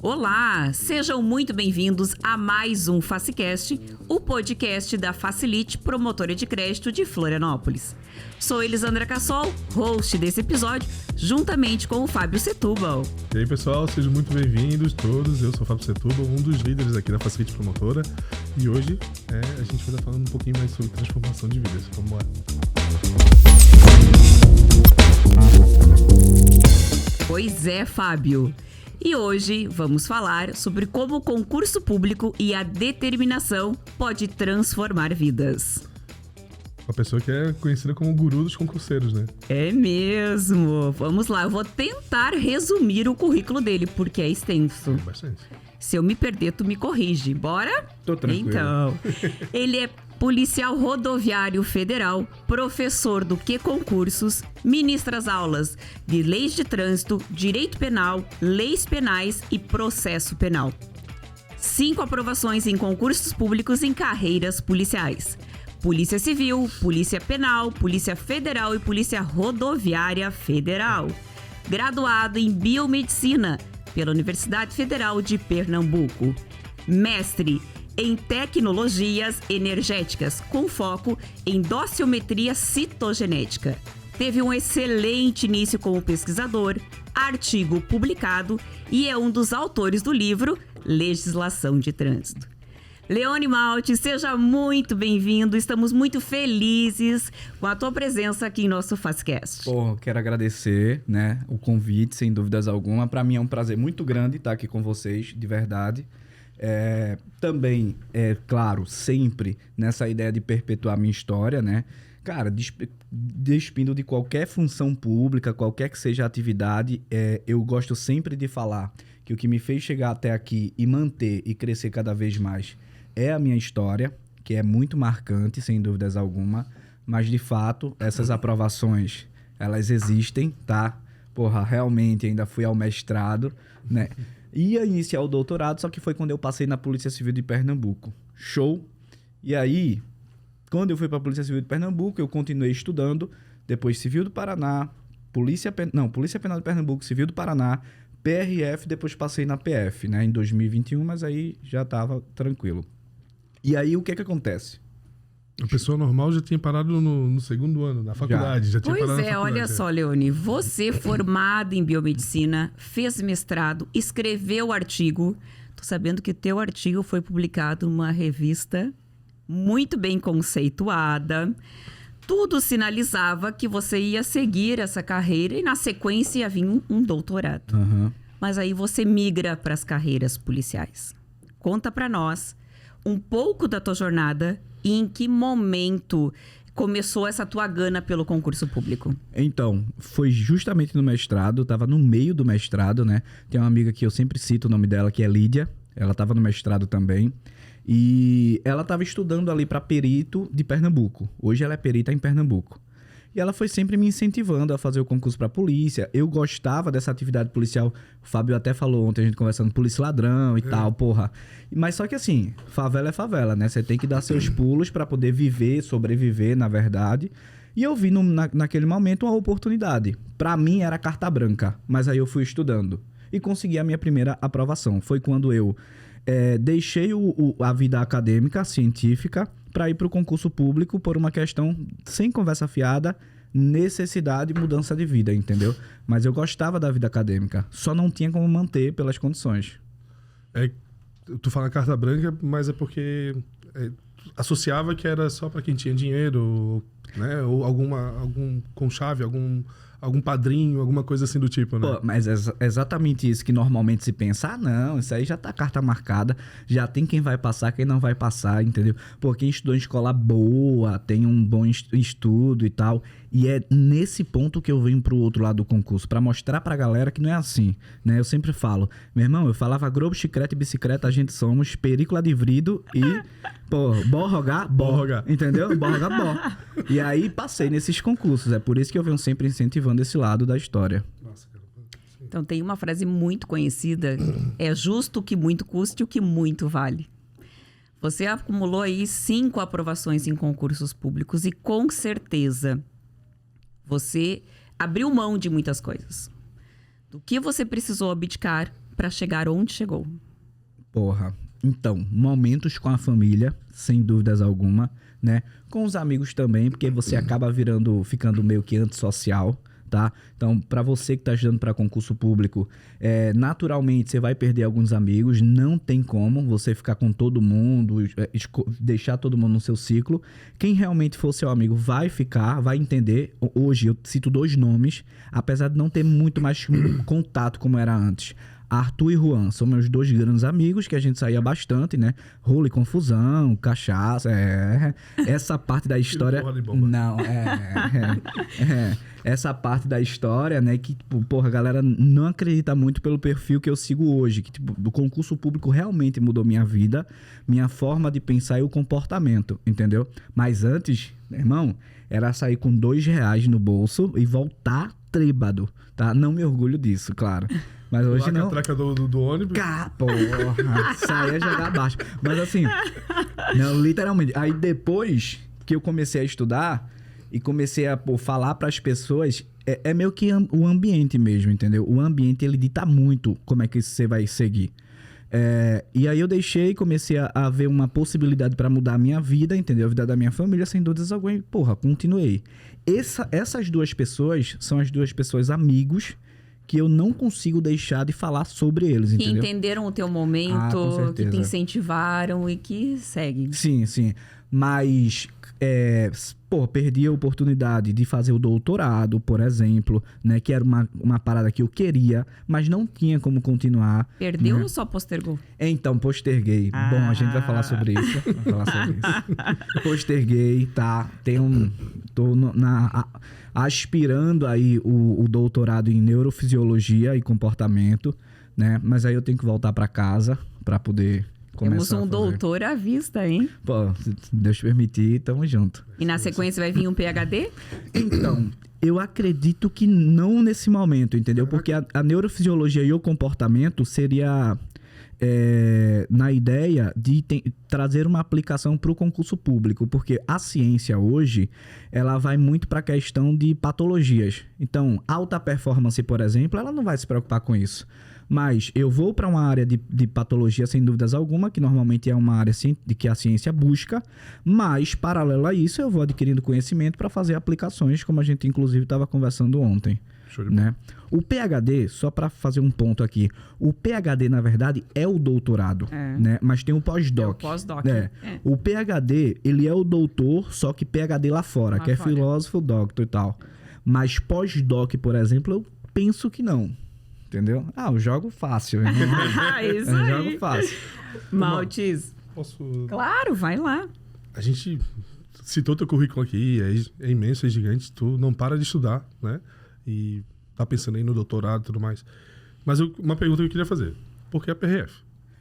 Olá, sejam muito bem-vindos a mais um FaciCast, o podcast da Facilite Promotora de Crédito de Florianópolis. Sou Elisandra Cassol, host desse episódio, juntamente com o Fábio Setúbal. E aí, pessoal, sejam muito bem-vindos todos. Eu sou o Fábio Setúbal, um dos líderes aqui da Facilite Promotora. E hoje a gente vai estar falando um pouquinho mais sobre transformação de vidas. Vamos lá. Pois é, Fábio. E hoje vamos falar sobre como o concurso público e a determinação pode transformar vidas. Uma pessoa que é conhecida como o guru dos concurseiros, né? É mesmo. Vamos lá, eu vou tentar resumir o currículo dele, porque é extenso. Bastante. Se eu me perder, tu me corrige. Bora? Tô tranquilo. Então, ele é policial rodoviário federal, professor do Q-Concursos, ministra as aulas de leis de trânsito, direito penal, leis penais e processo penal. 5 aprovações em concursos públicos em carreiras policiais. Polícia Civil, Polícia Penal, Polícia Federal e Polícia Rodoviária Federal. Graduado em Biomedicina pela Universidade Federal de Pernambuco. Mestre em Tecnologias Energéticas, com foco em dossiometria citogenética. Teve um excelente início como pesquisador, artigo publicado e é um dos autores do livro Legislação de Trânsito. Leone Malte, seja muito bem-vindo. Estamos muito felizes com a tua presença aqui em nosso FaciCast. Quero agradecer, o convite, sem dúvidas alguma. Para mim é um prazer muito grande estar aqui com vocês, de verdade. Também, claro, sempre nessa ideia de perpetuar minha história, né? Cara, despindo de qualquer função pública, qualquer que seja a atividade, eu gosto sempre de falar que o que me fez chegar até aqui e manter e crescer cada vez mais é a minha história, que é muito marcante, sem dúvidas alguma, mas de fato, essas aprovações, elas existem, tá? Realmente ainda fui ao mestrado, né? Ia iniciar o doutorado, só que foi quando eu passei na Polícia Civil de Pernambuco. Show! E aí, quando eu fui para a Polícia Civil de Pernambuco, eu continuei estudando, depois Civil do Paraná, Polícia Penal de Pernambuco, Civil do Paraná, PRF, depois passei na PF, né, em 2021, mas aí já estava tranquilo. E aí, o que acontece? A pessoa normal já tinha parado no segundo ano, na faculdade. Já tinha parado na faculdade. Olha só, Leone, você formado em biomedicina, fez mestrado, escreveu artigo. Tô sabendo que teu artigo foi publicado numa revista muito bem conceituada. Tudo sinalizava que você ia seguir essa carreira e na sequência ia vir um doutorado. Uhum. Mas aí você migra para as carreiras policiais. Conta para nós um pouco da tua jornada e em que momento começou essa tua gana pelo concurso público? Então, foi justamente no mestrado, estava no meio do mestrado, né? Tem uma amiga que eu sempre cito o nome dela, que é Lídia. Ela estava no mestrado também. E ela estava estudando ali para perito de Pernambuco. Hoje ela é perita em Pernambuco. E ela foi sempre me incentivando a fazer o concurso para polícia. Eu gostava dessa atividade policial. O Fábio até falou ontem, a gente conversando, polícia ladrão e tal, Mas só que assim, favela é favela, né? Você tem que dar seus pulos para poder viver, sobreviver, na verdade. E eu vi naquele momento uma oportunidade. Para mim era carta branca, mas aí eu fui estudando. E consegui a minha primeira aprovação. Foi quando eu deixei a vida acadêmica, científica, para ir para o concurso público por uma questão sem conversa fiada, necessidade e mudança de vida, entendeu? Mas eu gostava da vida acadêmica, só não tinha como manter pelas condições. Tu fala carta branca, mas é porque associava que era só para quem tinha dinheiro, né? Ou algum conchave, algum padrinho, alguma coisa assim do tipo, né? Mas é exatamente isso que normalmente se pensa. Não, isso aí já tá carta marcada, já tem quem vai passar, quem não vai passar, entendeu? Quem estudou em escola boa, tem um bom estudo e tal. E é nesse ponto que eu venho pro outro lado do concurso, pra mostrar pra galera que não é assim, né? Eu sempre falo, meu irmão, eu falava Globo, chiclete e bicicleta, a gente somos perícola de vrido e, borrogar, entendeu? Borrogar, bó. E aí passei nesses concursos, é por isso que eu venho sempre incentivando esse lado da história. Nossa, cara. Então tem uma frase muito conhecida, é justo o que muito custe e o que muito vale. Você acumulou aí 5 aprovações em concursos públicos e com certeza você abriu mão de muitas coisas. Do que você precisou abdicar para chegar onde chegou? Porra. Então, momentos com a família, sem dúvidas alguma, né? Com os amigos também, porque você acaba ficando meio que antissocial, tá? Então, para você que tá estudando para concurso público, naturalmente você vai perder alguns amigos, não tem como você ficar com todo mundo, deixar todo mundo no seu ciclo. Quem realmente for seu amigo vai ficar, vai entender. Hoje eu cito 2 nomes, apesar de não ter muito mais contato como era antes. Arthur e Juan são meus 2 grandes amigos, que a gente saía bastante, né? Rolo e confusão, cachaça, essa parte da história... Não, essa parte da história, né? Que, tipo, porra, a galera não acredita muito pelo perfil que eu sigo hoje. Que, tipo, o concurso público realmente mudou minha vida, minha forma de pensar e o comportamento, entendeu? Mas antes, irmão, era sair com R$2 no bolso e voltar trêbado, tá? Não me orgulho disso, claro. Mas hoje não. A traca do ônibus. Porra, saía jogar abaixo. Mas assim, não, literalmente. Aí depois que eu comecei a estudar e comecei a falar para as pessoas, é meio que o ambiente mesmo, entendeu? O ambiente, ele dita muito como é que você vai seguir. E aí eu deixei e comecei a ver uma possibilidade para mudar a minha vida, entendeu? A vida da minha família, sem dúvidas alguma. E, porra, continuei. Essas 2 pessoas são as 2 pessoas amigos que eu não consigo deixar de falar sobre eles, entendeu? Que entenderam o teu momento, com certeza. que te incentivaram e que seguem. Sim, sim. Mas, perdi a oportunidade de fazer o doutorado, por exemplo, né? Que era uma parada que eu queria, mas não tinha como continuar. Perdeu, né? ou só postergou? Então, posterguei. Bom, a gente vai falar sobre isso. Posterguei, tá? Tô aspirando aí o doutorado em neurofisiologia e comportamento, né? Mas aí eu tenho que voltar para casa para poder começar. Temos um doutor à vista, hein? Pô, se Deus permitir, tamo junto. E na sequência vai vir um PhD? Então, eu acredito que não nesse momento, entendeu? Porque a neurofisiologia e o comportamento seria... na ideia de trazer uma aplicação para o concurso público, porque a ciência hoje, ela vai muito para a questão de patologias. Então, alta performance, por exemplo, ela não vai se preocupar com isso. Mas eu vou para uma área de patologia, sem dúvidas alguma, que normalmente é uma área de que a ciência busca, mas, paralelo a isso, eu vou adquirindo conhecimento para fazer aplicações, como a gente, inclusive, estava conversando ontem. Né? O PhD, só para fazer um ponto aqui, o PhD, na verdade, é o doutorado, né? Mas tem o pós-doc. É o pós-doc. O PhD, ele é o doutor, só que PhD lá fora, que é filósofo, doctor e tal. Mas pós-doc, por exemplo, eu penso que não. Entendeu? Eu jogo fácil. Isso eu aí. jogo fácil. Maltes. Posso... Claro, vai lá. A gente citou teu currículo aqui, é imenso, é gigante, tu não para de estudar, né? E tá pensando aí no doutorado e tudo mais. Mas uma pergunta que eu queria fazer. Por que a PRF?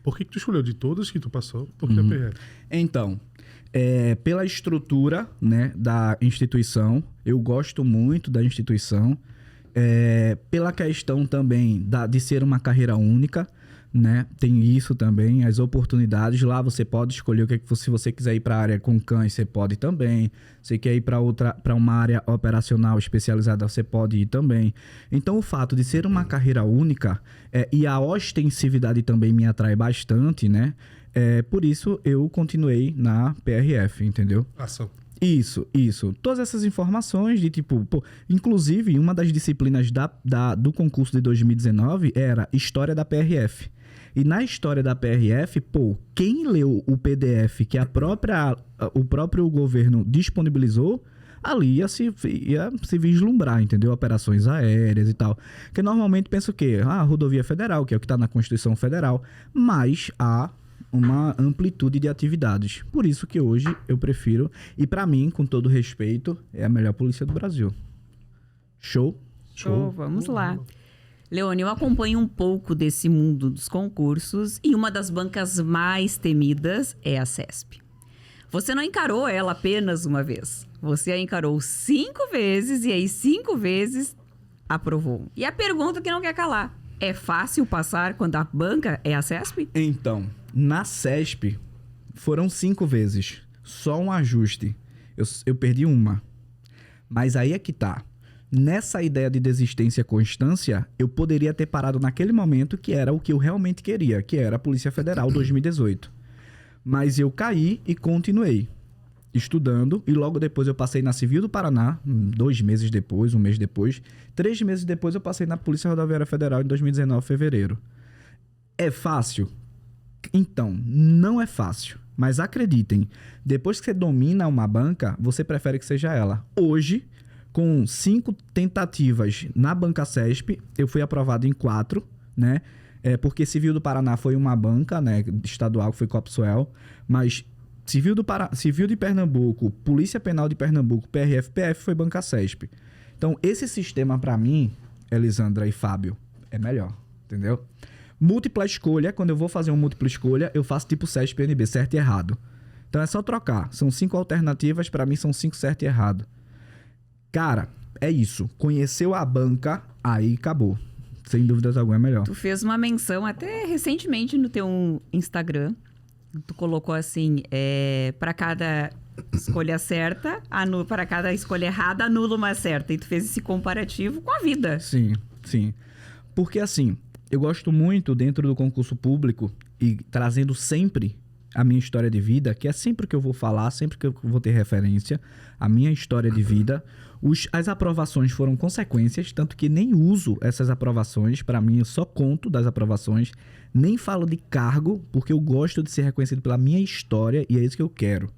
Por que tu escolheu de todas que tu passou? Por que a PRF? Então, pela estrutura, né, da instituição, eu gosto muito da instituição. Pela questão também de ser uma carreira única, né? Tem isso também, as oportunidades. Lá você pode escolher se você quiser ir para a área com cães, você pode também. Se quer ir para uma área operacional especializada, você pode ir também. Então, o fato de ser uma carreira única e a ostensividade também me atrai bastante, né? Por isso, eu continuei na PRF, entendeu? Ação. Isso. Todas essas informações de tipo... inclusive, uma das disciplinas do concurso de 2019 era História da PRF. E na História da PRF, quem leu o PDF que o próprio governo disponibilizou, ali ia se vislumbrar, entendeu? Operações aéreas e tal. Porque normalmente pensa o quê? Rodovia federal, que é o que está na Constituição Federal. Mas há uma amplitude de atividades. Por isso que hoje eu prefiro, e para mim, com todo respeito, é a melhor polícia do Brasil. Show? Vamos lá. Leone, eu acompanho um pouco desse mundo dos concursos e uma das bancas mais temidas é a CESP. Você não encarou ela apenas uma vez. Você a encarou 5 vezes e aí 5 vezes aprovou. E a pergunta que não quer calar: é fácil passar quando a banca é a CESP? Então, na CESP foram 5 vezes. Só um ajuste. Eu perdi uma. Mas aí é que tá. nessa ideia de desistência e constância, eu poderia ter parado naquele momento, que era o que eu realmente queria, que era a Polícia Federal 2018. Mas eu caí e continuei estudando, e logo depois eu passei na Civil do Paraná, 2 meses depois, 1 mês depois. 3 meses depois eu passei na Polícia Rodoviária Federal em 2019, fevereiro. É fácil? Então, não é fácil. Mas acreditem, depois que você domina uma banca, você prefere que seja ela. Hoje, com 5 tentativas na banca CESP, eu fui aprovado em 4, né? Porque Civil do Paraná foi uma banca, né, estadual, que foi Copsuel, mas Civil de Pernambuco, Polícia Penal de Pernambuco, PRF, PF foi banca CESP. Então, esse sistema, para mim, Elisandra e Fábio, é melhor, entendeu? Múltipla escolha, quando eu vou fazer uma múltipla escolha, eu faço tipo CESP PNB, certo e errado. Então, é só trocar. São 5 alternativas, para mim são 5 certo e errado. Cara, é isso. Conheceu a banca, aí acabou. Sem dúvidas alguma, é melhor. Tu fez uma menção até recentemente no teu Instagram. Tu colocou assim, para cada escolha certa, para cada escolha errada, anula uma certa. E tu fez esse comparativo com a vida. Sim, sim. Porque assim, eu gosto muito dentro do concurso público e trazendo sempre a minha história de vida, que é sempre que eu vou falar, sempre que eu vou ter referência, a minha história de vida. As aprovações foram consequências, tanto que nem uso essas aprovações. Para mim, eu só conto das aprovações. Nem falo de cargo, porque eu gosto de ser reconhecido pela minha história e é isso que eu quero.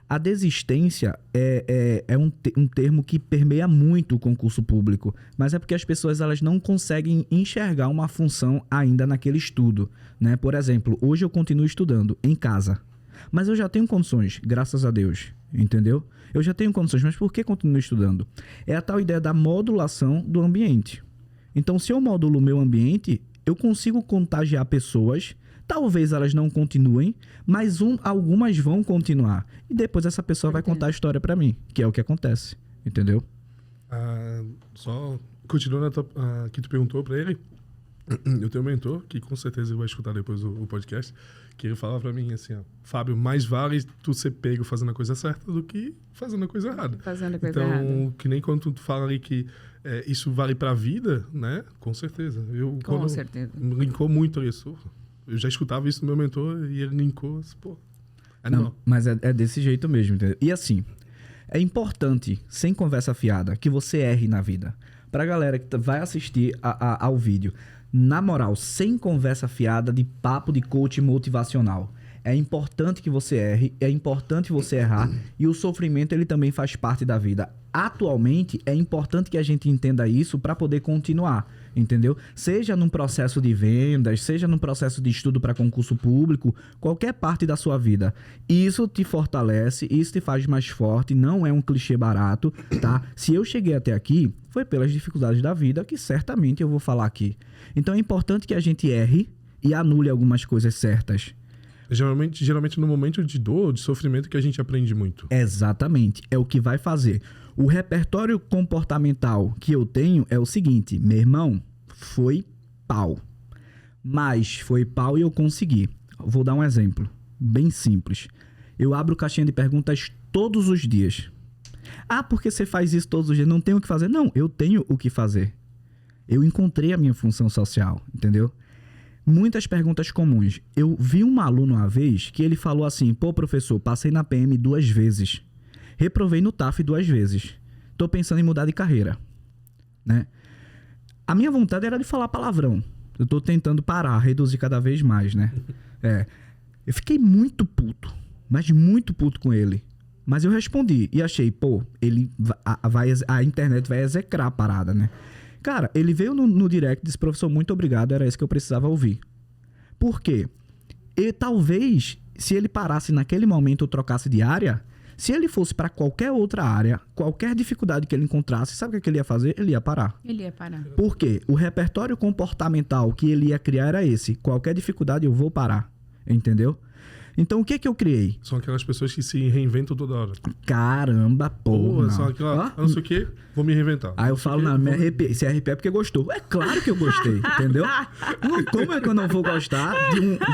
A desistência é um termo que permeia muito o concurso público, mas é porque as pessoas elas não conseguem enxergar uma função ainda naquele estudo, né? Por exemplo, hoje eu continuo estudando em casa, mas eu já tenho condições, graças a Deus, entendeu? Eu já tenho condições, mas por que continuo estudando? É a tal ideia da modulação do ambiente. Então, se eu modulo o meu ambiente, eu consigo contagiar pessoas. Talvez elas não continuem, mas algumas vão continuar. E depois essa pessoa vai contar a história pra mim, que é o que acontece, entendeu? Só continuando que tu perguntou pra ele, eu tenho um mentor, que com certeza vai escutar depois o podcast, que ele fala pra mim assim, ó, Fábio, mais vale tu ser pego fazendo a coisa certa do que fazendo a coisa errada. Fazendo a coisa errada. Então, que nem quando tu fala ali que isso vale pra vida, né? Com certeza. Com certeza. Linkou muito isso. Eu já escutava isso do meu mentor e ele linkou, pô. Não, mas é desse jeito mesmo, entendeu? E assim, é importante, sem conversa fiada, que você erre na vida. Pra galera que vai assistir ao vídeo, na moral, sem conversa fiada de papo de coach motivacional. É importante que você erre, é importante você errar e o sofrimento ele também faz parte da vida. Atualmente, é importante que a gente entenda isso para poder continuar, entendeu? Seja num processo de vendas, seja num processo de estudo para concurso público, qualquer parte da sua vida. Isso te fortalece, isso te faz mais forte, não é um clichê barato, tá? Se eu cheguei até aqui, foi pelas dificuldades da vida, que certamente eu vou falar aqui. Então é importante que a gente erre e anule algumas coisas certas. Geralmente no momento de dor, de sofrimento, que a gente aprende muito. Exatamente, é o que vai fazer. O repertório comportamental que eu tenho é o seguinte, meu irmão, foi pau. Mas foi pau e eu consegui. Vou dar um exemplo, bem simples. Eu abro caixinha de perguntas todos os dias. Ah, porque você faz isso todos os dias? Não tenho o que fazer? Não, eu tenho o que fazer. Eu encontrei a minha função social, entendeu? Muitas perguntas comuns. Eu vi um aluno uma vez que ele falou assim, pô, professor, passei na PM 2 vezes. Reprovei no TAF 2 vezes. Tô pensando em mudar de carreira, né? A minha vontade era de falar palavrão. Eu tô tentando parar, reduzir cada vez mais, né? Eu fiquei muito puto, mas muito puto com ele. Mas eu respondi e achei, pô, a internet vai execrar a parada, né? Cara, ele veio no direct e disse, professor, muito obrigado, era isso que eu precisava ouvir. Por quê? E talvez, se ele parasse naquele momento ou trocasse de área, se ele fosse para qualquer outra área, qualquer dificuldade que ele encontrasse, sabe o que ele ia fazer? Ele ia parar. Ele ia parar. Por quê? O repertório comportamental que ele ia criar era esse. Qualquer dificuldade eu vou parar. Entendeu? Então, o que eu criei? São aquelas pessoas que se reinventam toda hora. Caramba, porra. São aquelas, não sei o que, vou me reinventar. Aí eu falo, se arrepia é porque gostou. É claro que eu gostei, entendeu? Como é que eu não vou gostar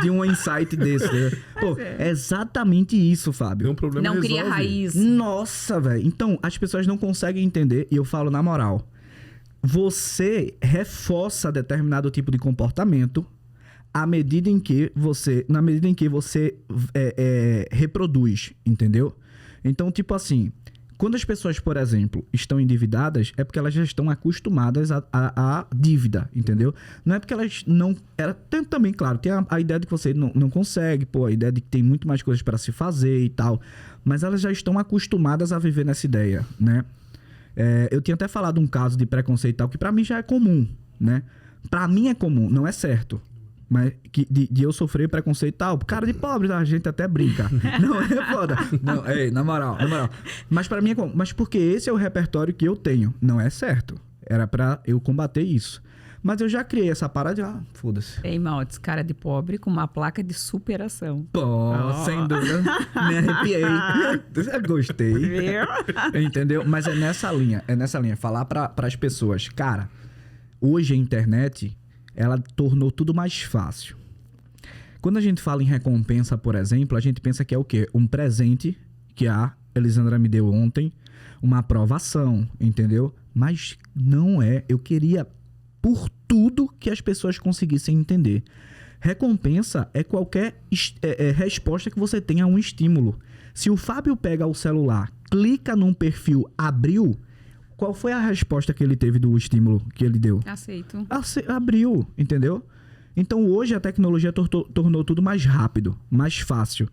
de um insight desse? Né? Pô, é exatamente isso, Fábio. Tem um problema, não cria raiz. Nossa, velho. Então, as pessoas não conseguem entender, e eu falo na moral. você reforça determinado tipo de comportamento na medida em que você reproduz, entendeu? Então, tipo assim, quando as pessoas, por exemplo, estão endividadas, é porque elas já estão acostumadas à dívida, entendeu? Não é porque elas não... Tem também, claro, tem a ideia de que você não consegue, a ideia de que tem muito mais coisas para se fazer e tal, mas elas já estão acostumadas a viver nessa ideia, né? Eu tinha até falado um caso de preconceito e tal, que pra mim já é comum, né? Pra mim é comum, não é certo. Mas de eu sofrer preconceito e tal. Cara de pobre, a gente até brinca. Não, é foda. Não, na moral. Mas pra mim é comum. Mas porque esse é o repertório que eu tenho. Não é certo. Era pra eu combater isso. Mas eu já criei essa parada de, foda-se. Ei, Maltes, cara de pobre com uma placa de superação. Pô, sem dúvida. Me arrepiei. Gostei. Entendeu? Mas é nessa linha. Falar pras pessoas. Cara, hoje a internet... ela tornou tudo mais fácil. Quando a gente fala em recompensa, por exemplo, a gente pensa que é o quê? Um presente que a Elisandra me deu ontem, uma aprovação, entendeu? Mas não é. Eu queria por tudo que as pessoas conseguissem entender. Recompensa é qualquer resposta que você tenha a um estímulo. Se o Fábio pega o celular, clica num perfil, abriu... qual foi a resposta que ele teve do estímulo que ele deu? Aceito. Abriu, entendeu? Então, hoje a tecnologia tornou tudo mais rápido, mais fácil.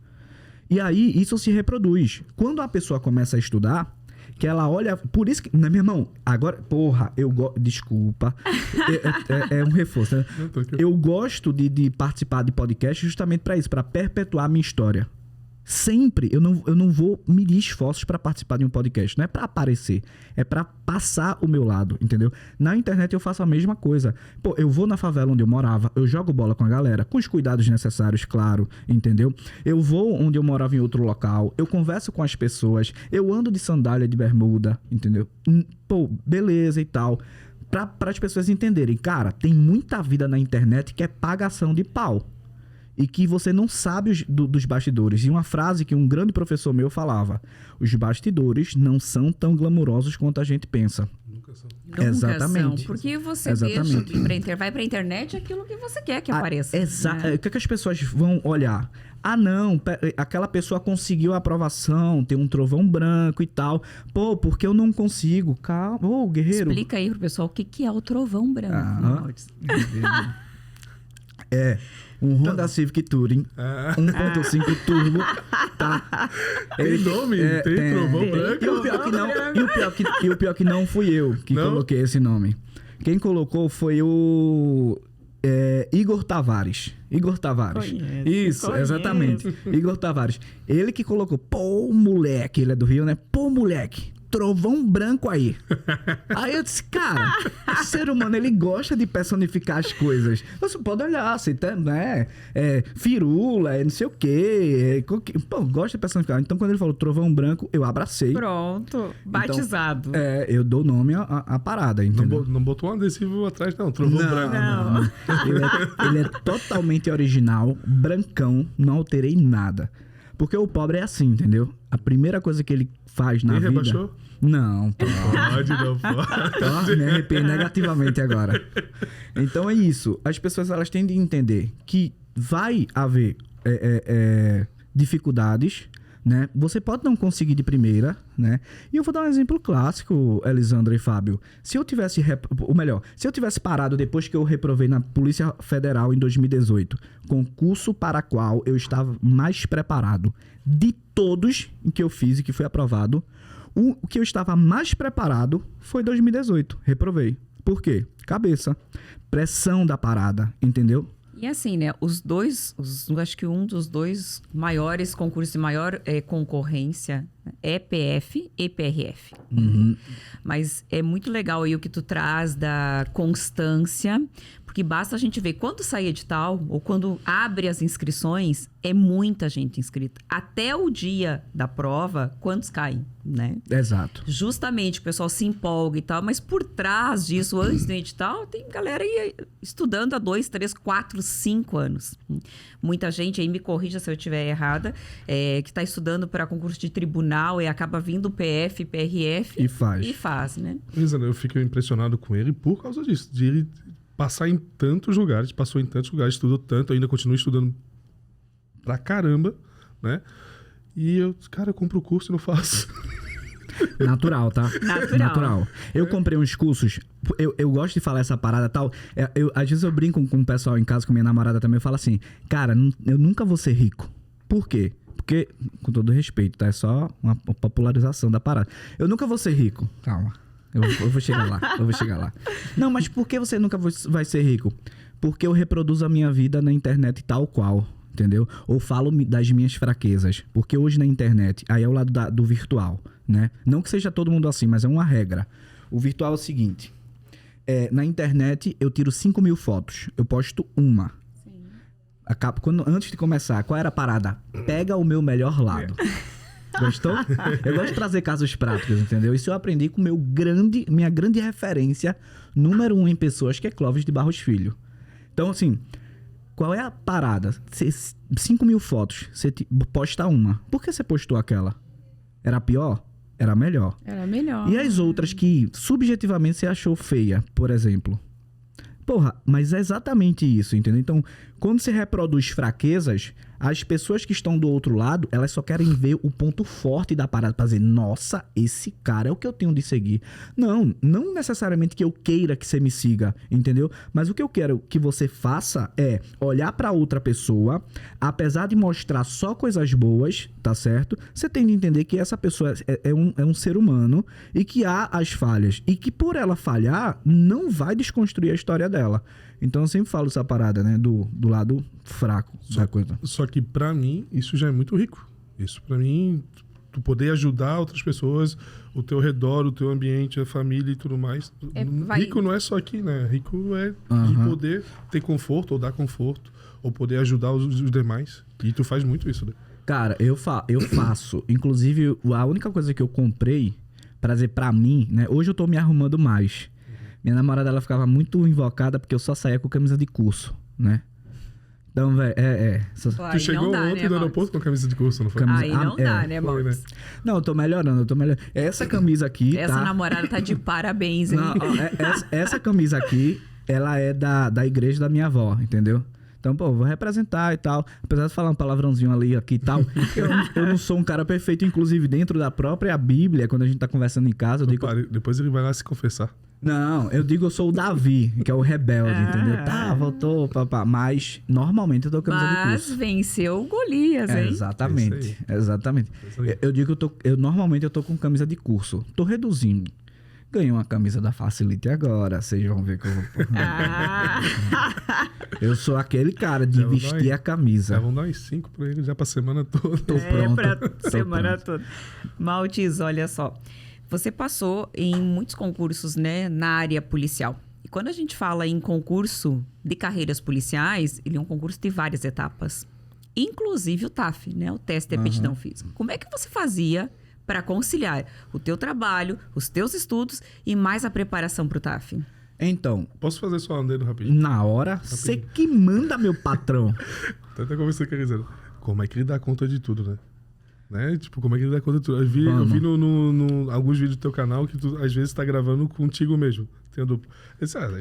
E aí, isso se reproduz. Quando a pessoa começa a estudar, que ela olha... Por isso que... Meu irmão, agora... Porra, Desculpa. É um reforço, né? Eu gosto de participar de podcast justamente para isso, para perpetuar a minha história. Sempre, eu não vou medir esforços para participar de um podcast. Não é para aparecer, é para passar o meu lado, entendeu? Na internet eu faço a mesma coisa. Pô, eu vou na favela onde eu morava, eu jogo bola com a galera, com os cuidados necessários, claro, entendeu? Eu vou onde eu morava em outro local, eu converso com as pessoas, eu ando de sandália de bermuda, entendeu? Pô, beleza e tal. Para as pessoas entenderem, cara, tem muita vida na internet que é pagação de pau. E que você não sabe dos bastidores. E uma frase que um grande professor meu falava: os bastidores não são tão glamurosos quanto a gente pensa. Nunca são. Exatamente. São, porque você vai pra internet aquilo que você quer que apareça. Exato. O que as pessoas vão olhar? Ah, não, aquela pessoa conseguiu a aprovação, tem um trovão branco e tal. Pô, porque eu não consigo? Calma, guerreiro. Explica aí pro pessoal o que é o trovão branco. Um Honda Civic Touring 1.5 turbo, tá? Tem nome? Tem trovão branco? E o pior que não fui eu que coloquei esse nome. Quem colocou foi o Igor Tavares. Isso, exatamente. Igor Tavares. Ele que colocou, pô, moleque, ele é do Rio, né? Pô, moleque, trovão branco aí. Aí eu disse, cara, o ser humano, ele gosta de personificar as coisas. Você pode olhar, assim, né? Firula, não sei o quê. Pô, gosta de personificar. Então, quando ele falou trovão branco, eu abracei. Pronto, batizado. Então, eu dou nome à parada, entendeu? Não botou um adesivo atrás, não. Trovão branco. Não. Ele é totalmente original, brancão, não alterei nada. Porque o pobre é assim, entendeu? A primeira coisa que ele faz na vida... rebaixou? Não. Não pode. Me arrepiei negativamente agora. Então é isso. As pessoas, elas têm de entender que vai haver dificuldades, né? Você pode não conseguir de primeira, né? E eu vou dar um exemplo clássico, Elisandra e Fábio. Se eu tivesse parado depois que eu reprovei na Polícia Federal em 2018, concurso para qual eu estava mais preparado de todos em que eu fiz e que foi aprovado, o que eu estava mais preparado foi 2018. Reprovei. Por quê? Cabeça. Pressão da parada, entendeu? E assim, né? Acho que um dos dois maiores concursos de maior concorrência é PF e PRF. Uhum. Mas é muito legal aí o que tu traz da constância, porque Porque basta a gente ver quando sai edital ou quando abre as inscrições, é muita gente inscrita. Até o dia da prova, quantos caem, né? Exato. Justamente o pessoal se empolga e tal, mas por trás disso, antes do edital, tem galera aí estudando há 2, 3, 4, 5 anos. Muita gente, aí me corrija se eu estiver errada, que está estudando para concurso de tribunal e acaba vindo PF, PRF E faz, né? Exato, eu fico impressionado com ele por causa disso, de ele passou em tantos lugares, estudou tanto, ainda continua estudando pra caramba, né? E eu compro o curso e não faço. Natural, tá? Natural. Eu comprei uns cursos, eu gosto de falar essa parada e tal. Às vezes eu brinco com o pessoal em casa, com minha namorada também, eu falo assim, cara, eu nunca vou ser rico. Por quê? Porque, com todo respeito, tá? É só uma popularização da parada. Eu nunca vou ser rico. Calma. Eu vou chegar lá. Não, mas por que você nunca vai ser rico? Porque eu reproduzo a minha vida na internet tal qual, entendeu? Ou falo das minhas fraquezas. Porque hoje na internet, aí é o lado do virtual, né? Não que seja todo mundo assim, mas é uma regra. O virtual é o seguinte. Na internet, eu tiro 5.000 fotos. Eu posto uma. Sim. Antes de começar, qual era a parada? Pega o meu melhor lado. Gostou? Eu gosto de trazer casos práticos, entendeu? Isso eu aprendi com minha grande referência, número 1 em pessoas, que é Clóvis de Barros Filho. Então, assim, qual é a parada? 5.000 fotos, você posta uma. Por que você postou aquela? Era pior? Era melhor. Era melhor. E as outras que, subjetivamente, você achou feia, por exemplo? Porra, mas é exatamente isso, entendeu? Então, quando você reproduz fraquezas, as pessoas que estão do outro lado, elas só querem ver o ponto forte da parada pra dizer, nossa, esse cara é o que eu tenho de seguir. Não necessariamente que eu queira que você me siga, entendeu? Mas o que eu quero que você faça é olhar pra outra pessoa, apesar de mostrar só coisas boas, tá certo? Você tem de entender que essa pessoa é um ser humano e que há as falhas. E que por ela falhar, não vai desconstruir a história dela. Então eu sempre falo essa parada, né? Do lado fraco da coisa. Só que pra mim, isso já é muito rico. Isso pra mim, tu poder ajudar outras pessoas, o teu redor, o teu ambiente, a família e tudo mais. Rico não é só aqui, né? Rico é de poder ter conforto ou dar conforto, ou poder ajudar os demais. E tu faz muito isso, né? Cara, eu faço. Inclusive, a única coisa que eu comprei pra dizer pra mim, né? Hoje eu tô me arrumando mais. Minha namorada, ela ficava muito invocada porque eu só saía com camisa de curso, né? Então, velho, Tu chegou ontem no aeroporto com a camisa de curso, não foi? Aí não dá, né, Marcos? Não, eu tô melhorando. Essa camisa aqui, essa namorada tá de parabéns, hein? Não, essa camisa aqui, ela é da igreja da minha avó, entendeu? Então, pô, vou representar e tal. Apesar de falar um palavrãozinho aqui e tal, eu não sou um cara perfeito. Inclusive, dentro da própria Bíblia, quando a gente tá conversando em casa, eu digo... Depois ele vai lá se confessar. Não, eu digo eu sou o Davi, que é o rebelde, entendeu? Tá, voltou, papá. Mas, normalmente, eu tô com camisa de curso. Mas venceu o Golias, hein? Exatamente. Eu digo que normalmente eu tô com camisa de curso. Tô reduzindo. Ganhei uma camisa da Facility agora. Vocês vão ver que eu vou... Eu sou aquele cara de vestir a camisa. Já vão dar uns 5 pra ele já pra semana toda. Tô pronto. Semana toda. Maltis, olha só. Você passou em muitos concursos, né, na área policial. E quando a gente fala em concurso de carreiras policiais, ele é um concurso de várias etapas. Inclusive o TAF, né, o teste de aptidão física. Como é que você fazia para conciliar o teu trabalho, os teus estudos e mais a preparação para o TAF? Então... Posso fazer só um dedo rapidinho? Na hora, você que manda, meu patrão. Tanta conversa que eu dizendo. Como é que ele dá conta de tudo, né? Tipo, como é que ele dá conta de tudo? Eu vi no alguns vídeos do teu canal que tu, às vezes, tá gravando contigo mesmo. Eu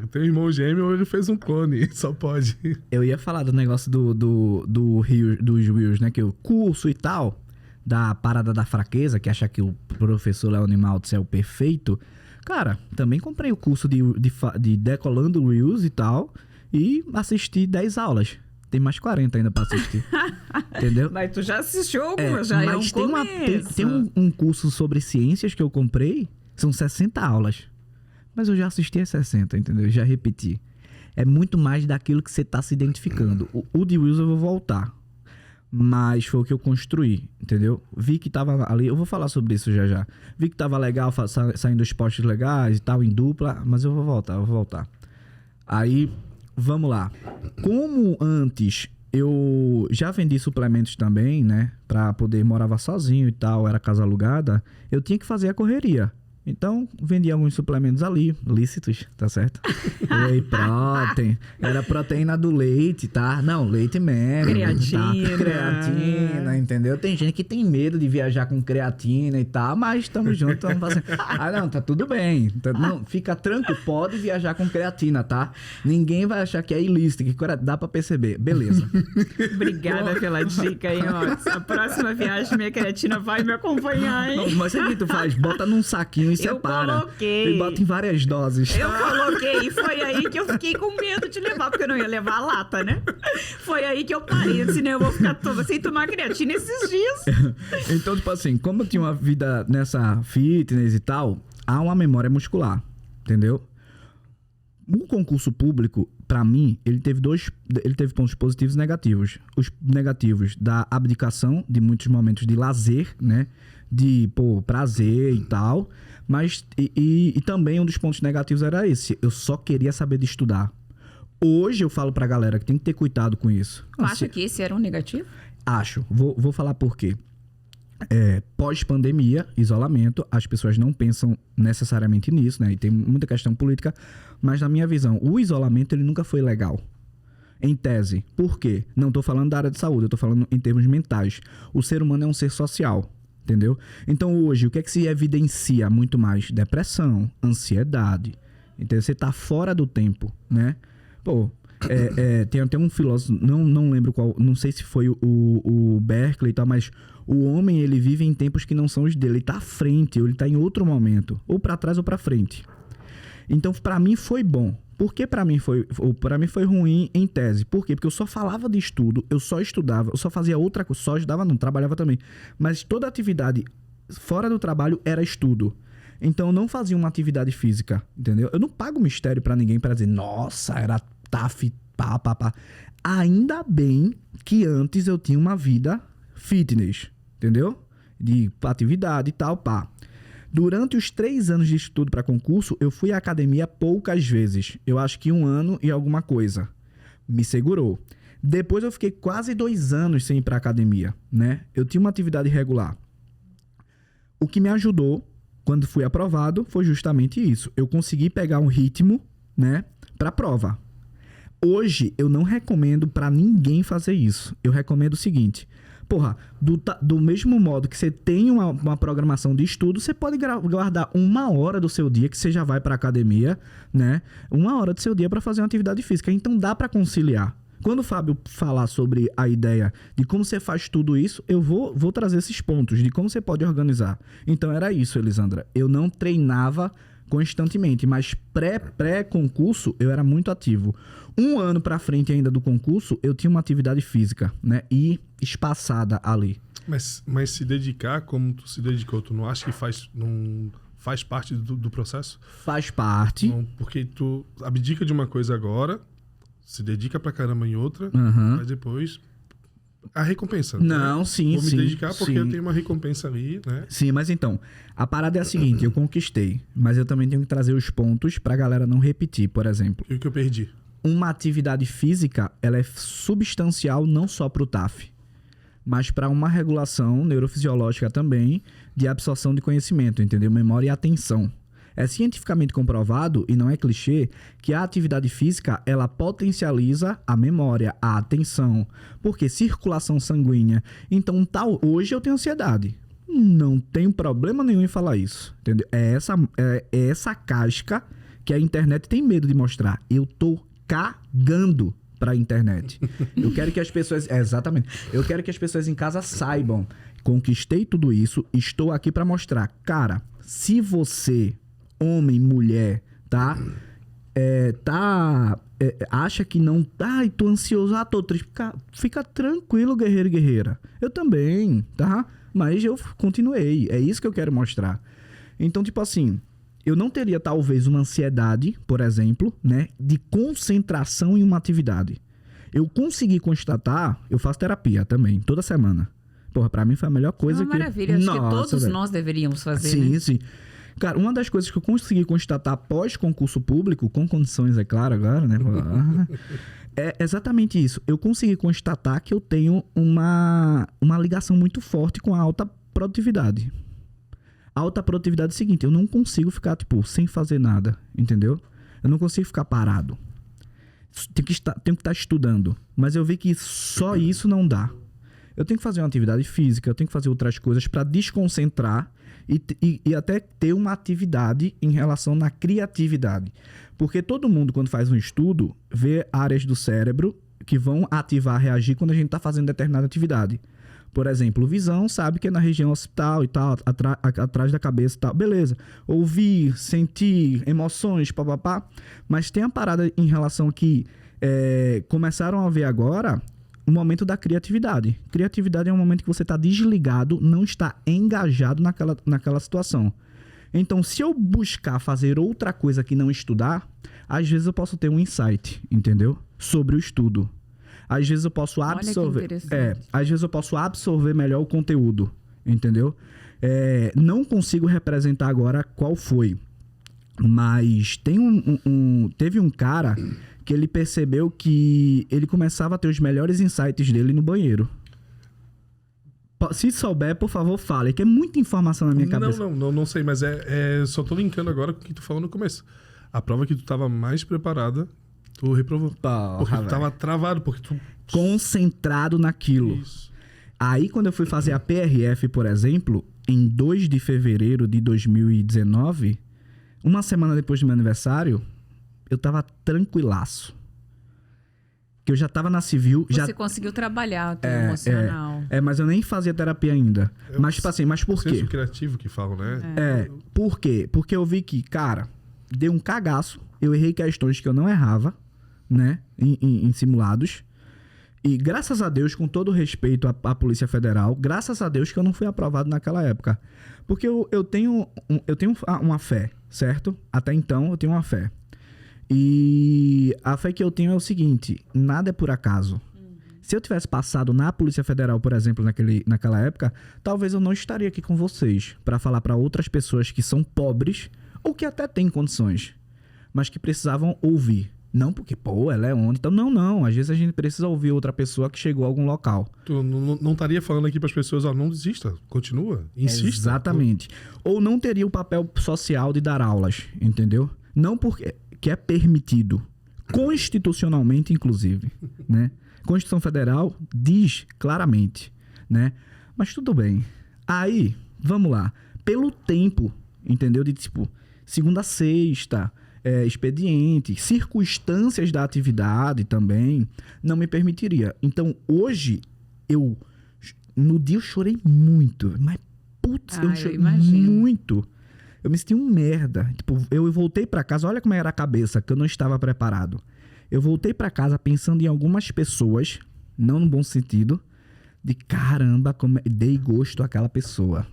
tenho um irmão gêmeo ou ele fez um clone, só pode. Eu ia falar do negócio dos Reels, né? Que o curso e tal, da parada da fraqueza, que acha que o professor Leone Maltz é o perfeito. Cara, também comprei o curso de Decolando Reels e tal e assisti 10 aulas. Tem mais 40 ainda pra assistir. Entendeu? Mas tu já assistiu algumas, já é um começo. Tem um curso sobre ciências que eu comprei, são 60 aulas. Mas eu já assisti as 60, entendeu? Já repeti. É muito mais daquilo que você tá se identificando. O de Reels eu vou voltar. Mas foi o que eu construí, entendeu? Vi que tava ali, eu vou falar sobre isso já. Vi que tava legal, saindo os posts legais e tal, em dupla, mas eu vou voltar. Aí, vamos lá. Como antes eu já vendi suplementos também, né? Pra poder, morava sozinho e tal, era casa alugada, eu tinha que fazer a correria. Então, vendi alguns suplementos ali, lícitos, tá certo? Whey protein, era proteína do leite, tá? Não, leite mesmo. Creatina. Tá? Creatina, entendeu? Tem gente que tem medo de viajar com creatina e tal, mas estamos juntos, vamos fazer. Ah, não, tá tudo bem. Não, fica tranquilo, pode viajar com creatina, tá? Ninguém vai achar que é ilícito, que dá pra perceber. Beleza. Obrigada pela dica, hein, ó. A próxima viagem, minha creatina vai me acompanhar, hein? Não, mas o que tu faz? Bota num saquinho e separa. Eu coloquei. E bota em várias doses. Eu coloquei e foi aí que eu fiquei com medo de levar, porque eu não ia levar a lata, né? Foi aí que eu parei, eu disse, não, eu vou ficar toda sem tomar creatina esses dias. Então, tipo assim, como eu tinha uma vida nessa fitness e tal, há uma memória muscular, entendeu? O concurso público, pra mim, ele teve pontos positivos e negativos. Os negativos da abdicação de muitos momentos de lazer, né? De, prazer e tal. Mas, e também um dos pontos negativos era esse. Eu só queria saber de estudar. Hoje eu falo pra galera que tem que ter cuidado com isso. Tu acha que esse era um negativo? Acho. Vou falar por quê. Pós-pandemia, isolamento, as pessoas não pensam necessariamente nisso, né? E tem muita questão política. Mas na minha visão, o isolamento ele nunca foi legal. Em tese. Por quê? Não tô falando da área de saúde, eu tô falando em termos mentais. O ser humano é um ser social. Entendeu? Então hoje, o que é que se evidencia muito mais? Depressão, ansiedade. Então você tá fora do tempo, né? Tem até um filósofo, não lembro qual, não sei se foi o Berkeley e tal, mas o homem, ele vive em tempos que não são os dele. Ele tá à frente, ou ele tá em outro momento. Ou para trás ou para frente. Então, para mim foi bom. Por que para mim foi ruim em tese? Por quê? Porque eu só falava de estudo, eu só estudava, eu só fazia outra coisa, só estudava não, trabalhava também. Mas toda atividade fora do trabalho era estudo. Então eu não fazia uma atividade física, entendeu? Eu não pago mistério para ninguém para dizer, nossa, era TAF, pá. Ainda bem que antes eu tinha uma vida fitness, entendeu? De atividade e tal, pá. Durante os 3 anos de estudo para concurso, eu fui à academia poucas vezes. Eu acho que 1 ano e alguma coisa. Me segurou. Depois eu fiquei quase 2 anos sem ir para academia, né? Eu tinha uma atividade regular. O que me ajudou, quando fui aprovado, foi justamente isso. Eu consegui pegar um ritmo, né, para a prova. Hoje, eu não recomendo para ninguém fazer isso. Eu recomendo o seguinte... do mesmo modo que você tem uma programação de estudo, você pode guardar 1 hora do seu dia que você já vai para academia, né? 1 hora do seu dia para fazer uma atividade física. Então dá para conciliar. Quando o Fábio falar sobre a ideia de como você faz tudo isso, eu vou trazer esses pontos de como você pode organizar. Então era isso, Elisandra. Eu não treinava constantemente, mas pré-concurso eu era muito ativo. 1 ano para frente ainda do concurso, eu tinha uma atividade física, né? E espaçada ali. Mas se dedicar como tu se dedicou, tu não acha que não faz parte do processo? Faz parte. Não, porque tu abdica de uma coisa agora, se dedica pra caramba em outra, mas depois a recompensa. Não, né? sim, Vou me sim, dedicar porque sim. eu tenho uma recompensa ali, né? Sim, mas então, a parada é a seguinte, eu conquistei, mas eu também tenho que trazer os pontos pra galera não repetir, por exemplo. E o que eu perdi? Uma atividade física, ela é substancial não só pro TAF, mas para uma regulação neurofisiológica também de absorção de conhecimento, entendeu? Memória e atenção. É cientificamente comprovado, e não é clichê, que a atividade física, ela potencializa a memória, a atenção, porque circulação sanguínea. Então, hoje eu tenho ansiedade. Não tenho problema nenhum em falar isso, entendeu? É essa casca que a internet tem medo de mostrar. Eu tô cagando pra internet. Eu quero que as pessoas... exatamente. Eu quero que as pessoas em casa saibam. Conquistei tudo isso, estou aqui pra mostrar. Cara, se você... homem, mulher, tá? Acha que não... ai, tô ansioso, tô triste. Fica tranquilo, guerreiro e guerreira. Eu também, tá? Mas eu continuei. É isso que eu quero mostrar. Então, tipo assim... eu não teria, talvez, uma ansiedade, por exemplo, né? De concentração em uma atividade. Eu consegui constatar... eu faço terapia também, toda semana. Porra, pra mim foi a melhor coisa que... maravilha. Acho que todos nós deveríamos fazer, sim, né? Sim. Cara, uma das coisas que eu consegui constatar após concurso público, com condições, é claro, agora, né? É exatamente isso. Eu consegui constatar que eu tenho uma ligação muito forte com a alta produtividade. A alta produtividade é o seguinte, eu não consigo ficar, tipo, sem fazer nada, entendeu? Eu não consigo ficar parado. Tenho que estar estudando. Mas eu vi que só isso não dá. Eu tenho que fazer uma atividade física, eu tenho que fazer outras coisas para desconcentrar e até ter uma atividade em relação na criatividade. Porque todo mundo, quando faz um estudo, vê áreas do cérebro que vão ativar, reagir quando a gente está fazendo determinada atividade. Por exemplo, visão, sabe que é na região occipital e tal, atrás da cabeça e tal. Beleza. Ouvir, sentir, emoções, papapá. Mas tem a parada em relação que começaram a ver agora o momento da criatividade. Criatividade é um momento que você está desligado, não está engajado naquela situação. Então, se eu buscar fazer outra coisa que não estudar, às vezes eu posso ter um insight, entendeu? Sobre o estudo. Às vezes eu posso absorver. Às vezes eu posso absorver melhor o conteúdo, entendeu? Não consigo representar agora qual foi. Mas teve um cara que ele percebeu que ele começava a ter os melhores insights dele no banheiro. Se souber, por favor, fale, que é muita informação na minha cabeça. Não sei, mas só tô linkando agora com o que tu falou no começo. A prova que tu tava mais preparada, tu reprovou. Porque tu tava travado, porque tu... Concentrado naquilo. Isso. Aí, quando eu fui fazer a PRF, por exemplo, em 2 de fevereiro de 2019, uma semana depois do meu aniversário, eu tava tranquilaço. Que eu já tava na civil... Você conseguiu trabalhar o teu emocional. Mas eu nem fazia terapia ainda. Mas, tipo assim, mas por quê? Senso criativo que falam, né? Por quê? Porque eu vi que, cara, deu um cagaço. Eu errei questões que eu não errava, né? Em simulados. E graças a Deus, com todo respeito à Polícia Federal, graças a Deus que eu não fui aprovado naquela época. Porque eu tenho uma fé, certo? Até então, eu tenho uma fé. E a fé que eu tenho é o seguinte, nada é por acaso. Se eu tivesse passado na Polícia Federal, por exemplo, naquela época, talvez eu não estaria aqui com vocês para falar para outras pessoas que são pobres ou que até têm condições, mas que precisavam ouvir. Não porque, ela é onde? Então, não. Às vezes a gente precisa ouvir outra pessoa que chegou a algum local. Tu não estaria falando aqui para as pessoas, não desista, continua, insista. Exatamente. Ou não teria o papel social de dar aulas, entendeu? Não porque... que é permitido, constitucionalmente, inclusive, né? Constituição Federal diz claramente, né? Mas tudo bem. Aí, vamos lá. Pelo tempo, entendeu? De tipo, segunda a sexta, expediente, circunstâncias da atividade também, não me permitiria. Então, hoje, no dia eu chorei muito. Mas, putz, eu chorei muito. Eu me senti um merda. Tipo, eu voltei pra casa, olha como era a cabeça, que eu não estava preparado. Eu voltei pra casa pensando em algumas pessoas, não no bom sentido, de caramba, como dei gosto àquela pessoa.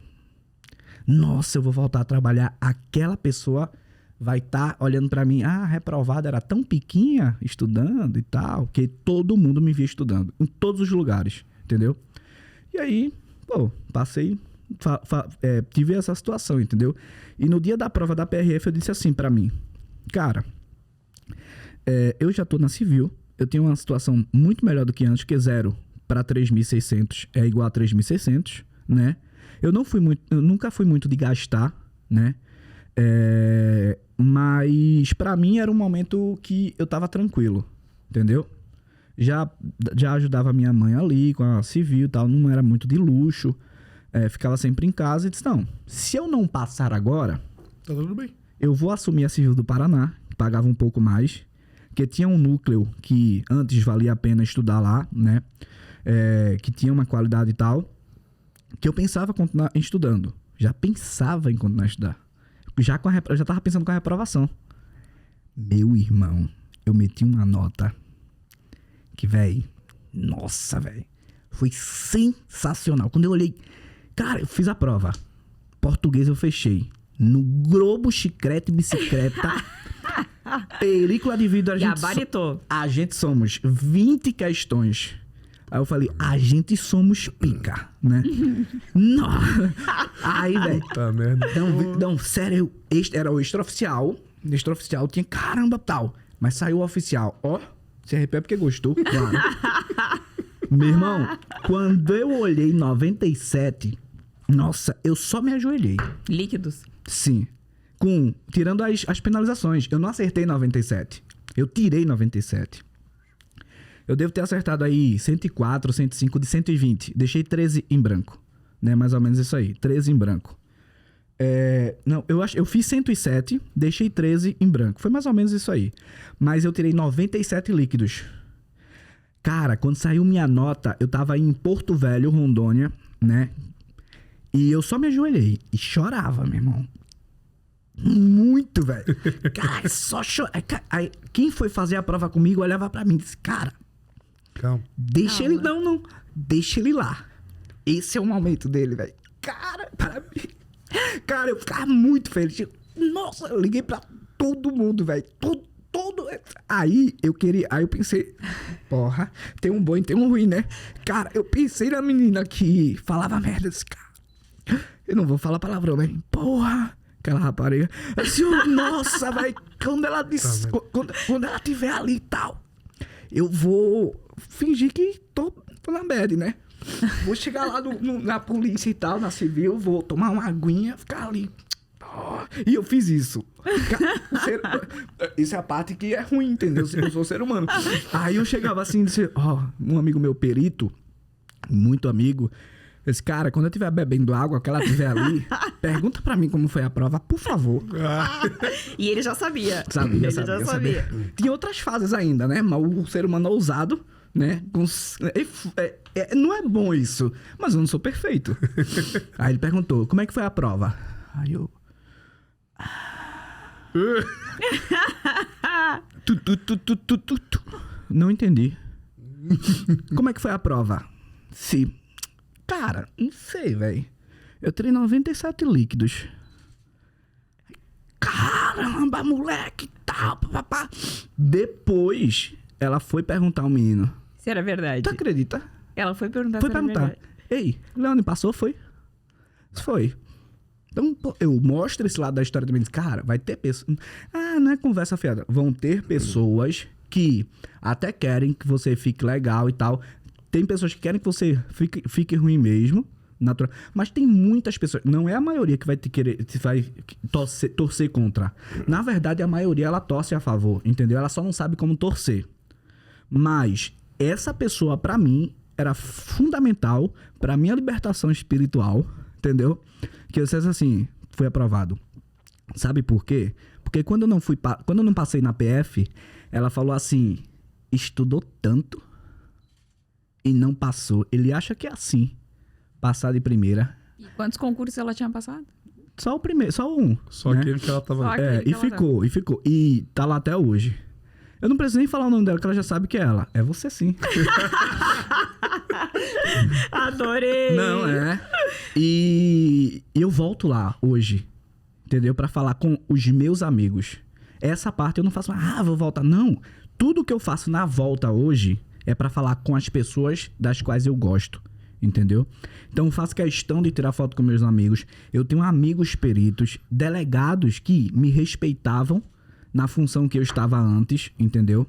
Nossa, eu vou voltar a trabalhar, aquela pessoa vai estar olhando pra mim, a reprovada era tão pequena estudando e tal, que todo mundo me via estudando, em todos os lugares, entendeu? E aí, passei... tive essa situação, entendeu? E no dia da prova da PRF eu disse assim pra mim, cara, eu já tô na civil, eu tenho uma situação muito melhor do que antes, que 0 para 3.600 é igual a 3.600, né? Eu nunca fui muito de gastar, né? Mas pra mim era um momento que eu tava tranquilo, entendeu? Já ajudava a minha mãe ali com a civil e tal, não era muito de luxo. Ficava sempre em casa e disse, não, se eu não passar agora, tá tudo bem. Eu vou assumir a Civil do Paraná, que pagava um pouco mais, que tinha um núcleo que antes valia a pena estudar lá, né? Que tinha uma qualidade e tal, que eu pensava continuar estudando. Já pensava em continuar a estudar. Eu já tava pensando com a reprovação. Meu irmão, eu meti uma nota que, nossa, foi sensacional. Quando eu olhei... Cara, eu fiz a prova. Português eu fechei. No globo, chiclete, bicicleta, película de vidro. A gente somos 20 questões. Aí eu falei, a gente somos pica, né? Não. Aí, velho. Puta merda. Não, sério, era o extraoficial. Extraoficial tinha caramba tal. Mas saiu o oficial. Ó, se arrepia porque gostou, claro. Meu irmão, quando eu olhei 97, nossa, eu só me ajoelhei. Líquidos. Sim. Tirando as penalizações. Eu não acertei 97. Eu tirei 97. Eu devo ter acertado aí 104, 105 de 120. Deixei 13 em branco. Né? Mais ou menos isso aí. 13 em branco. Não, eu fiz 107, deixei 13 em branco. Foi mais ou menos isso aí. Mas eu tirei 97 líquidos. Cara, quando saiu minha nota, eu tava em Porto Velho, Rondônia, né? E eu só me ajoelhei. E chorava, meu irmão. Muito, velho. Cara, só chorava. Aí, quem foi fazer a prova comigo olhava pra mim e disse, cara, Calma. deixa ele... Não. Deixa ele lá. Esse é o momento dele, velho. Cara, para mim... Cara, eu ficava muito feliz. Nossa, eu liguei pra todo mundo, velho. Todo. Aí eu pensei, porra, tem um bom e tem um ruim, né? Cara, eu pensei na menina que falava merda desse cara. Eu não vou falar palavrão, né? Porra, aquela rapariga. Assim, nossa, velho, quando ela disse, quando ela tiver ali e tal, eu vou fingir que tô na bad, né? Vou chegar lá na polícia e tal, na civil, vou tomar uma aguinha, ficar ali. E eu fiz isso. Isso é a parte que é ruim, entendeu? Eu sou ser humano. Aí eu chegava assim e disse, um amigo meu perito, muito amigo, esse cara, quando eu estiver bebendo água, que ela estiver ali, pergunta pra mim como foi a prova, por favor. E ele já sabia. Sabia. Tinha outras fases ainda, né? Mas o ser humano ousado, né? Não é bom isso, mas eu não sou perfeito. Aí ele perguntou, como é que foi a prova? Aí eu... Não entendi. Como é que foi a prova? Sim. Cara, não sei, velho. Eu tirei 97 líquidos. Caramba, moleque, tal, papapá. Depois, ela foi perguntar ao menino. Se era verdade. Tu acredita? Ela foi perguntar Foi se era perguntar. verdade. Ei, Leone, passou? Foi? Foi. Então, pô, eu mostro esse lado da história também. Cara, vai ter pessoas... não é conversa fiada. Vão ter pessoas que até querem que você fique legal e tal. Tem pessoas que querem que você fique ruim mesmo. Natural. Mas tem muitas pessoas... Não é a maioria que vai te querer... Que vai torcer contra. Na verdade, a maioria, ela torce a favor. Entendeu? Ela só não sabe como torcer. Mas essa pessoa, pra mim, era fundamental pra minha libertação espiritual. Entendeu? Que eu disse assim, foi aprovado. Sabe por quê? Porque quando eu não passei na PF, ela falou assim, estudou tanto e não passou. Ele acha que é assim, passar de primeira. E quantos concursos ela tinha passado? Só o primeiro, só um. Só né? aquele que ela tava... E ficou. E tá lá até hoje. Eu não preciso nem falar o nome dela, que ela já sabe que é ela. É você sim. Adorei! Não, E eu volto lá hoje, entendeu? Pra falar com os meus amigos. Essa parte eu não faço, vou voltar. Não. Tudo que eu faço na volta hoje é pra falar com as pessoas das quais eu gosto, entendeu? Então eu faço questão de tirar foto com meus amigos. Eu tenho amigos peritos, delegados que me respeitavam na função que eu estava antes, entendeu?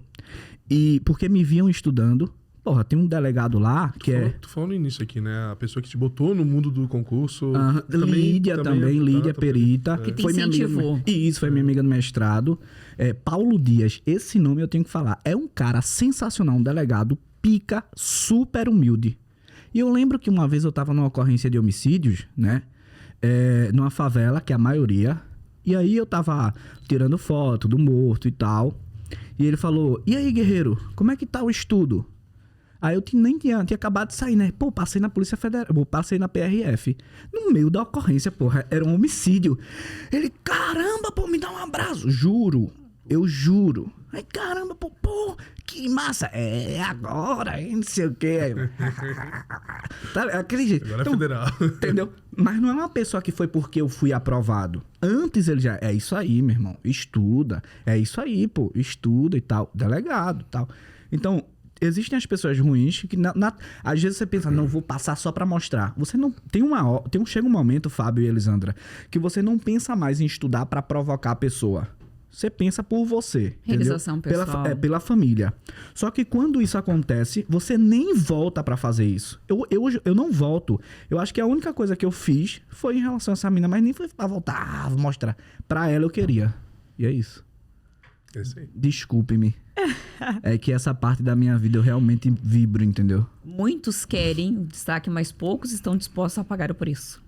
E porque me viam estudando. Porra, tem um delegado lá que Tu falou no início aqui, né? A pessoa que te botou no mundo do concurso. Lídia também, Lídia Perita. Que te foi minha incentivou. Isso, foi minha amiga do mestrado. Paulo Dias, esse nome eu tenho que falar. É um cara sensacional, um delegado, pica, super humilde. E eu lembro que uma vez eu tava numa ocorrência de homicídios, né? Numa favela, que é a maioria. E aí eu tava tirando foto do morto e tal. E ele falou, e aí, guerreiro, como é que tá o estudo? Aí eu nem tinha acabado de sair, né? Pô, passei na Polícia Federal, passei na PRF. No meio da ocorrência, porra, era um homicídio. Ele, caramba, pô, me dá um abraço. Juro, eu juro. Ai, caramba, pô, que massa. Agora, não sei o quê. Tá, aquele jeito. Agora é federal. Entendeu? Mas não é uma pessoa que foi porque eu fui aprovado. Antes ele já... É isso aí, meu irmão. Estuda. É isso aí, pô. Estuda e tal. Delegado e tal. Então... existem as pessoas ruins que às vezes você pensa, não, vou passar só pra mostrar. Você não chega um momento, Fábio e Elisandra, que você não pensa mais em estudar pra provocar a pessoa. Você pensa por você. Realização pessoal. Pela família. Só que quando isso acontece, você nem volta pra fazer isso. Eu não volto. Eu acho que a única coisa que eu fiz foi em relação a essa mina, mas nem foi pra voltar, vou mostrar. Pra ela eu queria. E é isso. É isso aí. Desculpe-me. É que essa parte da minha vida eu realmente vibro, entendeu? Muitos querem o destaque, mas poucos estão dispostos a pagar por isso.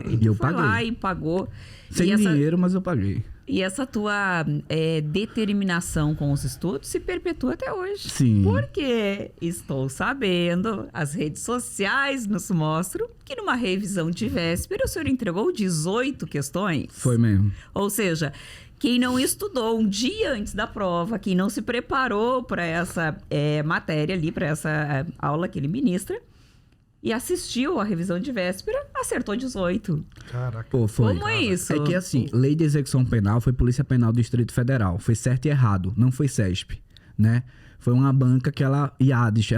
E eu Foi paguei. lá e pagou. Sem dinheiro, mas eu paguei. E essa tua determinação com os estudos se perpetua até hoje. Sim. Porque estou sabendo, as redes sociais nos mostram que numa revisão de véspera o senhor entregou 18 questões. Foi mesmo. Ou seja, quem não estudou um dia antes da prova, quem não se preparou para essa matéria ali, para essa aula que ele ministra, e assistiu a revisão de véspera, acertou 18. Caraca. Pô, foi. Como é isso? É que assim, Lei de Execução Penal foi Polícia Penal do Distrito Federal. Foi certo e errado, não foi CESP, né? Foi uma banca que IADES,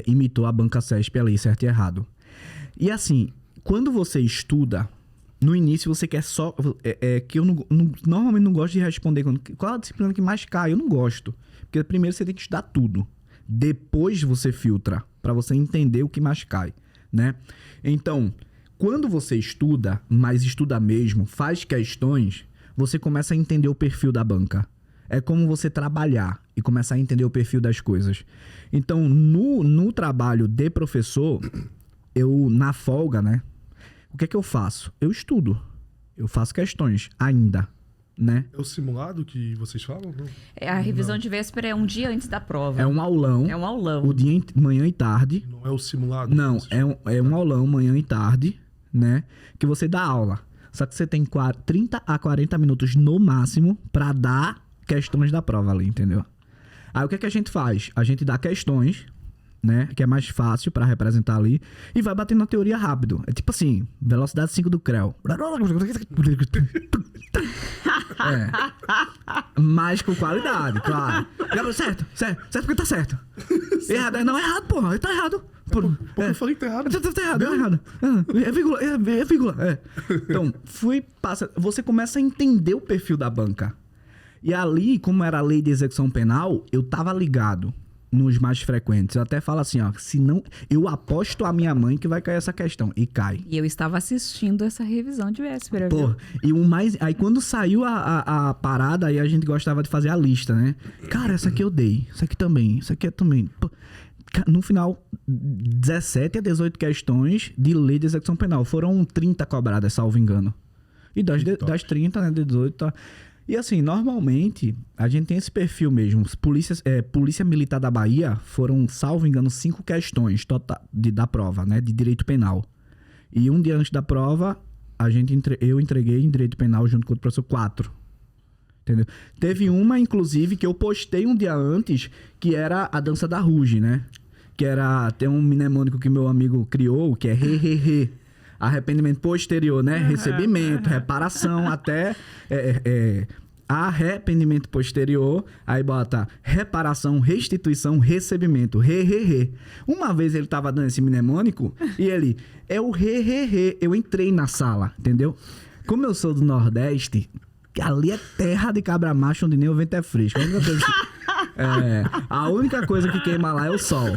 imitou a banca CESP ali, certo e errado. E assim, quando você estuda, no início você quer só... que eu normalmente não gosto de responder qual a disciplina que mais cai, eu não gosto. Porque primeiro você tem que estudar tudo. Depois você filtra, para você entender o que mais cai, né? Então, quando você estuda, mas estuda mesmo, faz questões, você começa a entender o perfil da banca. É como você trabalhar e começar a entender o perfil das coisas. Então, no trabalho de professor, eu, na folga, né? O que é que eu faço? Eu estudo. Eu faço questões ainda, né? É o simulado que vocês falam? Não? A revisão de véspera é um dia antes da prova. É um aulão. É um aulão. O dia, manhã e tarde. Não é o simulado? Não, é um aulão, manhã e tarde, né? Que você dá aula. Só que você tem 30 a 40 minutos no máximo pra dar questões da prova ali, entendeu? Aí o que é que a gente faz? A gente dá questões, né? Que é mais fácil pra representar ali. E vai batendo na teoria rápido. É tipo assim, velocidade 5 do CREL. Mas com qualidade, claro. Certo porque tá certo. Errado, não é errado, porra. Tá errado. Eu falei que tá errado. Tá errado, é errado. É vírgula. Então, você começa a entender o perfil da banca. E ali, como era a lei de execução penal, eu tava ligado nos mais frequentes. Eu até falo assim, ó, se não, eu aposto a minha mãe que vai cair essa questão. E cai. E eu estava assistindo essa revisão de véspera, Pô, viu? e o mais... Aí quando saiu a parada, aí a gente gostava de fazer a lista, né? Cara, essa aqui eu dei. Isso aqui também. Isso aqui também. Pô, no final, 17 a 18 questões de lei de execução penal. Foram 30 cobradas, salvo engano. E das 30, né, de 18... Tá. E assim, normalmente, a gente tem esse perfil mesmo. Polícia Militar da Bahia foram, salvo engano, 5 questões da prova, né? De direito penal. E um dia antes da prova, eu entreguei em direito penal junto com o professor 4. Entendeu? Teve uma, inclusive, que eu postei um dia antes, que era a dança da Ruge, né? Que era... Tem um mnemônico que meu amigo criou, que é re. Arrependimento posterior, né? Recebimento, reparação, até arrependimento posterior. Aí bota reparação, restituição, recebimento. Re. Uma vez ele tava dando esse mnemônico e ele... É o re. Eu entrei na sala, entendeu? Como eu sou do Nordeste, ali é terra de cabra macho onde nem o vento é fresco. A única coisa que queima lá é o sol.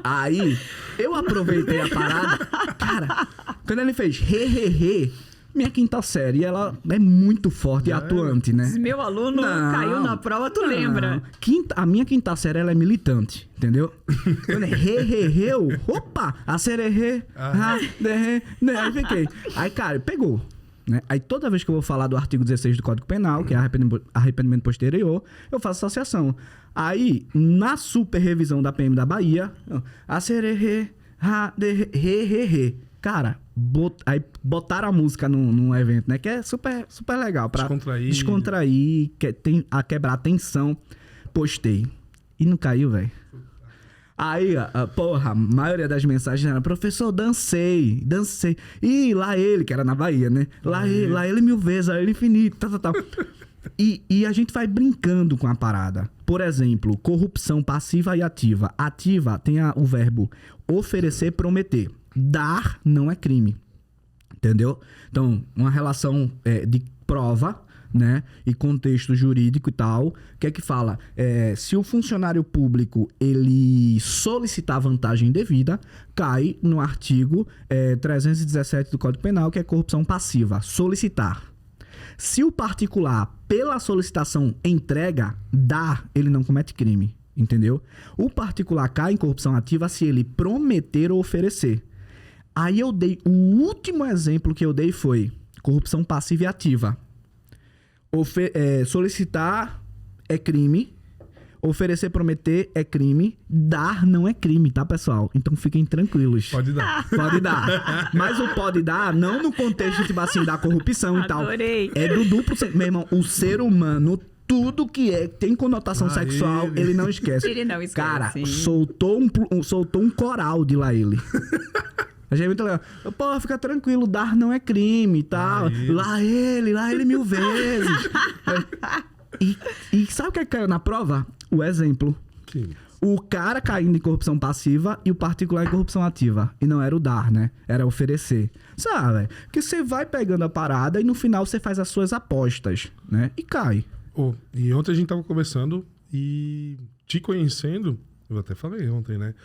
Aí eu aproveitei a parada. Cara, quando ele fez re, minha quinta série, ela é muito forte e atuante, né? Se meu aluno caiu na prova, tu lembra? A minha quinta série, ela é militante, entendeu? Quando é re, opa, acererê, aí fiquei. Aí, cara, pegou. Né? Aí toda vez que eu vou falar do artigo 16 do Código Penal, que é arrependimento posterior, eu faço associação. Aí, na super revisão da PM da Bahia, acererê, re. Cara, aí botaram a música num evento, né? Que é super, super legal. Pra descontrair, quebrar a tensão. Postei. E não caiu, velho. Aí, a maioria das mensagens era: professor, dancei. E lá ele, que era na Bahia, né? Lá ele 1000 vezes, lá ele infinito, tal. E a gente vai brincando com a parada. Por exemplo, corrupção passiva e ativa. Ativa tem o verbo oferecer, prometer. Dar não é crime. Entendeu? Então, uma relação de prova, né? E contexto jurídico e tal. O que é que fala? Se o funcionário público ele solicitar vantagem indevida, cai no artigo 317 do Código Penal, que é corrupção passiva. Solicitar. Se o particular, pela solicitação, entrega, dá, ele não comete crime. Entendeu? O particular cai em corrupção ativa se ele prometer ou oferecer. Aí eu dei... O último exemplo que eu dei foi corrupção passiva e ativa. Solicitar é crime. Oferecer, prometer é crime. Dar não é crime, tá, pessoal? Então fiquem tranquilos. Pode dar. Pode dar. Mas o pode dar, não no contexto, tipo assim, da corrupção e tal. Adorei. É do duplo... Meu irmão, o ser humano, tudo que tem conotação sexual, ele não esquece. Ele não esquece. Cara, soltou um coral de lá ele. Achei muito legal. Pô, fica tranquilo, dar não é crime e tal. Lá ele 1000 vezes. E sabe o que caiu na prova? O exemplo. O cara caindo em corrupção passiva e o particular em corrupção ativa. E não era o dar, né? Era oferecer. Sabe? Porque você vai pegando a parada e no final você faz as suas apostas, né? E cai. E ontem a gente tava conversando e te conhecendo, eu até falei ontem, né?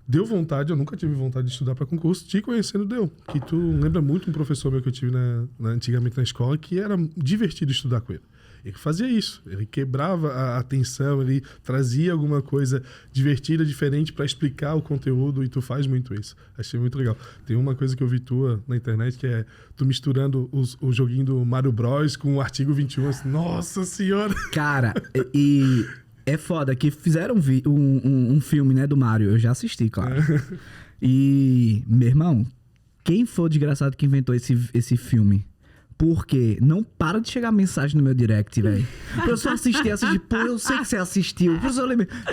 Deu vontade, eu nunca tive vontade de estudar para concurso, te conhecendo deu. Que tu lembra muito um professor meu que eu tive antigamente na escola, que era divertido estudar com ele. Ele fazia isso, ele quebrava a atenção, ele trazia alguma coisa divertida, diferente para explicar o conteúdo, e tu faz muito isso. Achei muito legal. Tem uma coisa que eu vi tua na internet, que é tu misturando o joguinho do Mario Bros com o artigo 21. Assim, nossa senhora! Cara, é foda que fizeram um filme, né, do Mario. Eu já assisti, claro. E, meu irmão, quem foi o desgraçado que inventou esse filme? Porque não para de chegar mensagem no meu direct, velho. Eu só assisti. Pô, eu sei que você assistiu.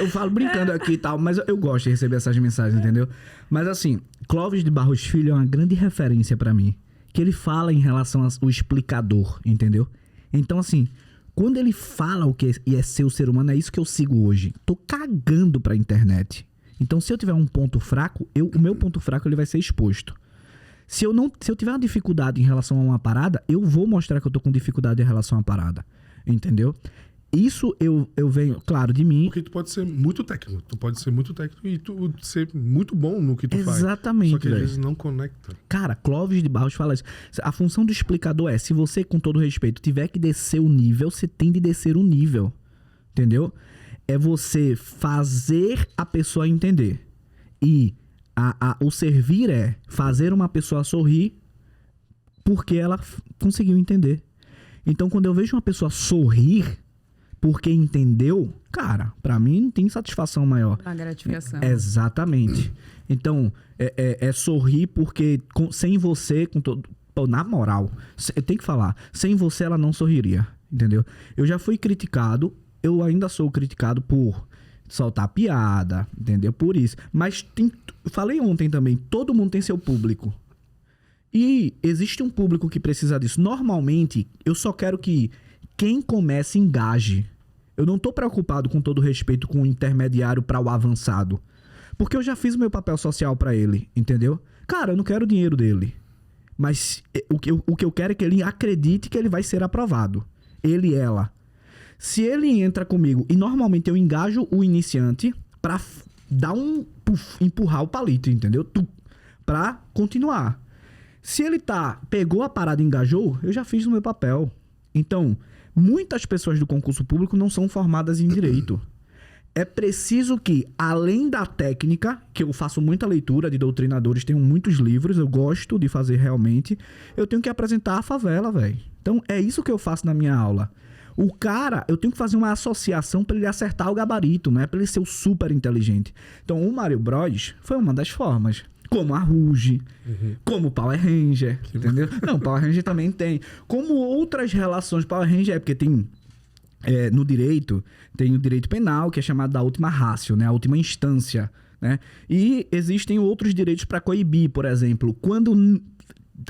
Eu falo brincando aqui e tal, mas eu gosto de receber essas mensagens, entendeu? Mas assim, Clóvis de Barros Filho é uma grande referência pra mim. Que ele fala em relação ao explicador, entendeu? Então, assim... Quando ele fala o que é ser o ser humano, é isso que eu sigo hoje. Tô cagando pra internet. Então, se eu tiver um ponto fraco, o meu ponto fraco ele vai ser exposto. Se eu tiver uma dificuldade em relação a uma parada, eu vou mostrar que eu tô com dificuldade em relação à parada. Entendeu? Isso eu venho, claro, de mim... Porque tu pode ser muito técnico. Tu pode ser muito técnico e tu ser muito bom no que tu faz. Exatamente. Só que às vezes não conecta. Cara, Clóvis de Barros fala isso. A função do explicador se você, com todo respeito, tiver que descer o nível, você tem de descer o nível. Entendeu? É você fazer a pessoa entender. E o servir é fazer uma pessoa sorrir porque ela conseguiu entender. Então, quando eu vejo uma pessoa sorrir porque entendeu, cara, pra mim não tem satisfação maior. A gratificação. Exatamente. Então, é sorrir porque sem você, com todo... Pô, na moral, eu tenho que falar, sem você ela não sorriria, entendeu? Eu já fui criticado, eu ainda sou criticado por soltar piada, entendeu? Por isso. Mas eu falei ontem também, todo mundo tem seu público. E existe um público que precisa disso. Normalmente, eu só quero que quem começa engaje. Eu não tô preocupado, com todo respeito, com o intermediário para o avançado. Porque eu já fiz o meu papel social para ele, entendeu? Cara, eu não quero o dinheiro dele. Mas o que eu quero é que ele acredite que ele vai ser aprovado. Ele e ela. Se ele entra comigo, e normalmente eu engajo o iniciante pra dar empurrar o palito, entendeu? Pra continuar. Se ele pegou a parada e engajou, eu já fiz o meu papel. Então, muitas pessoas do concurso público não são formadas em direito. É preciso que, além da técnica, que eu faço muita leitura de doutrinadores, tenho muitos livros, eu gosto de fazer realmente, eu tenho que apresentar a favela, velho. Então, é isso que eu faço na minha aula. O cara, eu tenho que fazer uma associação para ele acertar o gabarito, não é para ele ser o super inteligente. Então, o Mario Bros foi uma das formas. Como a Ruge, como o Power Ranger, entendeu? Não, o Power Ranger também tem. Como outras relações, Power Ranger porque tem... no direito, tem o direito penal, que é chamado da última ratio, né? A última instância, né? E existem outros direitos para coibir, por exemplo, quando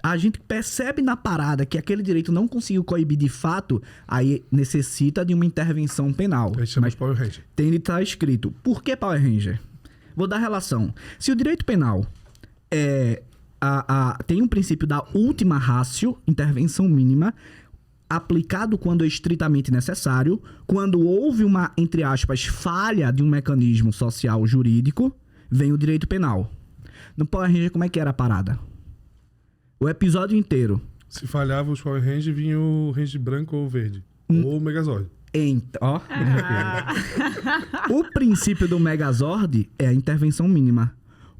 a gente percebe na parada que aquele direito não conseguiu coibir de fato, aí necessita de uma intervenção penal. A gente chama de Power Ranger. Tem de estar escrito. Por que Power Ranger? Vou dar relação. Se o direito penal tem um princípio da última ratio, intervenção mínima, aplicado quando é estritamente necessário, quando houve uma, entre aspas, falha de um mecanismo social jurídico, vem o direito penal. No Power Ranger, como é que era a parada? O episódio inteiro. Se falhava os Power Rangers, vinha o Ranger branco ou verde. Ou o Megazord. Ó. O princípio do Megazord é a intervenção mínima.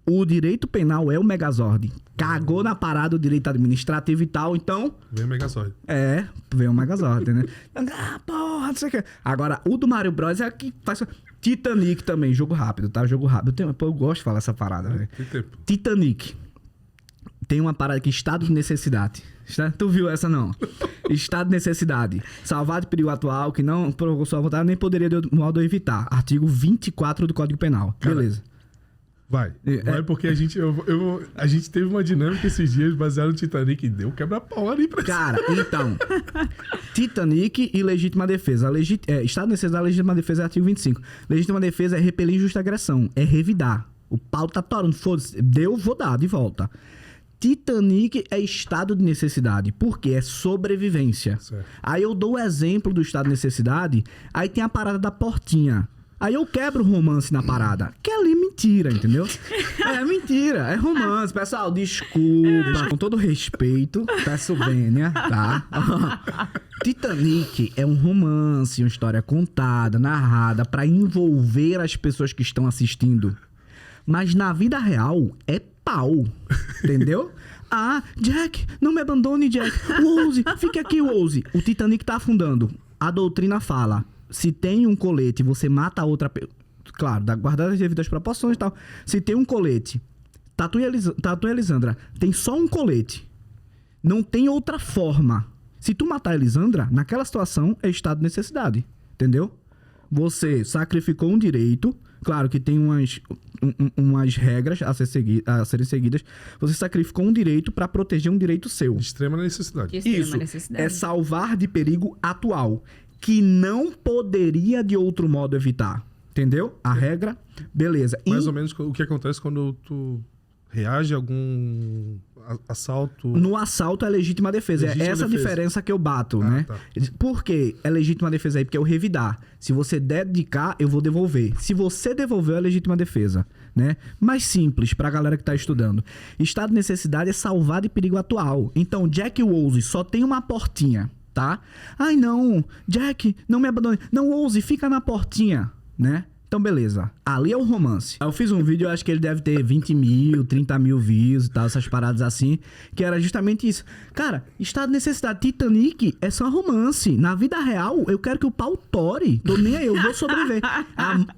O direito penal é o Megazord. Cagou na parada o direito administrativo e tal, então... Vem o Megazord. Vem o Megazord, né? Porra, não sei o que. Agora, o do Mario Bros é que faz... Titanic também, jogo rápido, tá? Jogo rápido. Eu gosto de falar essa parada, velho. Tem tempo. Titanic. Tem uma parada aqui, estado de necessidade. Tu viu essa, não? Estado de necessidade. Salvar de perigo atual, que não provocou sua vontade, nem poderia de modo evitar. Artigo 24 do Código Penal. Cara, beleza. Vai porque a gente teve uma dinâmica esses dias baseada no Titanic e deu quebra-pau ali pra Cara, então... Titanic e legítima defesa. Estado de necessidade, legítima defesa é artigo 25. Legítima defesa é repelir injusta agressão. É revidar. O pau tá torando. Foda-se. Vou dar de volta. Titanic é estado de necessidade. Por quê? É sobrevivência. Certo. Aí eu dou o exemplo do estado de necessidade. Aí tem a parada da portinha. Aí eu quebro o romance na parada. Que ali é mentira, entendeu? É mentira, é romance. Pessoal, desculpa. Com todo respeito, peço vênia, tá? Titanic é um romance, uma história contada, narrada, pra envolver as pessoas que estão assistindo. Mas na vida real, é pau, entendeu? Jack, não me abandone, Jack. Rose, fique aqui, Rose. O Titanic tá afundando. A doutrina fala... Se tem um colete, você mata a outra... Claro, guardar as devidas proporções e tal. Se tem um colete... Tatu e Elisandra, tem só um colete. Não tem outra forma. Se tu matar a Elisandra, naquela situação é estado de necessidade. Entendeu? Você sacrificou um direito... Claro que tem umas regras a serem seguidas. Você sacrificou um direito para proteger um direito seu. De extrema necessidade. Isso é salvar de perigo atual. Que não poderia de outro modo evitar. Entendeu? A regra, beleza. Mais ou menos o que acontece quando tu reage a algum assalto... No assalto é legítima defesa. É essa diferença que eu bato, né? Tá. Por que é legítima defesa aí? Porque é o revidar. Se você der de cá, eu vou devolver. Se você devolveu, é legítima defesa, né? Mais simples pra galera que tá estudando. Estado de necessidade é salvar de perigo atual. Então, Jack e Rose só tem uma portinha, tá? Ai, não, Jack, não me abandone. Não, Rose, fica na portinha, né? Então, beleza. Ali é o romance. Eu fiz um vídeo, eu acho que ele deve ter 20 mil, 30 mil views e tal, essas paradas assim, que era justamente isso. Cara, estado de necessidade. Titanic é só romance. Na vida real, eu quero que o pau tore. Tô nem aí, eu vou sobreviver.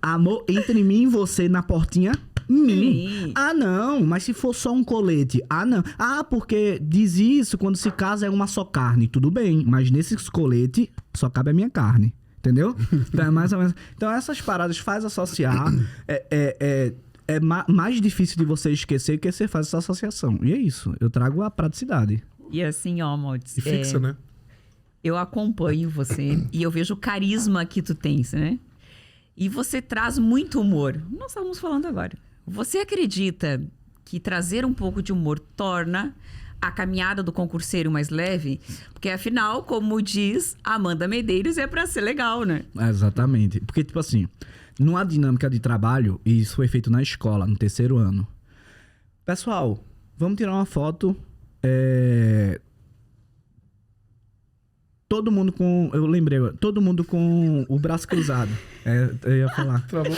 Amor, entre mim e você na portinha... Sim. Ah, não, mas se for só um colete. Ah, não. Ah, porque diz isso, quando se casa é uma só carne. Tudo bem, mas nesse colete só cabe a minha carne. Entendeu? Então é mais ou menos... Então essas paradas faz associar. É mais difícil de você esquecer que você faz essa associação. E é isso. Eu trago a praticidade. E assim, ó, Maltz, e fixa, né? Eu acompanho você e eu vejo o carisma que tu tens, né? E você traz muito humor. Nós estamos falando agora. Você acredita que trazer um pouco de humor torna a caminhada do concurseiro mais leve? Porque, afinal, como diz Amanda Medeiros, é pra ser legal, né? Exatamente. Porque, tipo assim, numa dinâmica de trabalho, e isso foi feito na escola, no 3º ano. Pessoal, vamos tirar uma foto. Todo mundo com... Eu lembrei agora. Todo mundo com o braço cruzado. Eu ia falar. Travou.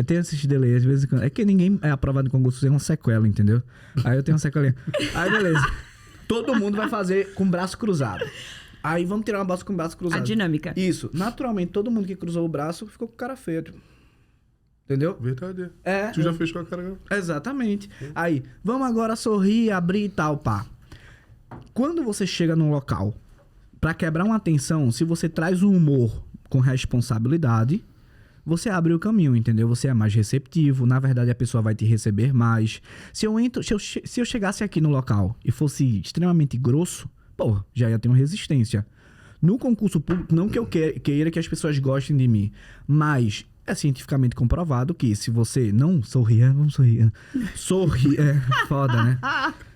Tem esses delays, às vezes. É que ninguém é aprovado em concurso sem uma sequela, entendeu? Aí eu tenho uma sequelinha. Aí, beleza. Todo mundo vai fazer com o braço cruzado. Aí vamos tirar uma foto com o braço cruzado. A dinâmica. Isso. Naturalmente, todo mundo que cruzou o braço ficou com cara feia. Tipo. Entendeu? Verdade. Tu já fez com a cara... Exatamente. Aí, vamos agora sorrir, abrir e tal, pá. Quando você chega num local, pra quebrar uma tensão, se você traz o humor com responsabilidade... você abre o caminho, entendeu? Você é mais receptivo, na verdade a pessoa vai te receber mais. Se eu chegasse aqui no local e fosse extremamente grosso, pô, já ia ter uma resistência. No concurso público, não que eu queira que as pessoas gostem de mim, mas é cientificamente comprovado que se você não sorrir, vamos sorrir. Sorrir, é foda, né?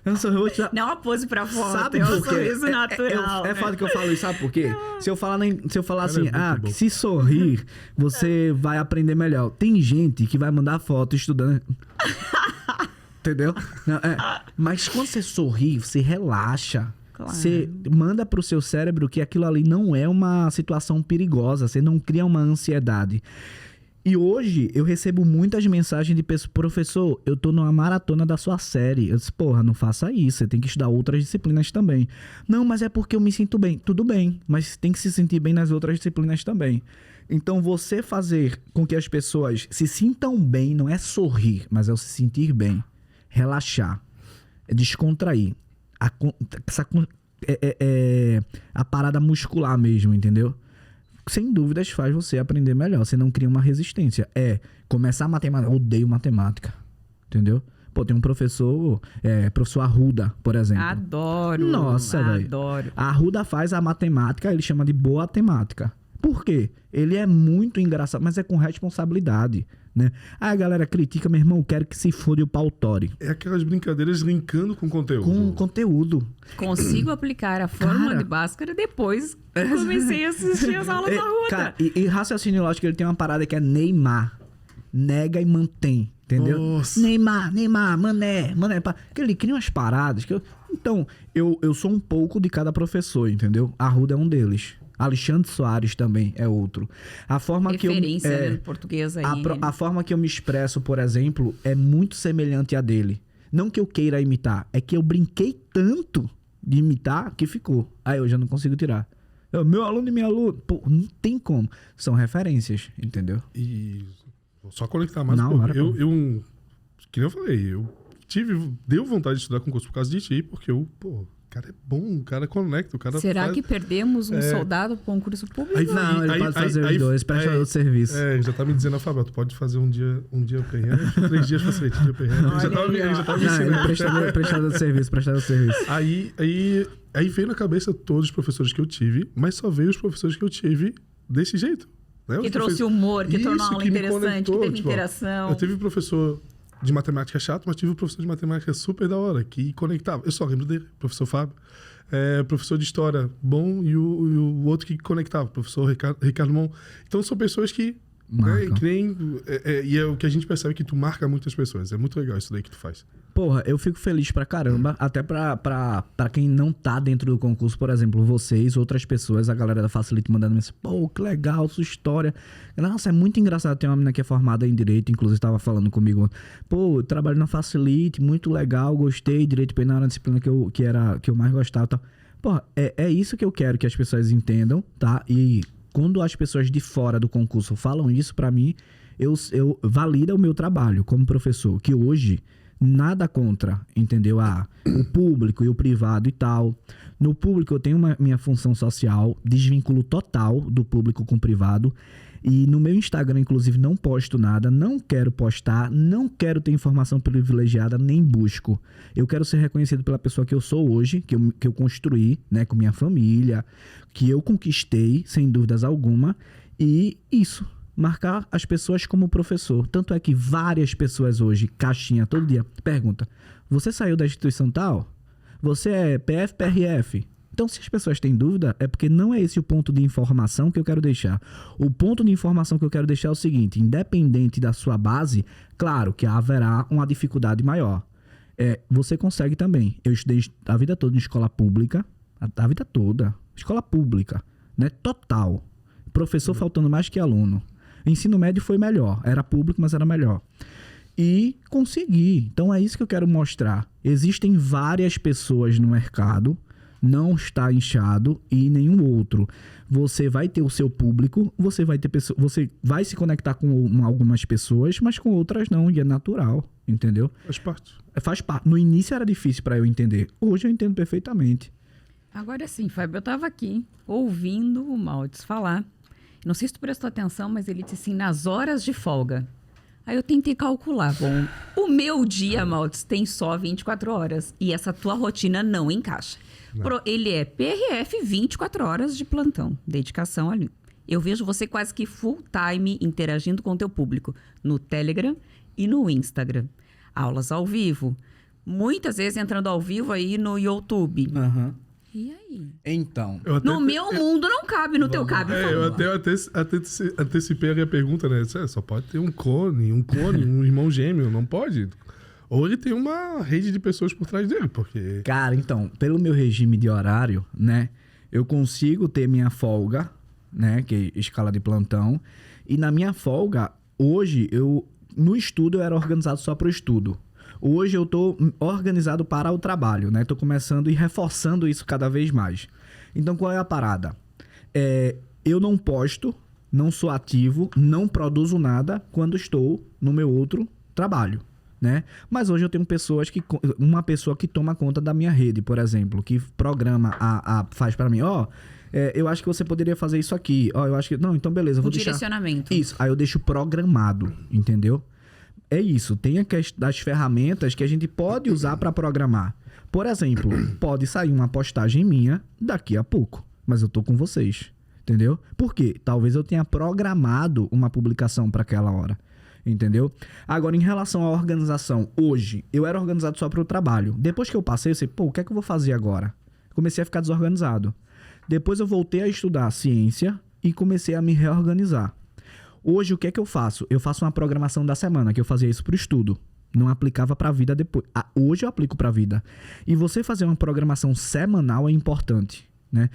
Eu sorri, não é uma pose pra foto, sabe é um por quê? sorriso natural. É foda que eu falo isso, sabe por quê? Se eu falar assim, bom. se sorrir, você vai aprender melhor. Tem gente que vai mandar foto estudando. Entendeu? Não, mas quando você sorri, você relaxa. Claro. Você manda pro seu cérebro que aquilo ali não é uma situação perigosa. Você não cria uma ansiedade. E hoje eu recebo muitas mensagens de pessoas: professor, eu tô numa maratona da sua série. Eu disse: porra, não faça isso, você tem que estudar outras disciplinas também. Não, mas é porque eu me sinto bem. Tudo bem, mas tem que se sentir bem nas outras disciplinas também. Então você fazer com que as pessoas se sintam bem não é sorrir, mas é o se sentir bem. Relaxar. É descontrair. A parada muscular mesmo, entendeu? Sem dúvidas faz você aprender melhor. Você não cria uma resistência. Começar matemática. Eu odeio matemática. Entendeu? Pô, tem um professor Arruda, por exemplo. Adoro. Nossa, velho. Adoro. A Arruda faz a matemática, ele chama de boa temática. Por quê? Ele é muito engraçado, mas é com responsabilidade, né? Aí a galera critica, meu irmão, eu quero que se fode o pau tore. É aquelas brincadeiras linkando com conteúdo. Com conteúdo. Consigo aplicar a fórmula de Bhaskara depois que comecei a assistir as aulas da Arruda. Cara, e raciocínio lógico, ele tem uma parada que é Neymar. Nega e mantém, entendeu? Nossa. Neymar, mané. Que ele cria umas paradas. Então, eu sou um pouco de cada professor, entendeu? Arruda é um deles. Alexandre Soares também é outro. A forma referência, né, no português aí. A forma que eu me expresso, por exemplo, é muito semelhante à dele. Não que eu queira imitar, é que eu brinquei tanto de imitar que ficou. Aí eu já não consigo tirar. Meu aluno e minha aluna. Pô, não tem como. São referências, entendeu? E vou só conectar mais Não, um pouco. hora, pô. Que nem eu falei, deu vontade de estudar concurso por causa de ti, porque o cara é bom, o cara conecta, o cara Será faz... que perdemos um soldado pro concurso público? Não, ele pode fazer os dois, prestador de serviço. Já tá me dizendo, Fábio, tu pode fazer um dia PR, 3 dias facilite, um dia PR. Ele já tava me ensinando. Não, prestador de serviço. Aí veio na cabeça todos os professores que eu tive, mas só veio os professores que eu tive desse jeito. Né? Que trouxe humor, que tornou a aula interessante, que teve tipo, interação. Eu tive professor de matemática chato, mas tive um professor de matemática super da hora, que conectava. Eu só lembro dele, professor Fábio. Professor de história bom e o outro que conectava, professor Ricardo Mon. Então são pessoas que... e é o que a gente percebe, que tu marca muitas pessoas. É muito legal isso daí que tu faz. Porra, eu fico feliz pra caramba, até pra quem não tá dentro do concurso, por exemplo, vocês, outras pessoas, a galera da Facilite mandando mensagem: pô, que legal, sua história. Nossa, é muito engraçado. Tem uma menina que é formada em Direito, inclusive tava falando comigo. Pô, eu trabalho na Facilite, muito legal, gostei, Direito Penal era a disciplina que eu mais gostava e tal. Porra, é isso que eu quero que as pessoas entendam, tá? E quando as pessoas de fora do concurso falam isso pra mim, eu valida o meu trabalho como professor, que hoje... Nada contra, entendeu? O público e o privado e tal. No público eu tenho minha função social, desvínculo total do público com o privado. E no meu Instagram, inclusive, não posto nada, não quero postar, não quero ter informação privilegiada, nem busco. Eu quero ser reconhecido pela pessoa que eu sou hoje, que eu construí, né, com minha família, que eu conquistei, sem dúvidas alguma. E isso. Marcar as pessoas como professor. Tanto é que várias pessoas hoje, caixinha todo dia, pergunta: você saiu da instituição tal? Você é PF, PRF? Então, se as pessoas têm dúvida, é porque não é esse o ponto de informação que eu quero deixar. O ponto de informação que eu quero deixar é o seguinte: independente da sua base, claro que haverá uma dificuldade maior. Você consegue também. Eu estudei a vida toda em escola pública, a vida toda, escola pública, né? Total. Professor faltando mais que aluno. Ensino médio foi melhor. Era público, mas era melhor. E consegui. Então é isso que eu quero mostrar. Existem várias pessoas no mercado. Não está inchado e nenhum outro. Você vai ter o seu público. Você vai se conectar com algumas pessoas, mas com outras não. E é natural. Entendeu? Faz parte. Faz parte. No início era difícil para eu entender. Hoje eu entendo perfeitamente. Agora sim, Fábio, eu estava aqui ouvindo o Maltes falar. Não sei se tu prestou atenção, mas ele disse assim, nas horas de folga. Aí eu tentei calcular. Bom, o meu dia, Maltz, tem só 24 horas. E essa tua rotina não encaixa. Ele é PRF 24 horas de plantão. Dedicação ali. Eu vejo você quase que full time interagindo com o teu público. No Telegram e no Instagram. Aulas ao vivo. Muitas vezes entrando ao vivo aí no YouTube. Aham. E aí? Então, No meu mundo não cabe, no teu cabe. Eu até antecipei a minha pergunta, né? Só pode ter um clone, um irmão gêmeo, não pode? Ou ele tem uma rede de pessoas por trás dele, porque... cara, então, pelo meu regime de horário, né? Eu consigo ter minha folga, né? Que é escala de plantão. E na minha folga, hoje, no estudo eu era organizado só pro estudo. Hoje eu tô organizado para o trabalho, né? Tô começando e reforçando isso cada vez mais. Então, qual é a parada? Eu não posto, não sou ativo, não produzo nada quando estou no meu outro trabalho, né? Mas hoje eu tenho uma pessoa que toma conta da minha rede, por exemplo, que programa, faz para mim, eu acho que você poderia fazer isso aqui. Eu acho que... Não, então beleza, eu vou deixar... direcionamento. Isso, aí eu deixo programado, entendeu? É isso, tem as ferramentas que a gente pode usar para programar. Por exemplo, pode sair uma postagem minha daqui a pouco, mas eu tô com vocês, entendeu? Por quê? Talvez eu tenha programado uma publicação para aquela hora, entendeu? Agora, em relação à organização, hoje, eu era organizado só para o trabalho. Depois que eu passei, eu sei, o que é que eu vou fazer agora? Comecei a ficar desorganizado. Depois eu voltei a estudar ciência e comecei a me reorganizar. Hoje, o que é que eu faço? Eu faço uma programação da semana, que eu fazia isso pro estudo. Não aplicava pra vida depois. Hoje eu aplico pra vida. E você fazer uma programação semanal é importante, né?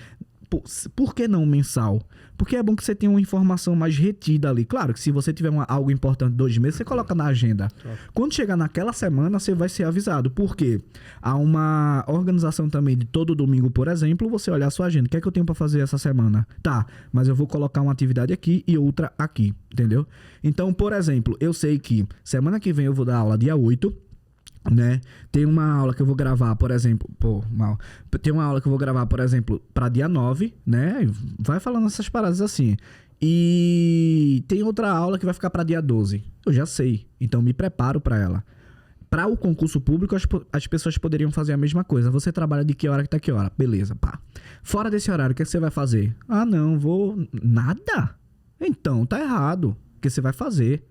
Por que não mensal? Porque é bom que você tenha uma informação mais retida ali. Claro que se você tiver algo importante 2 meses, você coloca na agenda. Quando chegar naquela semana, você vai ser avisado. Por quê? Há uma organização também de todo domingo, por exemplo, você olhar a sua agenda. O que é que eu tenho para fazer essa semana? Tá, mas eu vou colocar uma atividade aqui e outra aqui, entendeu? Então, por exemplo, eu sei que semana que vem eu vou dar aula dia 8, né? Tem uma aula que eu vou gravar, por exemplo... Tem uma aula que eu vou gravar, por exemplo, para dia 9, né? Vai falando essas paradas assim. E tem outra aula que vai ficar para dia 12. Eu já sei, então me preparo para ela. Para o concurso público, as pessoas poderiam fazer a mesma coisa. Você trabalha de que hora que tá que hora? Beleza, pá. Fora desse horário, o que você vai fazer? Não, vou... Nada? Então, tá errado. O que você vai fazer?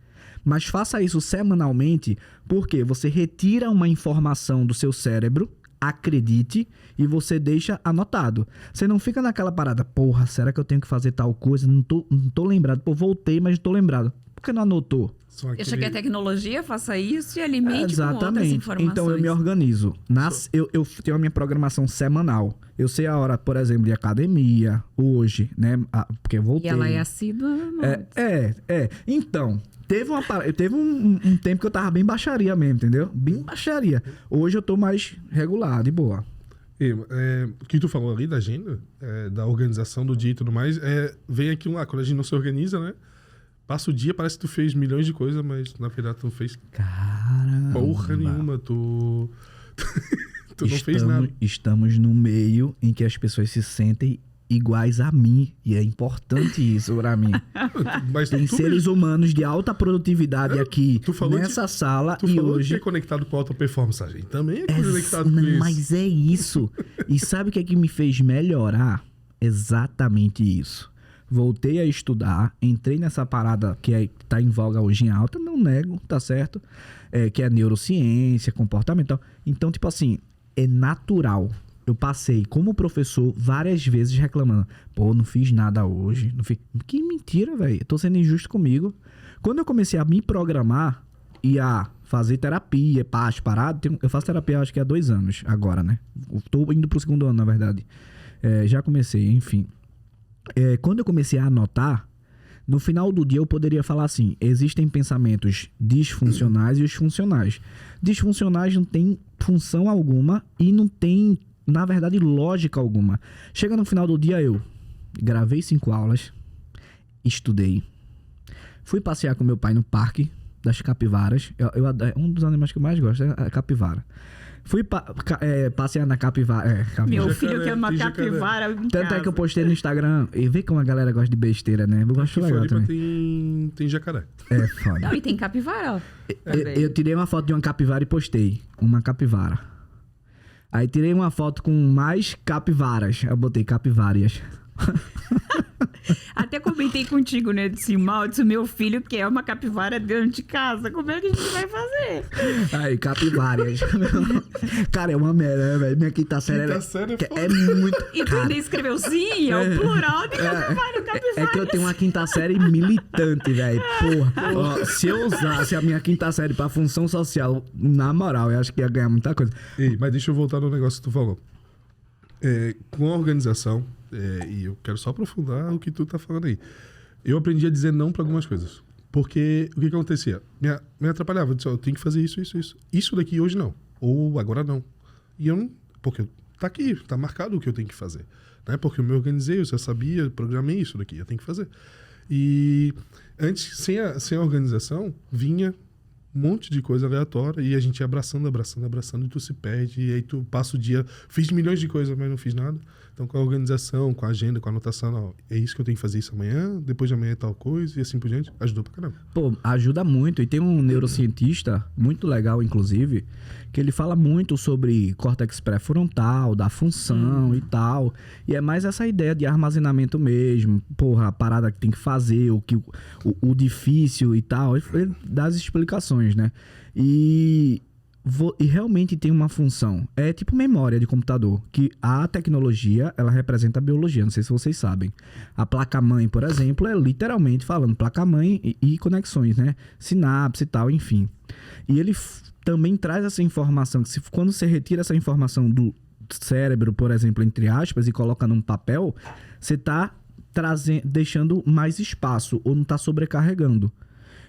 Mas faça isso semanalmente, porque você retira uma informação do seu cérebro, acredite, e você deixa anotado. Você não fica naquela parada, porra, será que eu tenho que fazer tal coisa? Não tô lembrado. Pô, voltei, mas não tô lembrado. Por que não anotou? Deixa que a tecnologia faça isso e alimente com outras informações. Então eu me organizo. Eu tenho a minha programação semanal. Eu sei a hora, por exemplo, de academia, hoje, né? Porque eu voltei. E ela é assídua? Então... Teve um tempo que eu tava bem baixaria mesmo, entendeu? Bem baixaria. Hoje eu tô mais regular, de boa. O que tu falou ali da agenda, da organização do dia e tudo mais, vem aquilo lá, quando a gente não se organiza, né? Passa o dia, parece que tu fez milhões de coisas, mas na verdade tu não fez porra nenhuma, tu não fez nada. Estamos no meio em que as pessoas se sentem iguais a mim. E é importante isso pra mim. Mas tem seres humanos de alta produtividade aqui nessa sala e hoje... que é conectado com alta performance. A gente também é conectado com isso. Mas é isso. E sabe o que é que me fez melhorar? Exatamente isso. Voltei a estudar, entrei nessa parada que tá em voga hoje em alta, não nego, tá certo? Que é neurociência, comportamental. Então, tipo assim, é natural. Eu passei como professor várias vezes reclamando. Pô, não fiz nada hoje. Não fiz... Que mentira, velho. Tô sendo injusto comigo. Quando eu comecei a me programar e a fazer terapia, as paradas... Eu faço terapia acho que há 2 anos agora, né? Tô indo pro 2º ano, na verdade. Já comecei, enfim. Quando eu comecei a anotar, no final do dia eu poderia falar assim, existem pensamentos disfuncionais e os funcionais. Disfuncionais não tem função alguma e não tem, na verdade, lógica alguma. Chega no final do dia eu gravei 5 aulas, estudei, fui passear com meu pai no parque das capivaras. Um dos animais que eu mais gosto é a capivara. Fui passear na capivara. Meu Jacaré, filho quer uma tem jacaré. capivara em Tanto é casa. que eu postei no Instagram e vê como a galera gosta de besteira, né? Eu gosto legal Floripa também. tem jacaré. É foda. Não, e tem capivara, ó. Eu tirei uma foto de uma capivara e postei. Uma capivara. Aí tirei uma foto com mais capivaras. Eu botei capivárias. Até comentei contigo, né? Disse, Maldice, meu filho quer uma capivara dentro de casa. Como é que a gente vai fazer? Aí, capivárias. Cara, é uma merda, velho. Minha quinta série Quinta série é foda. é muito... E tu ainda escreveu sim, é o plural de capivara, capivara. É que eu tenho uma quinta série militante, velho. Porra. Ó, se eu usasse a minha quinta série pra função social, na moral, eu acho que ia ganhar muita coisa. Ei, mas deixa eu voltar no negócio que tu falou. Com a organização, e eu quero só aprofundar o que tu tá falando aí. Eu aprendi a dizer não para algumas coisas. Porque o que acontecia? Me atrapalhava. Eu disse, eu tenho que fazer isso, isso, isso. Isso daqui hoje não. Ou agora não. E eu não... Porque tá aqui, tá marcado o que eu tenho que fazer. Né? Porque eu me organizei, eu já sabia, programei isso daqui, eu tenho que fazer. E antes, sem a organização, vinha um monte de coisa aleatória e a gente ia abraçando e tu se perde e aí tu passa o dia, fiz milhões de coisas, mas não fiz nada. Então com a organização, com a agenda, com a anotação, não, é isso que eu tenho que fazer isso amanhã, depois de amanhã é tal coisa e assim por diante, ajudou pra caramba. Pô, ajuda muito. E tem um neurocientista, muito legal, inclusive, que ele fala muito sobre córtex pré-frontal, da função e tal. E é mais essa ideia de armazenamento mesmo. Porra, a parada que tem que fazer, o difícil e tal. Ele dá as explicações, né? E realmente tem uma função. É tipo memória de computador. Que a tecnologia, ela representa a biologia. Não sei se vocês sabem. A placa-mãe, por exemplo, é literalmente falando placa-mãe e conexões, né? Sinapse e tal, enfim. E ele também traz essa informação, que quando você retira essa informação do cérebro, por exemplo, entre aspas, e coloca num papel, você está deixando mais espaço ou não está sobrecarregando.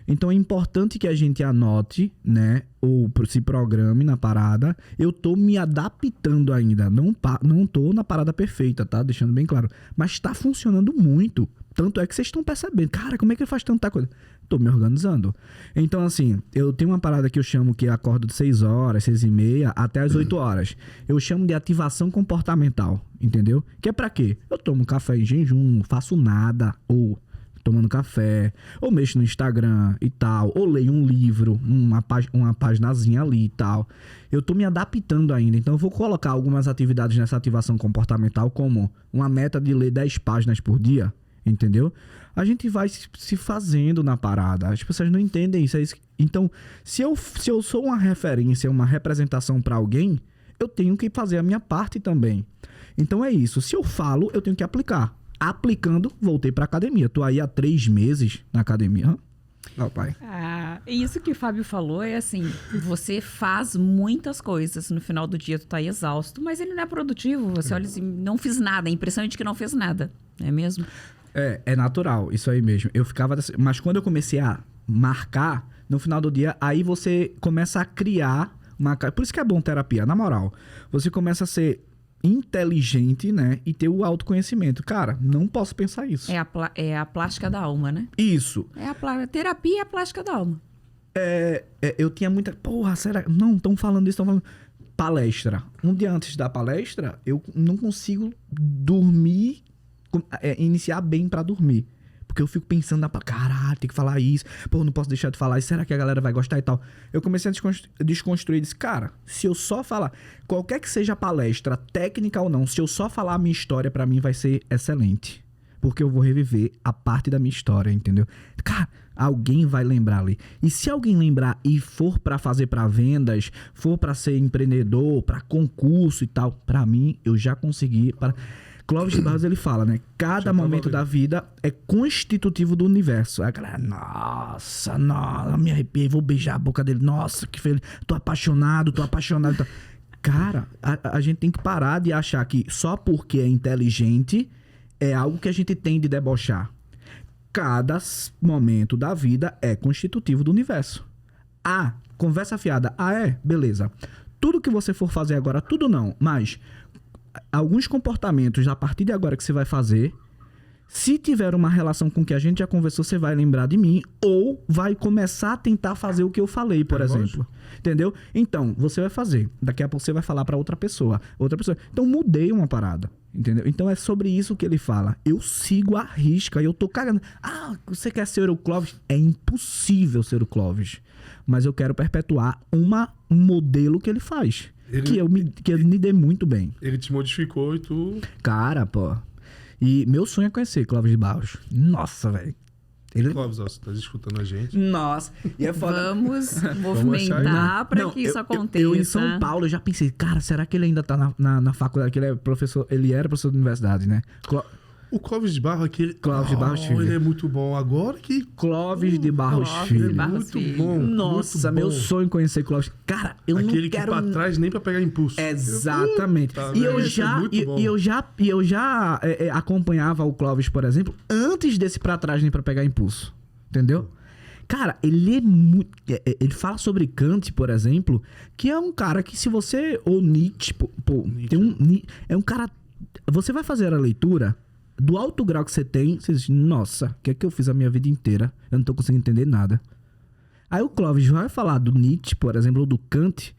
Então é importante que a gente anote, né? Ou se programe na parada. Eu tô me adaptando ainda. Não tô na parada perfeita, tá? Deixando bem claro. Mas tá funcionando muito. Tanto é que vocês estão percebendo. Cara, como é que ele faz tanta coisa? Tô me organizando. Então, assim, eu tenho uma parada que eu chamo que acordo de 6 horas, 6h30, até as 8 horas. Eu chamo de ativação comportamental, entendeu? Que é pra quê? Eu tomo café em jejum, não faço nada, ou tomando café, ou mexo no Instagram e tal, ou leio um livro, uma paginazinha ali e tal. Eu tô me adaptando ainda, então eu vou colocar algumas atividades nessa ativação comportamental, como uma meta de ler 10 páginas por dia, entendeu? A gente vai se fazendo na parada, as pessoas não entendem isso. Então, se eu sou uma referência, uma representação para alguém, eu tenho que fazer a minha parte também. Então é isso, se eu falo, eu tenho que aplicar. Aplicando, voltei pra academia. Tô aí há 3 meses na academia. Ó, pai. Isso que o Fábio falou é assim, você faz muitas coisas, no final do dia tu tá exausto, mas ele não é produtivo, você olha assim, não fiz nada, a impressão é de que não fez nada, não é mesmo? É natural, isso aí mesmo. Eu ficava... Mas quando eu comecei a marcar, no final do dia, aí você começa a criar uma... Por isso que é bom terapia, na moral. Você começa a ser inteligente, né? E ter o autoconhecimento. Cara, não posso pensar isso. É a plástica da alma, né? Isso. Terapia é a plástica da alma. Eu tinha muita... Porra, será? Não, estão falando isso, estão falando... Palestra. Um dia antes da palestra, eu não consigo dormir... iniciar bem pra dormir. Porque eu fico pensando caralho, tem que falar isso. Pô, não posso deixar de falar isso. Será que a galera vai gostar e tal? Eu comecei a desconstruir. Disse, cara, se eu só falar... Qualquer que seja a palestra, técnica ou não, se eu só falar a minha história, pra mim vai ser excelente. Porque eu vou reviver a parte da minha história, entendeu? Cara, alguém vai lembrar ali. E se alguém lembrar e for pra fazer pra vendas, for pra ser empreendedor, pra concurso e tal, pra mim, eu já consegui... Clóvis de Barros, ele fala, né? Cada momento da vida é constitutivo do universo. Aí a galera, nossa, me arrepiei, vou beijar a boca dele. Nossa, que feliz. Tô apaixonado. Cara, a gente tem que parar de achar que só porque é inteligente é algo que a gente tem de debochar. Cada momento da vida é constitutivo do universo. Conversa fiada. Beleza. Tudo que você for fazer agora, tudo não, mas... Alguns comportamentos a partir de agora que você vai fazer Se tiver uma relação com o que a gente já conversou, você vai lembrar de mim ou vai começar a tentar fazer o que eu falei, por exemplo. Lógico. Entendeu? Então, você vai fazer. Daqui a pouco você vai falar pra outra pessoa. Então, mudei uma parada. Entendeu? Então, é sobre isso que ele fala. Eu sigo a risca e eu tô cagando. Ah, você quer ser o Clóvis? É impossível ser o Clóvis. Mas eu quero perpetuar um modelo que ele faz. Que eu me dê muito bem. Ele te modificou e tu... Cara, pô. E meu sonho é conhecer Clóvis de Barros. Nossa, velho. Clóvis, ó, você tá escutando a gente. Nossa. E é foda. Vamos movimentar para que isso aconteça. Eu em São Paulo, eu já pensei, cara, será que ele ainda tá na faculdade? Que ele era professor da universidade, né? O Clóvis de Barros, aquele... Clóvis de Barros Filho. Ele é muito bom. Agora que... Clóvis de Barros Filho. Muito bom. Nossa, muito meu bom. sonho é conhecer Clóvis. Cara, eu Aquele não quero... que pra trás nem pra pegar impulso. Exatamente. E eu já acompanhava o Clóvis, por exemplo, antes desse pra trás nem pra pegar impulso. Entendeu? Cara, ele é muito... Ele fala sobre Kant, por exemplo, que é um cara que se você... Ou Nietzsche, é um cara... Você vai fazer a leitura... Do alto grau que você tem, você diz, nossa, o que é que eu fiz a minha vida inteira? Eu não tô conseguindo entender nada. Aí o Clóvis vai falar do Nietzsche, por exemplo, ou do Kant.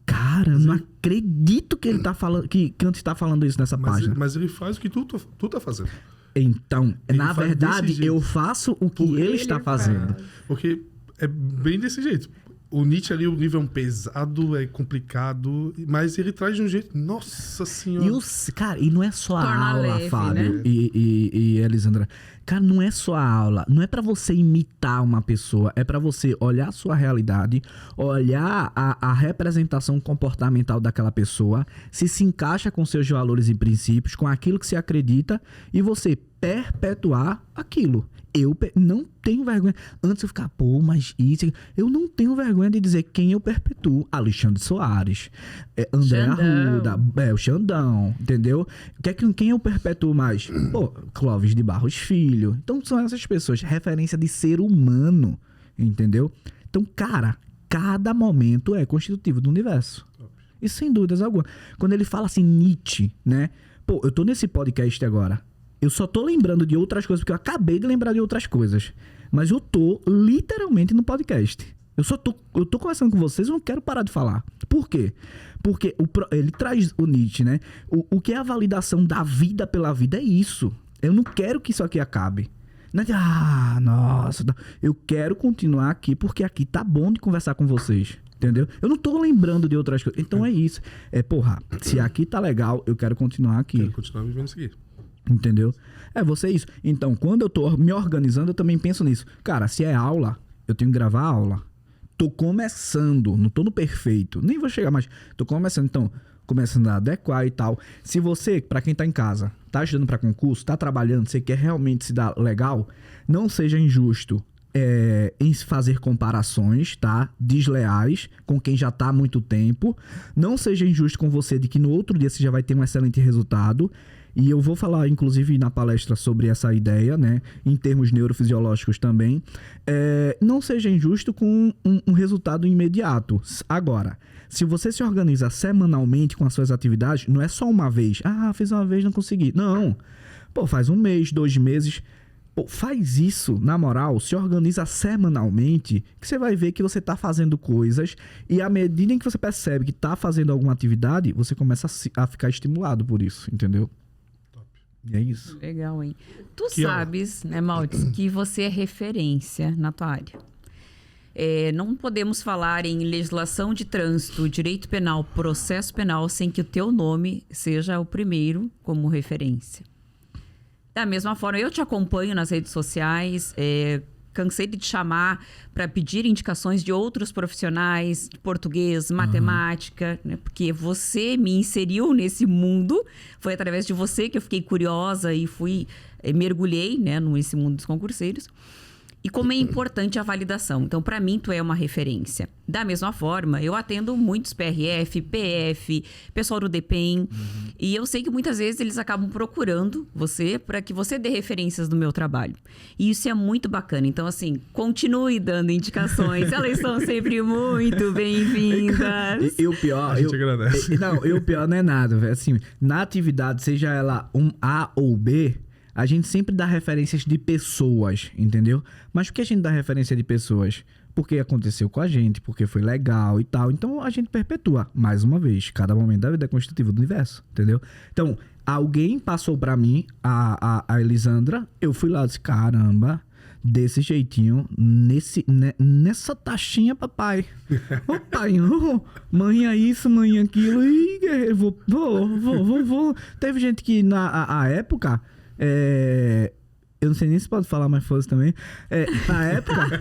Cara, eu não acredito que ele tá falando, que Kant tá falando isso nessa página. Mas ele faz o que tu tá fazendo. Então, Ele na faz verdade, desse jeito. eu faço o que ele está fazendo. Porque é bem desse jeito. O Nietzsche ali, o livro é pesado, é complicado, mas ele traz de um jeito... Nossa Senhora! Cara, e não é só Torna a aula, leve, Fábio, né? e Elisandra. Cara, não é só a aula. Não é pra você imitar uma pessoa. É pra você olhar a sua realidade, olhar a representação comportamental daquela pessoa, se encaixa com seus valores e princípios, com aquilo que você acredita, e você perpetuar aquilo. Eu não tenho vergonha. Antes eu ficava, mas isso... Eu não tenho vergonha de dizer quem eu perpetuo. Alexandre Soares, André Arruda, o Xandão, entendeu? Quem eu perpetuo mais? Clóvis de Barros Filho. Então são essas pessoas, referência de ser humano, entendeu? Então, cara, cada momento é constitutivo do universo. Isso sem dúvidas alguma. Quando ele fala assim, Nietzsche, né? Eu tô nesse podcast agora. Eu só tô lembrando de outras coisas, porque eu acabei de lembrar de outras coisas. Mas eu tô literalmente no podcast. Eu tô conversando com vocês, eu não quero parar de falar. Por quê? Porque ele traz o Nietzsche, né? O que é a validação da vida pela vida é isso. Eu não quero que isso aqui acabe. Não é nossa. Eu quero continuar aqui, porque aqui tá bom de conversar com vocês. Entendeu? Eu não tô lembrando de outras coisas. Então é isso. Se aqui tá legal, eu quero continuar aqui. Quero continuar vivendo isso aqui. Entendeu? Você isso. Então, quando eu tô me organizando, eu também penso nisso. Cara, se é aula, eu tenho que gravar a aula. Tô começando, não tô no perfeito. Nem vou chegar mais. Tô começando, então, começando a adequar e tal. Se você, pra quem tá em casa, tá estudando pra concurso, tá trabalhando, você quer realmente se dar legal, não seja injusto em fazer comparações, tá? Desleais com quem já tá há muito tempo. Não seja injusto com você de que no outro dia você já vai ter um excelente resultado. E eu vou falar, inclusive, na palestra sobre essa ideia, né? Em termos neurofisiológicos também. Não seja injusto com um resultado imediato. Agora, se você se organiza semanalmente com as suas atividades, não é só uma vez. Fiz uma vez, não consegui. Não. Faz 1 mês, 2 meses. Faz isso, na moral, se organiza semanalmente, que você vai ver que você tá fazendo coisas e à medida em que você percebe que tá fazendo alguma atividade, você começa a ficar estimulado por isso, entendeu? E é isso. Legal, hein? Tu sabes, né, Maltes, que você é referência na tua área. Não podemos falar em legislação de trânsito, direito penal, processo penal, sem que o teu nome seja o primeiro como referência. Da mesma forma, eu te acompanho nas redes sociais, cansei de te chamar para pedir indicações de outros profissionais, de português, matemática, né? Porque você me inseriu nesse mundo, foi através de você que eu fiquei curiosa e mergulhei, né, nesse mundo dos concurseiros. E como é importante a validação. Então, para mim, tu é uma referência. Da mesma forma, eu atendo muitos PRF, PF, pessoal do DPEM. E eu sei que muitas vezes eles acabam procurando você para que você dê referências do meu trabalho. E isso é muito bacana. Então, assim, continue dando indicações. Elas são sempre muito bem-vindas. E o pior... A gente agradece. O pior não é nada, velho. Assim, na atividade, seja ela um A ou B... A gente sempre dá referências de pessoas, entendeu? Mas por que a gente dá referência de pessoas? Porque aconteceu com a gente, porque foi legal e tal. Então a gente perpetua, mais uma vez, cada momento da vida é constitutivo do universo, entendeu? Então, alguém passou pra mim, a Elisandra, eu fui lá e disse, caramba, desse jeitinho, nessa taxinha, papai. Ô pai, manhã isso, manhã aquilo, e guerreiro, vou. Teve gente que na época, eu não sei nem se pode falar, mas fosse também. Na época,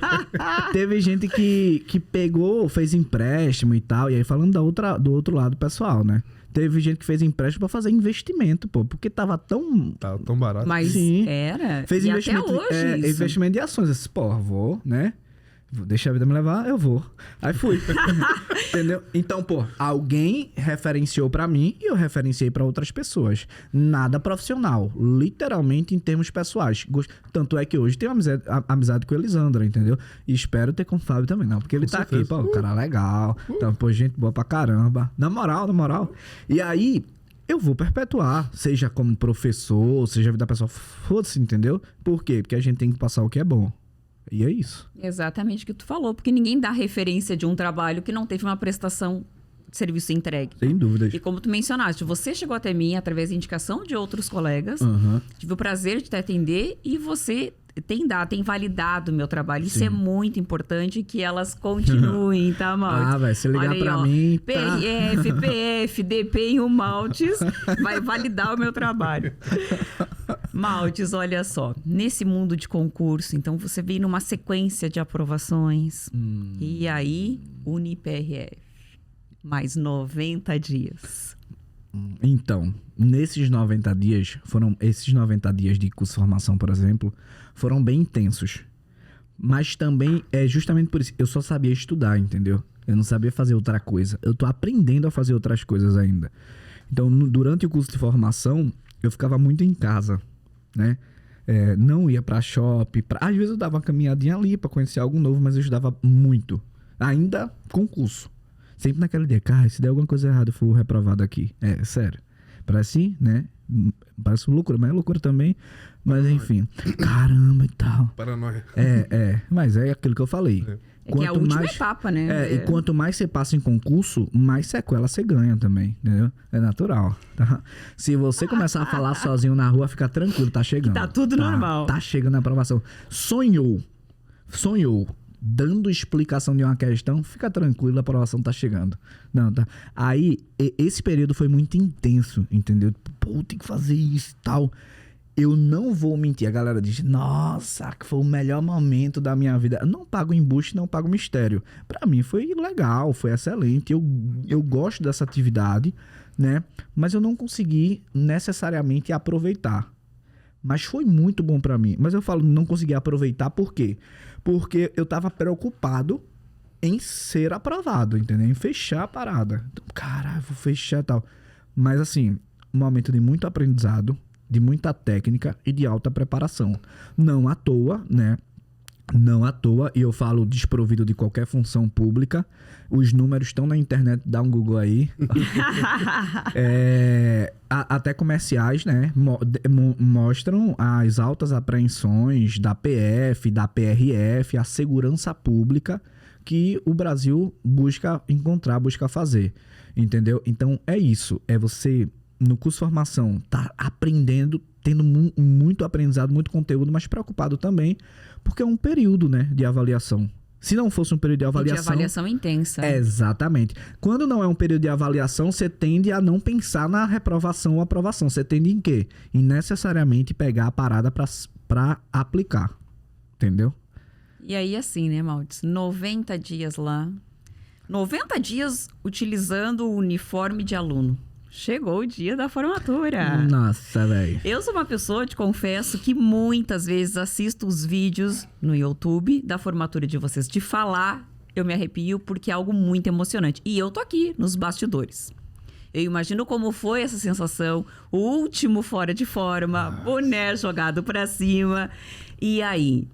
teve gente que pegou, fez empréstimo e tal, e aí falando do outro lado pessoal, né? Teve gente que fez empréstimo pra fazer investimento, pô, porque tava tão... Tá tão barato. Mas Sim. era. Fez e investimento, até hoje isso. investimento de ações. Eu disse, pô, vou, né? Deixa a vida me levar, eu vou. Aí fui. Entendeu? Então, pô, alguém referenciou pra mim e eu referenciei pra outras pessoas. Nada profissional. Literalmente em termos pessoais. Tanto é que hoje tenho amizade com o Elisandra, entendeu? E espero ter com o Fábio também, não. Porque ele tá aqui, pô, o cara legal. Então, pô, gente boa pra caramba. Na moral. E aí, eu vou perpetuar. Seja como professor, seja a vida pessoal. Foda-se, entendeu? Por quê? Porque a gente tem que passar o que é bom. E é isso. Exatamente o que tu falou, porque ninguém dá referência de um trabalho que não teve uma prestação de serviço entregue. Sem dúvidas. E como tu mencionaste, você chegou até mim através da indicação de outros colegas, tive o prazer de te atender e você tem validado o meu trabalho. Isso é muito importante que elas continuem, tá, Maltes? Vai, se ligar aí, pra mim, tá. PRF, PF, DP e o Maltes vai validar o meu trabalho. Maltes, olha só, nesse mundo de concurso, então você vem numa sequência de aprovações, e aí, UniPRF, mais 90 dias. Então, nesses 90 dias, esses 90 dias de curso de formação, por exemplo, foram bem intensos. Mas também é justamente por isso, eu só sabia estudar, entendeu? Eu não sabia fazer outra coisa. Eu tô aprendendo a fazer outras coisas ainda. Então, durante o curso de formação, eu ficava muito em casa, né? Não ia pra shopping. Às vezes eu dava uma caminhadinha ali pra conhecer algo novo, mas eu estudava muito. Ainda concurso. Sempre naquela ideia, cara, se der alguma coisa errada, eu for reprovado aqui. Sério. Parece, né? Parece loucura, mas é loucura também. Mas enfim. Caramba e tal. Paranoia. Mas é aquilo que eu falei. Que é a última etapa, né? E quanto mais você passa em concurso, mais sequela você ganha também, entendeu? É natural, tá? Se você começar a falar sozinho na rua, fica tranquilo, tá chegando. Tá tudo normal. Tá chegando a aprovação. Sonhou, dando explicação de uma questão, fica tranquilo, a aprovação tá chegando. Não, tá? Aí, esse período foi muito intenso, entendeu? Pô, tem que fazer isso e tal. Eu não vou mentir. A galera diz, nossa, que foi o melhor momento da minha vida. Eu não pago embuste, não pago mistério. Pra mim foi legal, foi excelente. Eu gosto dessa atividade, né? Mas eu não consegui necessariamente aproveitar. Mas foi muito bom pra mim. Mas eu falo, não consegui aproveitar por quê? Porque eu tava preocupado em ser aprovado, entendeu? Em fechar a parada. Então, caralho, vou fechar e tal. Mas assim, um momento de muito aprendizado, de muita técnica e de alta preparação. Não à toa, né? Não à toa, e eu falo desprovido de qualquer função pública. Os números estão na internet, dá um Google aí. Até comerciais, né? Mostram as altas apreensões da PF, da PRF, a segurança pública que o Brasil busca encontrar, busca fazer. Entendeu? Então é isso. É você, no curso de formação, tá aprendendo, tendo muito aprendizado, muito conteúdo, mas preocupado também, porque é um período, né, de avaliação. Se não fosse um período de avaliação... De avaliação intensa. Exatamente. Quando não é um período de avaliação, você tende a não pensar na reprovação ou aprovação. Você tende em quê? Em necessariamente pegar a parada pra aplicar. Entendeu? E aí, assim, né, Maltes? 90 dias lá. 90 dias utilizando o uniforme de aluno. Chegou o dia da formatura. Nossa, velho. Eu sou uma pessoa, te confesso, que muitas vezes assisto os vídeos no YouTube da formatura de vocês. De falar, eu me arrepio porque é algo muito emocionante. E eu tô aqui, nos bastidores. Eu imagino como foi essa sensação. O último fora de forma, boné jogado pra cima. E aí?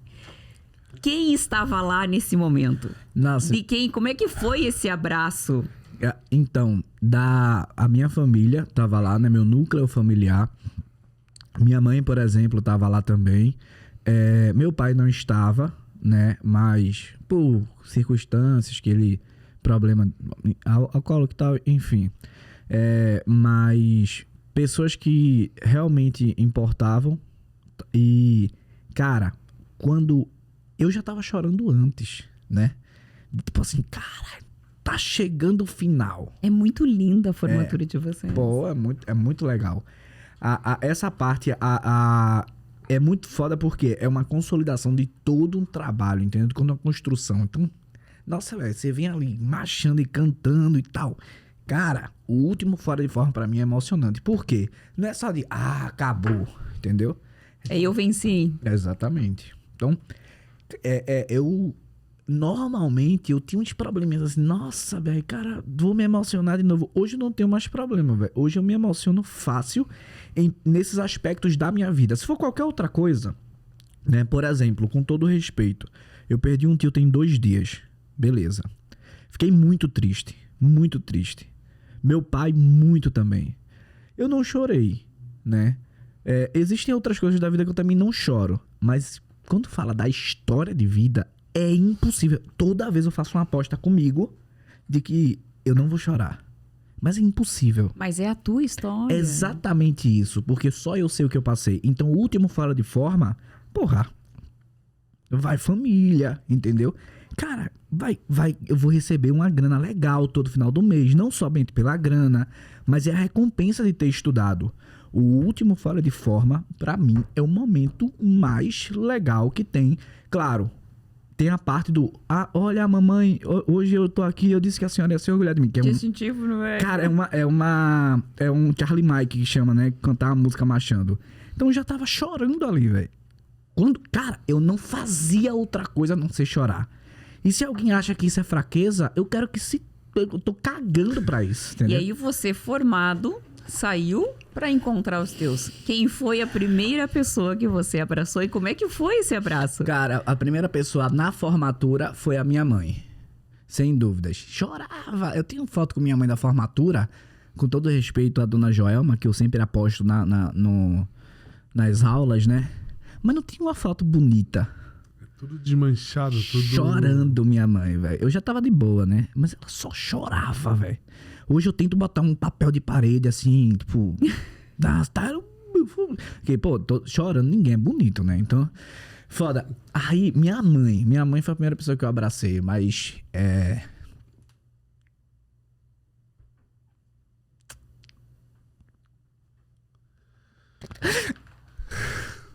Quem estava lá nesse momento? Nossa. Como é que foi esse abraço? Então, a minha família tava lá, né? Meu núcleo familiar. Minha mãe, por exemplo, estava lá também. Meu pai não estava, né? Mas por circunstâncias que ele... Problema alcoólico e tal, enfim. Mas pessoas que realmente importavam. E, cara, quando... Eu já tava chorando antes, né? Tipo assim, cara, tá chegando o final. É muito linda a formatura de vocês. Pô, é muito legal. Essa parte é muito foda porque é uma consolidação de todo um trabalho, entendeu? De uma construção. Então, nossa, velho, você vem ali marchando e cantando e tal. Cara, o último Fora de Forma pra mim é emocionante. Por quê? Não é só de, acabou, entendeu? Eu venci. Exatamente. Então, eu... Normalmente, eu tinha uns probleminhas assim, nossa, velho, cara, vou me emocionar de novo. Hoje eu não tenho mais problema, velho. Hoje eu me emociono fácil nesses aspectos da minha vida. Se for qualquer outra coisa, né? Por exemplo, com todo respeito, eu perdi um tio tem 2 dias. Beleza. Fiquei muito triste. Muito triste. Meu pai, muito também. Eu não chorei, né? Existem outras coisas da vida que eu também não choro. Mas quando fala da história de vida, é impossível. Toda vez eu faço uma aposta comigo de que eu não vou chorar. Mas é impossível. Mas é a tua história. É exatamente isso. Porque só eu sei o que eu passei. Então o último Fora de Forma, porra, vai família, entendeu? Cara, eu vou receber uma grana legal todo final do mês. Não somente pela grana, mas é a recompensa de ter estudado. O último Fora de Forma, pra mim, é o momento mais legal que tem. Claro, tem a parte do... olha, mamãe, hoje eu tô aqui, eu disse que a senhora ia ser orgulhada de mim. Que é distintivo, não é? Cara, é um Charlie Mike que chama, né? Cantar a música marchando. Então eu já tava chorando ali, velho. Cara, eu não fazia outra coisa a não ser chorar. E se alguém acha que isso é fraqueza, eu quero que se... Eu tô cagando pra isso, entendeu? E aí você, formado, saiu pra encontrar os teus. Quem foi a primeira pessoa que você abraçou e como é que foi esse abraço? Cara, a primeira pessoa na formatura foi a minha mãe. Sem dúvidas. Chorava. Eu tenho foto com minha mãe da formatura, com todo respeito à dona Joelma, que eu sempre aposto nas aulas, né? Mas não tinha uma foto bonita. Tudo desmanchado, tudo... Chorando, minha mãe, velho. Eu já tava de boa, né? Mas ela só chorava, velho. Hoje eu tento botar um papel de parede, assim, tipo... Porque, pô, tô chorando, ninguém é bonito, né? Então, foda. Aí, minha mãe foi a primeira pessoa que eu abracei, mas...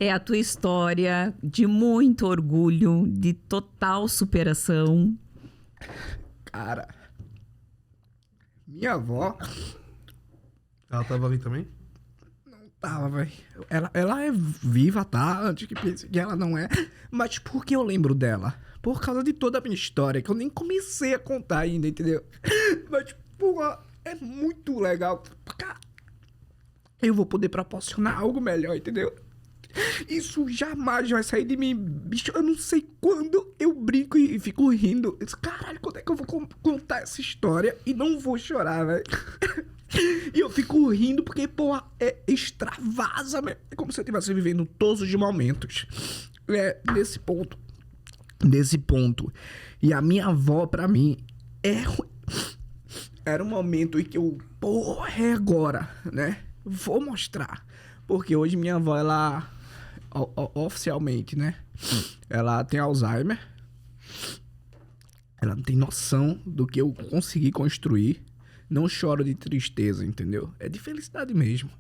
É a tua história de muito orgulho, de total superação. Cara, minha avó... Ela tava ali também? Não tava, velho. Ela é viva, tá? Antes que pense que ela não é. Mas por que eu lembro dela? Por causa de toda a minha história, que eu nem comecei a contar ainda, entendeu? Mas, porra, é muito legal. Eu vou poder proporcionar algo melhor, entendeu? Isso jamais vai sair de mim, bicho. Eu não sei quando eu brinco e fico rindo. Eu disse, caralho, quando é que eu vou contar essa história e não vou chorar, velho? E eu fico rindo porque, pô, extravasa, mesmo. É como se eu estivesse vivendo todos os momentos. Nesse ponto. E a minha avó, pra mim, era um momento em que eu, porra, é agora, né? Vou mostrar. Porque hoje minha avó, ela... oficialmente, né? Ela tem Alzheimer. Ela não tem noção do que eu consegui construir. Não choro de tristeza, entendeu? É de felicidade mesmo.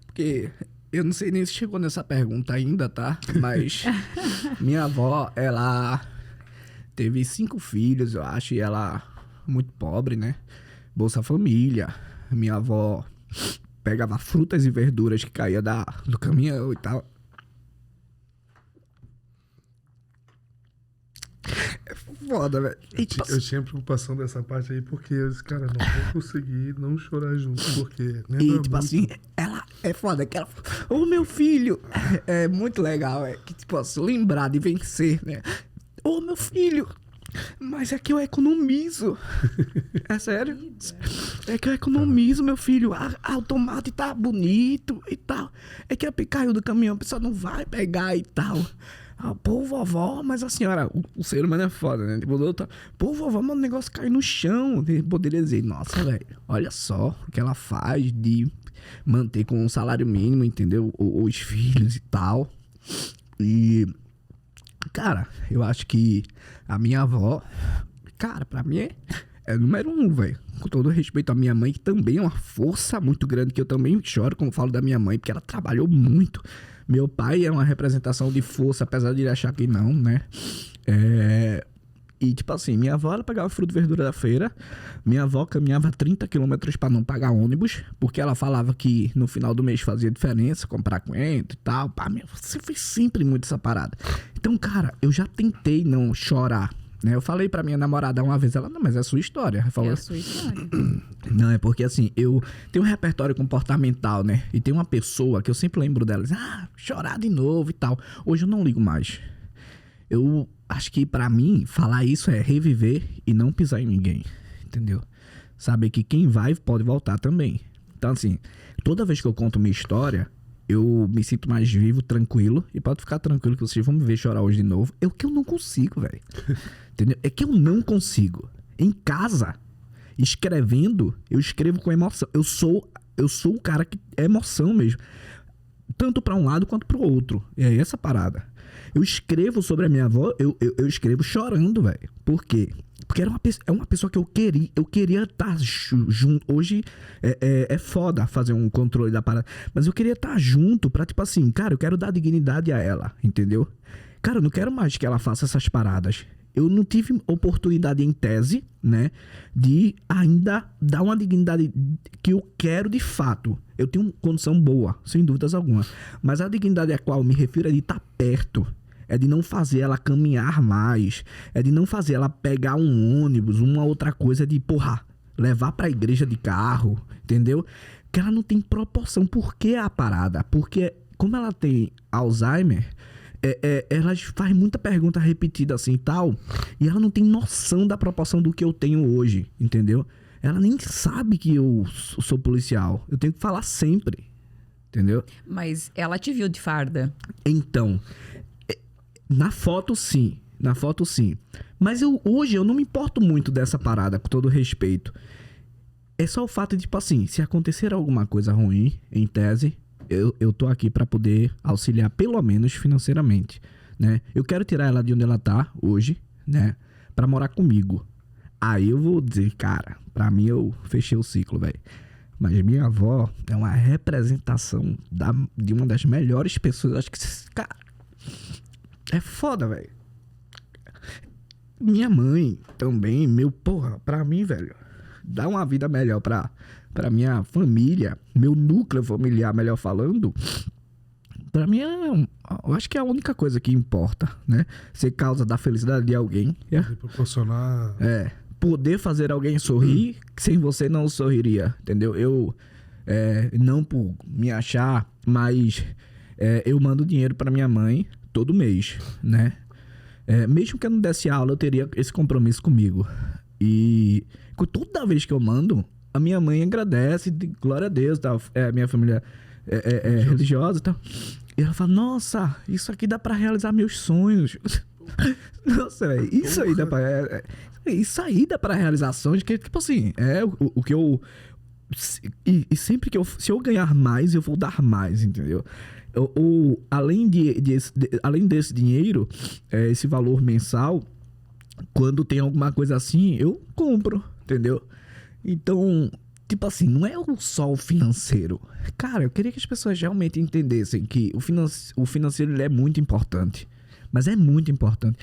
Porque eu não sei nem se chegou nessa pergunta ainda, tá? Mas minha avó, ela teve 5 filhos, eu acho. E ela muito pobre, né? Bolsa Família. Minha avó pegava frutas e verduras que caía do caminhão e tal. É foda, velho. Eu tinha preocupação dessa parte aí, porque eu disse, cara, não vou conseguir não chorar junto, porque... Né, E, tipo assim, ela é foda, que ela... Ô, meu filho! É muito legal, que, tipo assim, lembrar de vencer, né? Ô, meu filho! Mas é que eu economizo. É sério? É que eu economizo, meu filho. O tomate tá bonito e tal. É que caiu do caminhão, a pessoa não vai pegar e tal. Pô, vovó, mas a senhora... O ser humano é foda, né? Tipo, pô, vovó, mas o negócio cai no chão. Eu poderia dizer, nossa, velho, olha só o que ela faz de manter com um salário mínimo, entendeu? Os filhos e tal. E... cara, eu acho que a minha avó... cara, pra mim é número 1, velho. Com todo respeito à minha mãe, que também é uma força muito grande, que eu também choro quando falo da minha mãe, porque ela trabalhou muito. Meu pai é uma representação de força, apesar de ele achar que não, né? E, tipo assim, minha avó, ela pegava fruta e verdura da feira. Minha avó caminhava 30 quilômetros pra não pagar ônibus, porque ela falava que no final do mês fazia diferença, comprar coentro e tal. Pá, você fez sempre muito essa parada. Então, cara, eu já tentei não chorar, né? Eu falei pra minha namorada uma vez, ela, não, mas é a sua história. Falou, É a sua história. não, é porque assim, eu tenho um repertório comportamental, né? E tem uma pessoa que eu sempre lembro dela, diz, chorar de novo e tal. Hoje eu não ligo mais. Eu acho que pra mim, falar isso é reviver e não pisar em ninguém, entendeu? Saber que quem vai pode voltar também. Então assim, toda vez que eu conto minha história, eu me sinto mais vivo, tranquilo. E pode ficar tranquilo que vocês vão me ver chorar hoje de novo. É o que eu não consigo, velho. Entendeu? É que eu não consigo. Em casa, escrevendo, eu escrevo com emoção. Eu sou o cara que é emoção mesmo. Tanto pra um lado quanto pro outro. É essa parada. Eu escrevo sobre a minha avó, eu escrevo chorando, velho. Por quê? Porque era uma pessoa que eu queria estar junto. Hoje é foda fazer um controle da parada. Mas eu queria estar junto pra, tipo assim, cara, eu quero dar dignidade a ela, entendeu? Cara, eu não quero mais que ela faça essas paradas. Eu não tive oportunidade em tese, né, de ainda dar uma dignidade que eu quero de fato. Eu tenho condição boa, sem dúvidas alguma. Mas a dignidade a qual eu me refiro é de estar perto. É de não fazer ela caminhar mais. É de não fazer ela pegar um ônibus, uma outra coisa de, levar pra igreja de carro, entendeu? Que ela não tem proporção. Por que a parada? Porque como ela tem Alzheimer... ela faz muita pergunta repetida assim e tal, e ela não tem noção da proporção do que eu tenho hoje, entendeu? Ela nem sabe que eu sou policial. Eu tenho que falar sempre, entendeu? Mas ela te viu de farda. Então, na foto sim. Mas hoje eu não me importo muito dessa parada, com todo respeito. É só o fato de, tipo assim, se acontecer alguma coisa ruim, em tese... Eu tô aqui pra poder auxiliar, pelo menos financeiramente, né? Eu quero tirar ela de onde ela tá hoje, né? Pra morar comigo. Aí eu vou dizer, cara, pra mim eu fechei o ciclo, velho. Mas minha avó é uma representação de uma das melhores pessoas. Acho que, cara, é foda, velho. Minha mãe também, pra mim, velho, dá uma vida melhor pra minha família, meu núcleo familiar, melhor falando, pra mim eu acho que é a única coisa que importa, né? Ser causa da felicidade de alguém. Proporcionar... poder fazer alguém sorrir, sem você não sorriria, entendeu? Eu, não por me achar, mas eu mando dinheiro pra minha mãe todo mês, né? Mesmo que eu não desse aula, eu teria esse compromisso comigo. E toda vez que eu mando, a minha mãe agradece, glória a Deus, tal. Minha família é religiosa e tal. E ela fala, nossa, isso aqui dá pra realizar meus sonhos. Nossa, velho, isso aí dá pra realizar sonhos, que tipo assim, o que eu... E sempre que se eu ganhar mais, eu vou dar mais, entendeu? Além desse dinheiro, esse valor mensal, quando tem alguma coisa assim, eu compro, entendeu? Então, tipo assim, não é só o financeiro. Cara, eu queria que as pessoas realmente entendessem que o financeiro ele é muito importante. Mas é muito importante.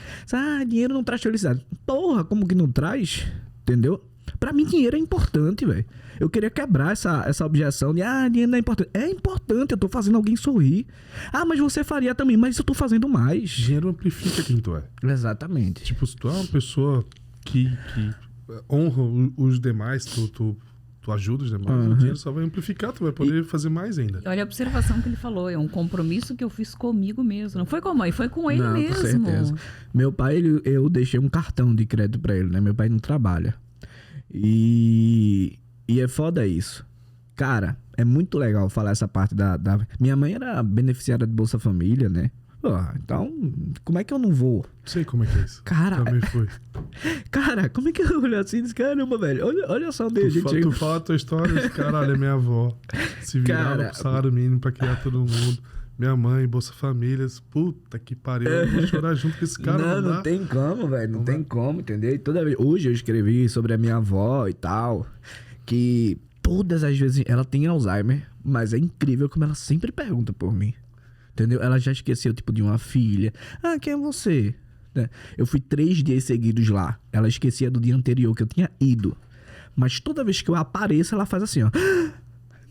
Dinheiro não traz felicidade. Porra, como que não traz? Entendeu? Pra mim, dinheiro é importante, velho. Eu queria quebrar essa objeção de, dinheiro não é importante. É importante, eu tô fazendo alguém sorrir. Mas você faria também, mas eu tô fazendo mais. Dinheiro amplifica quem tu é. Exatamente. Tipo, se tu é uma pessoa que honra os demais, tu tu ajudas, né? Mas o dinheiro só vai amplificar, tu vai poder fazer mais ainda. Olha a observação que ele falou, é um compromisso que eu fiz comigo mesmo. Não foi com a mãe, foi com ele Não, mesmo. Com certeza. Meu pai, eu deixei um cartão de crédito pra ele, né? Meu pai não trabalha. E é foda isso. Cara, é muito legal falar essa parte da... Minha mãe era beneficiária de Bolsa Família, né? Pô, então, como é que eu não vou? Não sei como é que é isso. Cara, Também foi. Cara, como é que eu olho assim e disse, caramba, velho, olha só onde a gente Tu chegou. fala a tua história, caralho, é minha avó. Se virava Cara, com salário mínimo pra criar todo mundo. Minha mãe, Bolsa Famílias. Puta que pariu. Eu vou chorar junto com esse cara. Não tem como, velho. Não tem como, entendeu? E toda vez... Hoje eu escrevi sobre a minha avó e tal. Que todas as vezes ela tem Alzheimer, mas é incrível como ela sempre pergunta por mim. Entendeu? Ela já esqueceu, tipo, de uma filha. Ah, quem é você? Né? Eu fui 3 dias seguidos lá. Ela esquecia do dia anterior que eu tinha ido. Mas toda vez que eu apareço, ela faz assim, ó.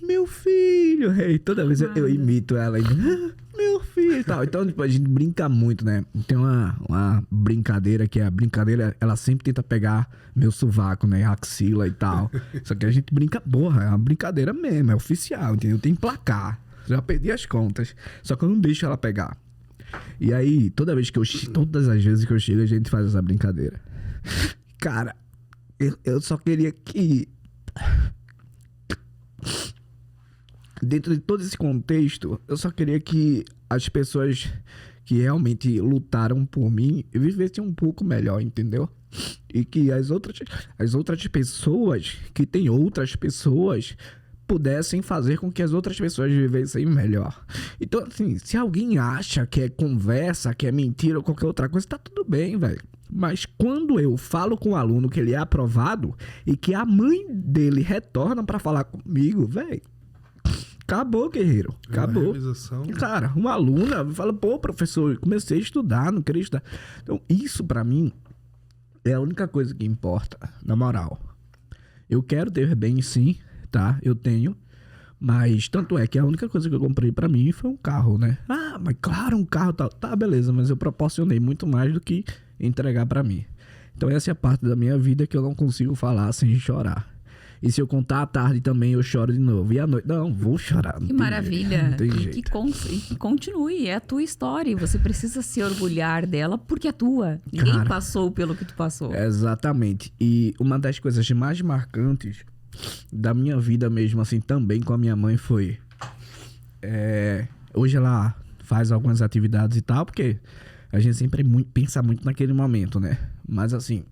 Meu filho! E toda vez eu imito ela. Meu filho! E tal. Então, tipo, a gente brinca muito, né? Tem uma brincadeira que é a brincadeira... Ela sempre tenta pegar meu sovaco, né? Axila e tal. Só que a gente brinca... Porra, é uma brincadeira mesmo. É oficial, entendeu? Tem placar. Já perdi as contas. Só que eu não deixo ela pegar. E aí, todas as vezes que eu chego, a gente faz essa brincadeira. Cara, eu só queria que... Dentro de todo esse contexto, eu só queria que as pessoas que realmente lutaram por mim vivessem um pouco melhor, entendeu? E que as outras pessoas, que tem outras pessoas, pudessem fazer com que as outras pessoas vivessem melhor. Então, assim, se alguém acha que é conversa, que é mentira ou qualquer outra coisa, tá tudo bem, velho. Mas quando eu falo com o aluno que ele é aprovado e que a mãe dele retorna pra falar comigo, velho, acabou, guerreiro. Acabou. Cara, uma aluna fala, pô, professor, eu comecei a estudar, não queria estudar. Então, isso pra mim é a única coisa que importa, na moral. Eu quero ter bem, sim, tá? Eu tenho. Mas tanto é que a única coisa que eu comprei pra mim foi um carro, né? Ah, mas claro, um carro tal. Tá, beleza, mas eu proporcionei muito mais do que entregar pra mim. Então essa é a parte da minha vida que eu não consigo falar sem chorar. E se eu contar à tarde também, eu choro de novo. E à noite, não, vou chorar. Que maravilha. Não tem jeito. E que continue, é a tua história. E você precisa se orgulhar dela porque é tua. Ninguém passou pelo que tu passou. Exatamente. E uma das coisas mais marcantes da minha vida mesmo, assim, também com a minha mãe foi... hoje ela faz algumas atividades e tal, porque a gente sempre pensa muito naquele momento, né? Mas assim...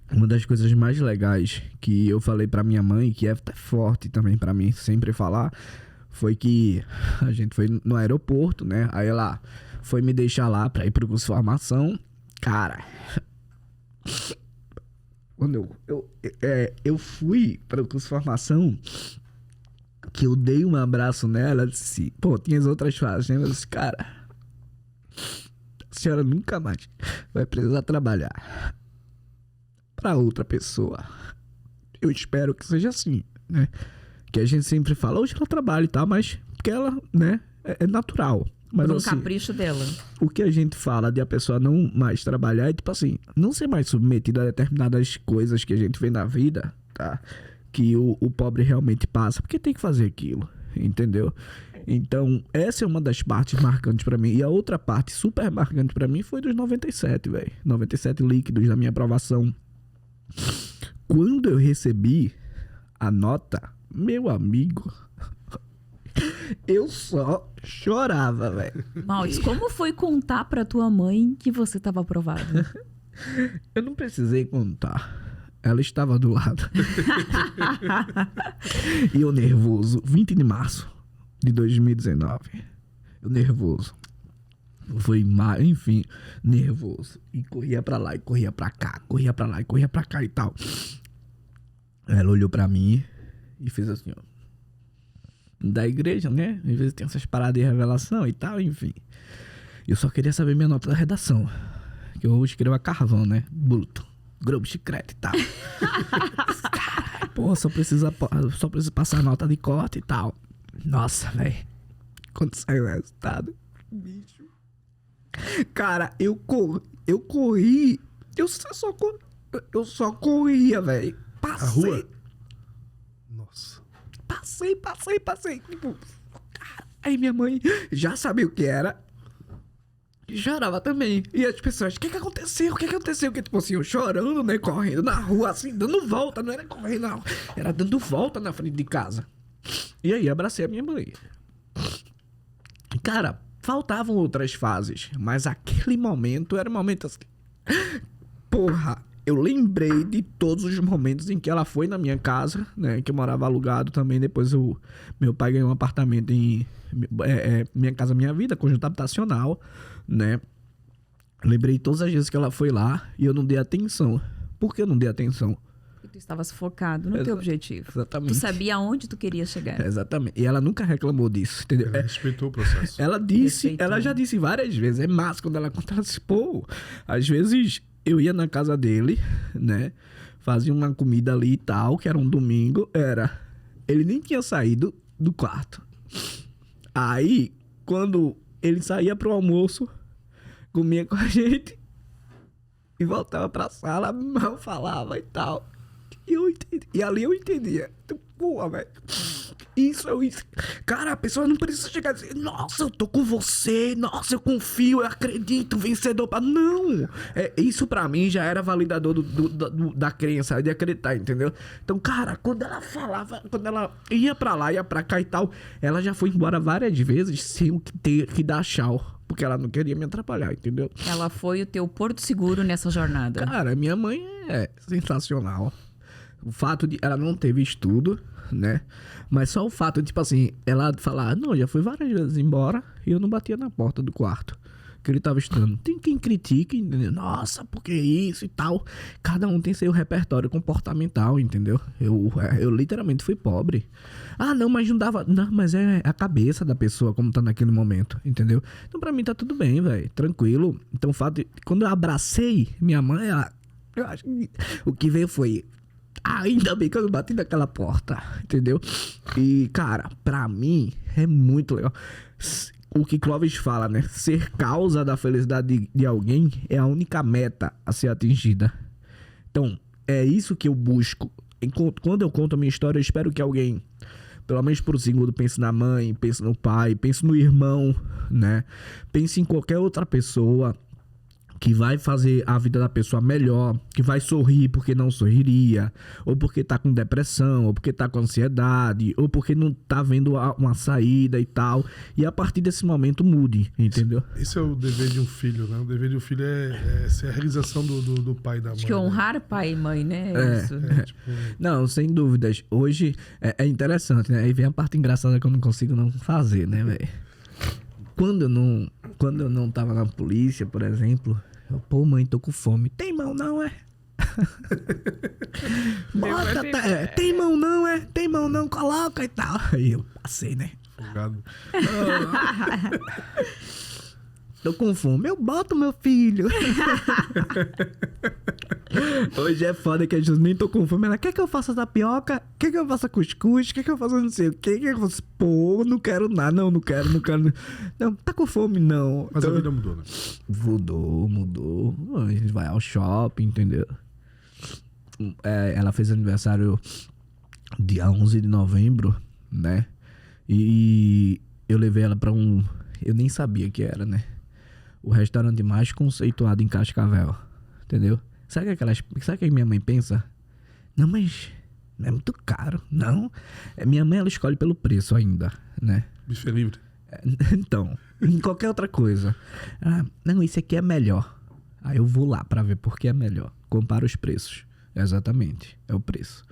Uma das coisas mais legais que eu falei pra minha mãe, que é até forte também pra mim sempre falar, foi que a gente foi no aeroporto, né? Aí ela foi me deixar lá pra ir pro curso de formação. Cara, quando eu fui pro curso de formação, que eu dei um abraço nela, ela disse, pô, tinha as outras fases, né? Eu disse, cara, a senhora nunca mais vai precisar trabalhar pra outra pessoa. Eu espero que seja assim, né? Que a gente sempre fala, hoje ela trabalha e tal, mas porque ela, né, é natural. Mas Por um assim, capricho dela. O que a gente fala de a pessoa não mais trabalhar é tipo assim, não ser mais submetida a determinadas coisas que a gente vê na vida, tá? Que o pobre realmente passa, porque tem que fazer aquilo, entendeu? Então, essa é uma das partes marcantes pra mim. E a outra parte super marcante pra mim foi dos 97, velho. 97 líquidos da minha aprovação. Quando eu recebi a nota, meu amigo, eu só chorava, velho. Maurício, como foi contar pra tua mãe que você estava aprovado? Eu não precisei contar. Ela estava do lado. E eu nervoso. 20 de março de 2019. Eu nervoso. Foi, enfim, nervoso. E corria pra lá e corria pra cá. Corria pra lá e corria pra cá e tal. Ela olhou pra mim e fez assim, ó. Da igreja, né? Às vezes tem essas paradas de revelação e tal, enfim. Eu só queria saber minha nota da redação. Que eu escrevo a carvão, né? Bruto. Grupo chiclete e tal. Caralho, pô, só precisa passar a nota de corte e tal. Nossa, velho. Quando saiu o resultado, bicho. Cara, eu corri. Eu só corria, velho. Passei. A rua? Nossa. Passei. Tipo, aí minha mãe já sabia o que era. E chorava também. E as pessoas, o que aconteceu? Que tipo assim, eu chorando, né? Correndo na rua, assim, dando volta. Não era correndo, não. Era dando volta na frente de casa. E aí, abracei a minha mãe. Cara, faltavam outras fases. Mas aquele momento era um momento assim... Porra, eu lembrei de todos os momentos em que ela foi na minha casa, né? Que eu morava alugado também. Depois meu pai ganhou um apartamento em... Minha Casa Minha Vida, conjunto habitacional, né? Lembrei todas as vezes que ela foi lá e eu não dei atenção. Por que eu não dei atenção? Porque tu estavas focado no teu objetivo. Exatamente. Tu sabia aonde tu queria chegar. Exatamente. E ela nunca reclamou disso, entendeu? Ela respeitou o processo. Ela já disse várias vezes, é massa quando ela conta, ela disse, pô, às vezes eu ia na casa dele, né? Fazia uma comida ali e tal, que era um domingo, ele nem tinha saído do quarto. Aí, quando ele saía pro almoço, comia com a gente e voltava pra sala, mal falava e tal. E ali eu entendia. Porra, velho. Isso. Cara, a pessoa não precisa chegar e dizer, nossa, eu tô com você, nossa, eu confio, eu acredito, vencedor. Não! Isso pra mim já era validador da crença, de acreditar, entendeu? Então, cara, quando ela falava, quando ela ia pra lá, ia pra cá e tal, ela já foi embora várias vezes sem ter que dar tchau. Porque ela não queria me atrapalhar, entendeu? Ela foi o teu porto seguro nessa jornada. Cara, minha mãe é sensacional. O fato de ela não teve estudo, né? Mas só o fato de, tipo assim, ela falar, não, já fui várias vezes embora e eu não batia na porta do quarto que ele tava estudando. Tem quem critique, entendeu? Nossa, por que isso e tal? Cada um tem seu repertório comportamental, entendeu? Eu literalmente fui pobre. Ah, não, mas não dava... Não, mas é a cabeça da pessoa como tá naquele momento, entendeu? Então pra mim tá tudo bem, velho. Tranquilo. Então o fato de... Quando eu abracei minha mãe, eu acho que o que veio foi... Ainda bem que eu não bati naquela porta, entendeu? E, cara, pra mim é muito legal. O que Clóvis fala, né? Ser causa da felicidade de alguém é a única meta a ser atingida. Então, é isso que eu busco. Quando eu conto a minha história, eu espero que alguém, pelo menos por um segundo, pense na mãe, pense no pai, pense no irmão, né? Pense em qualquer outra pessoa que vai fazer a vida da pessoa melhor, que vai sorrir porque não sorriria, ou porque tá com depressão, ou porque tá com ansiedade, ou porque não tá vendo uma saída e tal. E a partir desse momento mude, entendeu? Esse é o dever de um filho, né? O dever de um filho é ser a realização do pai e da mãe. Acho que honrar pai e mãe, né? Isso. Tipo... Não, sem dúvidas. Hoje é interessante, né? Aí vem a parte engraçada que eu não consigo não fazer, né, velho? Quando eu não tava na polícia, por exemplo, pô, mãe, tô com fome. Tem mão não, é? Bota, tem mão não, é? Tem mão não, coloca e tal. Aí eu passei, né? Folgado. Tô com fome, eu boto, meu filho. Hoje é foda que a gente nem tô com fome. Ela quer que eu faça tapioca? Quer que eu faça cuscuz? Quer que eu faça não sei o quê? Quer que eu faça... Pô, não quero nada. Não quero. Não, tá com fome, não. Mas então... a vida mudou, né? Mudou. A gente vai ao shopping, entendeu? Ela fez aniversário dia 11 de novembro, né? E eu levei ela pra um... Eu nem sabia que era, né? O restaurante mais conceituado em Cascavel, entendeu? Sabe o que minha mãe pensa? Não, mas não é muito caro, não. Minha mãe, ela escolhe pelo preço ainda, né? Buffet livre. Então, em qualquer outra coisa. Não, esse aqui é melhor. Aí eu vou lá pra ver por que é melhor. Compara os preços. Exatamente, é o preço.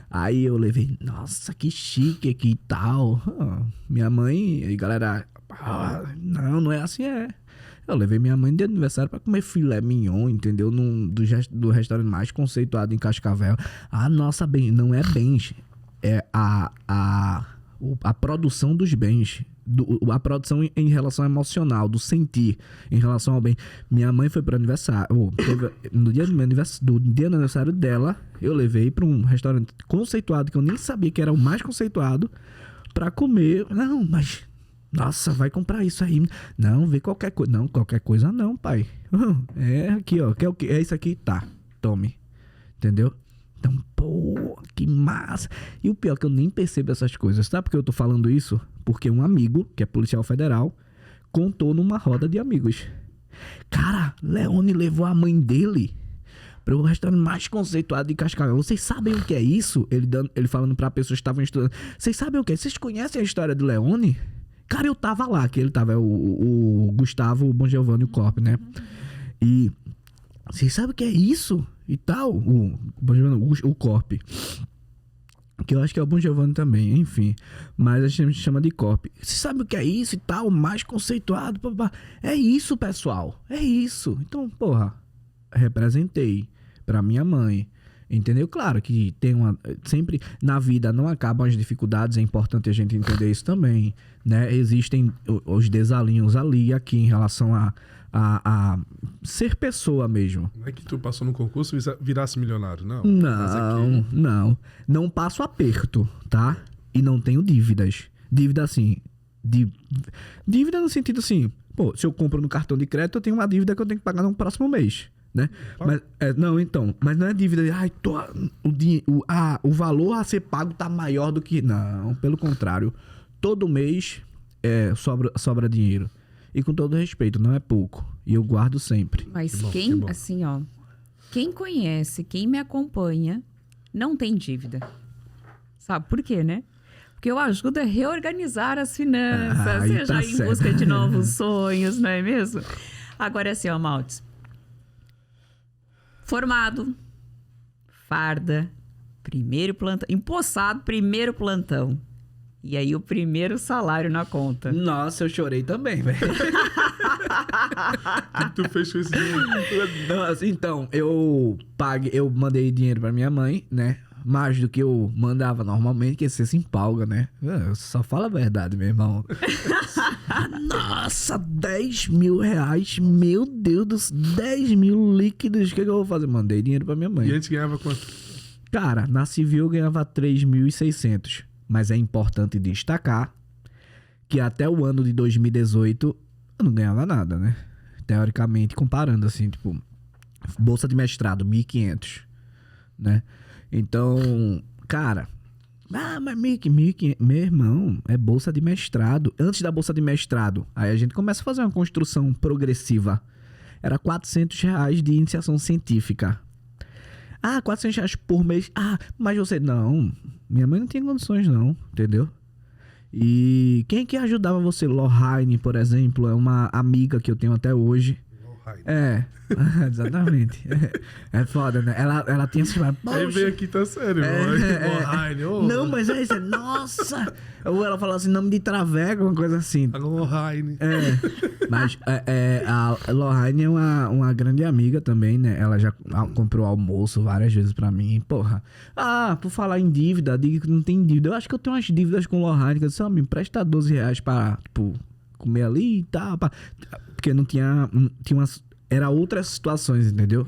Aí eu levei, nossa, que chique aqui e tal. Minha mãe, e galera, não é assim, é. Eu levei minha mãe de aniversário pra comer filé mignon, entendeu? Do restaurante mais conceituado em Cascavel. Nossa, bem, não é bens. É a produção dos bens. A produção em relação emocional, do sentir em relação ao bem. Minha mãe foi pro aniversário. No dia do aniversário dela, eu levei pra um restaurante conceituado, que eu nem sabia que era o mais conceituado, pra comer. Não, mas... Nossa, vai comprar isso aí. Não, vê qualquer coisa. Não, qualquer coisa não, pai. É aqui, ó. Quer o quê? É isso aqui? Tá, tome. Entendeu? Então, pô, pô, que massa. E o pior é que eu nem percebo essas coisas. Sabe por que eu tô falando isso? Porque um amigo, que é policial federal, contou numa roda de amigos. Cara, Leone levou a mãe dele para o restaurante mais conceituado de Cascavel. Vocês sabem o que é isso? Ele falando para pessoas que estavam estudando. Vocês sabem o que é? Vocês conhecem a história do Leone? Cara, eu tava lá, que ele tava, o Gustavo Bongiovanni, o Corp, né? E vocês sabem o que é isso? E tal, o Corp. Que eu acho que é o Bongiovanni também, enfim. Mas a gente chama de Corp. Você sabe o que é isso e tal? Mais conceituado. Papá. É isso, pessoal. É isso. Então, porra, representei pra minha mãe. Entendeu? Claro que tem sempre na vida não acabam as dificuldades, é importante a gente entender isso também, né? Existem os desalinhos ali, aqui, em relação a ser pessoa mesmo. Não é que tu passou no concurso e virasse milionário, não. Não. Não passo aperto, tá? E não tenho dívidas. Dívida assim, dívida no sentido assim, pô, se eu compro no cartão de crédito, eu tenho uma dívida que eu tenho que pagar no próximo mês. Né? Mas, mas não é dívida de o valor a ser pago tá maior do que. Não, pelo contrário. Todo mês sobra dinheiro. E com todo respeito, não é pouco. E eu guardo sempre. Mas que bom. assim, ó, quem conhece, quem me acompanha, não tem dívida. Sabe por quê, né? Porque eu ajudo a reorganizar as finanças, seja tá em certo. busca de novos sonhos, não é mesmo? Agora assim, ó, Maltes. Formado, farda, primeiro plantão, empossado, primeiro plantão. E aí o primeiro salário na conta. Nossa, eu chorei também, velho. O que tu fez com esse dinheiro? Nossa, então, eu mandei dinheiro pra minha mãe, né? Mais do que eu mandava normalmente, que você se empolga, né? Eu só falo a verdade, meu irmão. Nossa, 10 mil reais. Meu Deus dos 10 mil líquidos. O que eu vou fazer? Mandei dinheiro pra minha mãe. E antes ganhava quanto? Cara, na civil eu ganhava 3.600. Mas é importante destacar que até o ano de 2018 eu não ganhava nada, né? Teoricamente, comparando assim, tipo, bolsa de mestrado, 1.500, né? Então, cara, mas 1.500, meu irmão, é bolsa de mestrado. Antes da bolsa de mestrado, aí a gente começa a fazer uma construção progressiva. Era R$400 de iniciação científica. Ah, R$400 por mês. Ah, mas você... Não, minha mãe não tinha condições não, entendeu? E quem que ajudava você? Lohane, por exemplo, é uma amiga que eu tenho até hoje. É, exatamente. É foda, né? Ela tinha se chamado. Aí veio aqui, tá sério. Lohane, Não, mas é isso. Nossa! Ou ela falava assim, nome de Traveco, uma coisa assim. Lohane. Mas a Lohane é uma grande amiga também, né? Ela já comprou almoço várias vezes pra mim. Porra. Ah, por falar em dívida, diga que não tem dívida. Eu acho que eu tenho umas dívidas com Lohane, que eu disse, me empresta R$12 pra, tipo, comer ali e tal. Porque não tinha umas... Era outras situações, entendeu?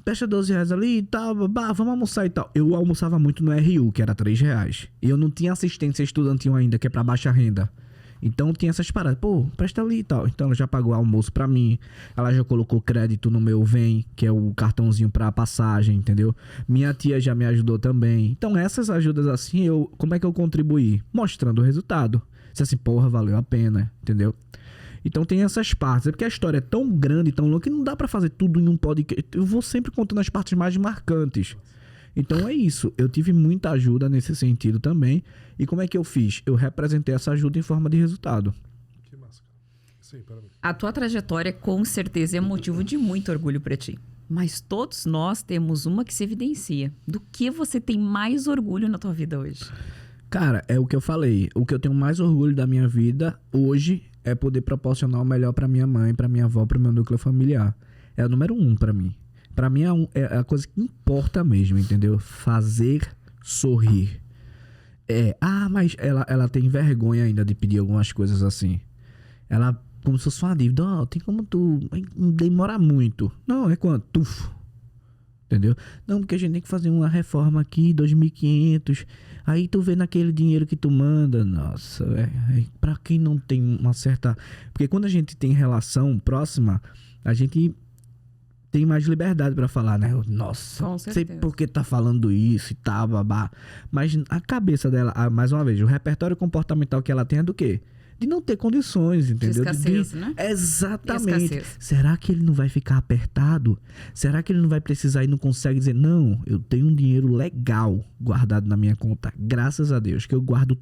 Fecha R$12 ali e tal, vamos almoçar e tal. Eu almoçava muito no RU, que era R$3. E eu não tinha assistência estudantil ainda, que é pra baixa renda. Então tinha essas paradas. Pô, presta ali e tal. Então ela já pagou almoço pra mim. Ela já colocou crédito no meu Vem, que é o cartãozinho pra passagem, entendeu? Minha tia já me ajudou também. Então essas ajudas assim, como é que eu contribuí? Mostrando o resultado. Se assim, porra, valeu a pena, entendeu? Então tem essas partes. É porque a história é tão grande, tão longa, que não dá pra fazer tudo em um podcast. Eu vou sempre contando as partes mais marcantes. Então é isso. Eu tive muita ajuda nesse sentido também. E como é que eu fiz? Eu representei essa ajuda em forma de resultado. Que massa. Sim, parabéns. A tua trajetória, com certeza, é motivo de muito orgulho pra ti. Mas todos nós temos uma que se evidencia. Do que você tem mais orgulho na tua vida hoje? Cara, é o que eu falei. O que eu tenho mais orgulho da minha vida hoje é poder proporcionar o melhor pra minha mãe, pra minha avó, pro meu núcleo familiar. É o número 1 pra mim. Pra mim é a coisa que importa mesmo, entendeu? Fazer sorrir. Mas ela tem vergonha ainda de pedir algumas coisas assim. Ela, como se fosse uma dívida. Tem como tu demora muito. Não, é quanto? Tufo. Entendeu? Não, porque a gente tem que fazer uma reforma aqui, 2.500. Aí tu vê naquele dinheiro que tu manda. Nossa, pra quem não tem uma certa... Porque quando a gente tem relação próxima, a gente tem mais liberdade pra falar, né? Nossa, Com sei certeza. por que tá falando isso e tal, babá. Mas a cabeça dela, mais uma vez, o repertório comportamental que ela tem é do quê? De não ter condições, entendeu? escassez, né? Exatamente. Escassez. Será que ele não vai ficar apertado? Será que ele não vai precisar e não consegue dizer, não, eu tenho um dinheiro legal guardado na minha conta, graças a Deus, que eu guardo...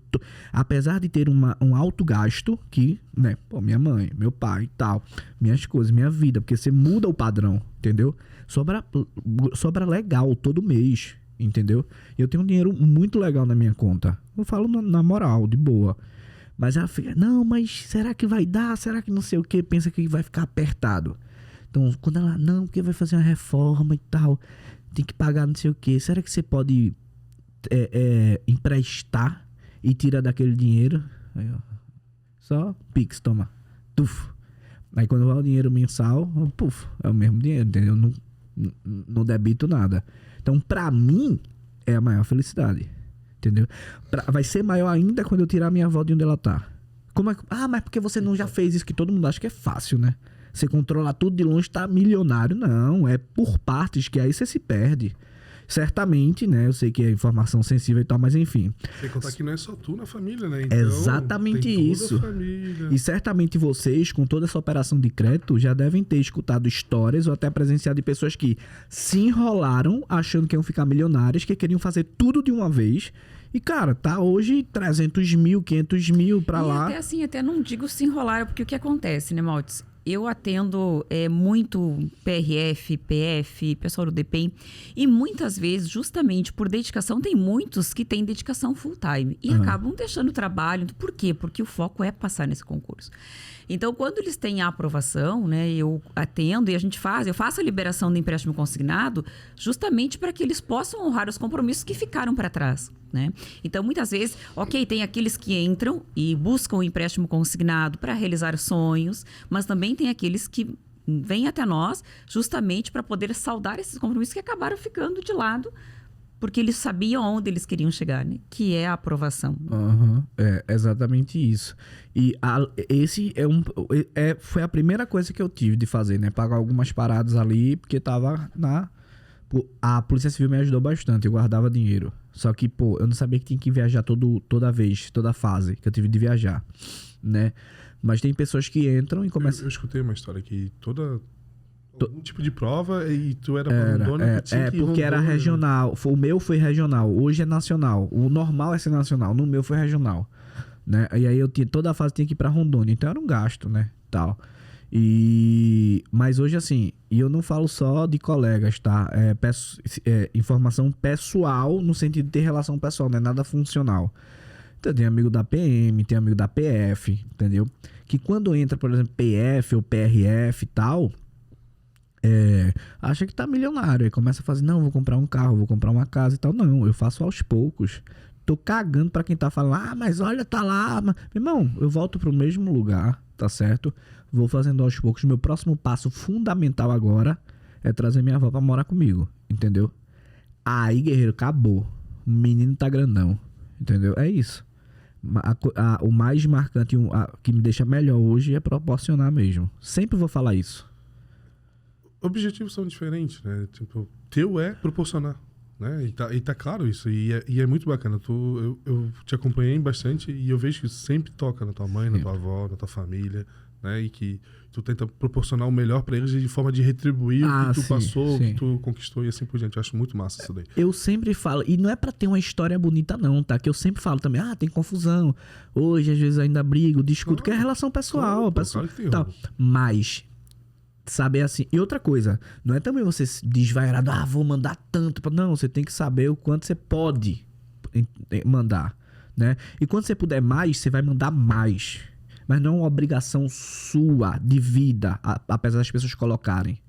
Apesar de ter um alto gasto, que, né, pô, minha mãe, meu pai e tal, minhas coisas, minha vida, porque você muda o padrão, entendeu? Sobra legal todo mês, entendeu? Eu tenho um dinheiro muito legal na minha conta. Eu falo na moral, de boa. Mas ela fica, não, mas será que vai dar? Será que não sei o quê? Pensa que vai ficar apertado. Então, quando ela, não, porque vai fazer uma reforma e tal, tem que pagar não sei o quê. Será que você pode emprestar e tirar daquele dinheiro? Aí, ó, só Pix, toma. Tuf. Aí quando vai o dinheiro mensal, puf, é o mesmo dinheiro, entendeu? Não debito nada. Então, pra mim, é a maior felicidade. Entendeu? Vai ser maior ainda quando eu tirar minha avó de onde ela tá. Como é que... Ah, mas porque você não já fez isso que todo mundo acha que é fácil, né? Você controla tudo de longe, tá milionário. Não, é por partes que aí você se perde. Certamente, né? Eu sei que é informação sensível e tal, mas enfim. Sem contar que não é só tu na família, né? Então, exatamente tem toda isso. A família. E certamente vocês, com toda essa operação de crédito, já devem ter escutado histórias ou até presenciado de pessoas que se enrolaram achando que iam ficar milionárias, que queriam fazer tudo de uma vez. E, cara, tá hoje 300 mil, 500 mil pra lá. Até assim, até não digo se enrolar, porque o que acontece, né, Maltz? Eu atendo muito PRF, PF, pessoal do DPEM, e muitas vezes, justamente por dedicação, tem muitos que têm dedicação full time e acabam deixando o trabalho. Por quê? Porque o foco é passar nesse concurso. Então, quando eles têm a aprovação, né, eu atendo e eu faço a liberação do empréstimo consignado justamente para que eles possam honrar os compromissos que ficaram para trás, né? Então, muitas vezes, tem aqueles que entram e buscam o empréstimo consignado para realizar sonhos, mas também tem aqueles que vêm até nós justamente para poder saldar esses compromissos que acabaram ficando de lado, porque eles sabiam onde eles queriam chegar, né? Que é a aprovação. É exatamente isso. E esse foi a primeira coisa que eu tive de fazer, né? Pagar algumas paradas ali, porque tava a Polícia Civil me ajudou bastante, eu guardava dinheiro. Só que, eu não sabia que tinha que viajar toda vez, toda fase que eu tive de viajar, né? Mas tem pessoas que entram e começam... Eu escutei uma história que algum tipo de prova e tu era Rondônia, que tinha que ir porque era Rondônia. regional. O meu foi regional, hoje é nacional. O normal é ser nacional, no meu foi regional, né? E aí toda a fase tinha que ir pra Rondônia, então era um gasto, né? Tal. Mas hoje, assim, e eu não falo só de colegas, tá? Informação pessoal, no sentido de ter relação pessoal, não é nada funcional. Então, tem amigo da PM, tem amigo da PF, entendeu? Que quando entra, por exemplo, PF ou PRF e tal, acha que tá milionário. Aí começa a fazer, não, vou comprar um carro, vou comprar uma casa e tal. Não, eu faço aos poucos. Tô cagando pra quem tá falando, mas olha, tá lá. Meu irmão, eu volto pro mesmo lugar, tá certo? Vou fazendo aos poucos. Meu próximo passo fundamental agora é trazer minha avó pra morar comigo, entendeu? Aí, guerreiro, acabou. O menino tá grandão, entendeu? É isso. O mais marcante, que me deixa melhor hoje é proporcionar mesmo. Sempre vou falar isso. Objetivos são diferentes, né? Tipo, teu é proporcionar, né? E tá claro isso. E é muito bacana. Eu te acompanhei bastante e eu vejo que sempre toca na tua mãe, na tua avó, na tua família, né? E que tu tenta proporcionar o melhor pra eles de forma de retribuir o que tu passou, o que tu conquistou e assim por diante. Eu acho muito massa isso daí. Eu sempre falo, e não é pra ter uma história bonita não, tá? Que eu sempre falo também, tem confusão. Hoje, às vezes, ainda brigo, discuto, que é relação pessoal. Claro que tem tal. Mas... saber assim. E outra coisa, não é também você desvairado, vou mandar tanto. Não, você tem que saber o quanto você pode mandar, né? E quando você puder mais, você vai mandar mais. Mas não é uma obrigação sua de vida, apesar das pessoas colocarem.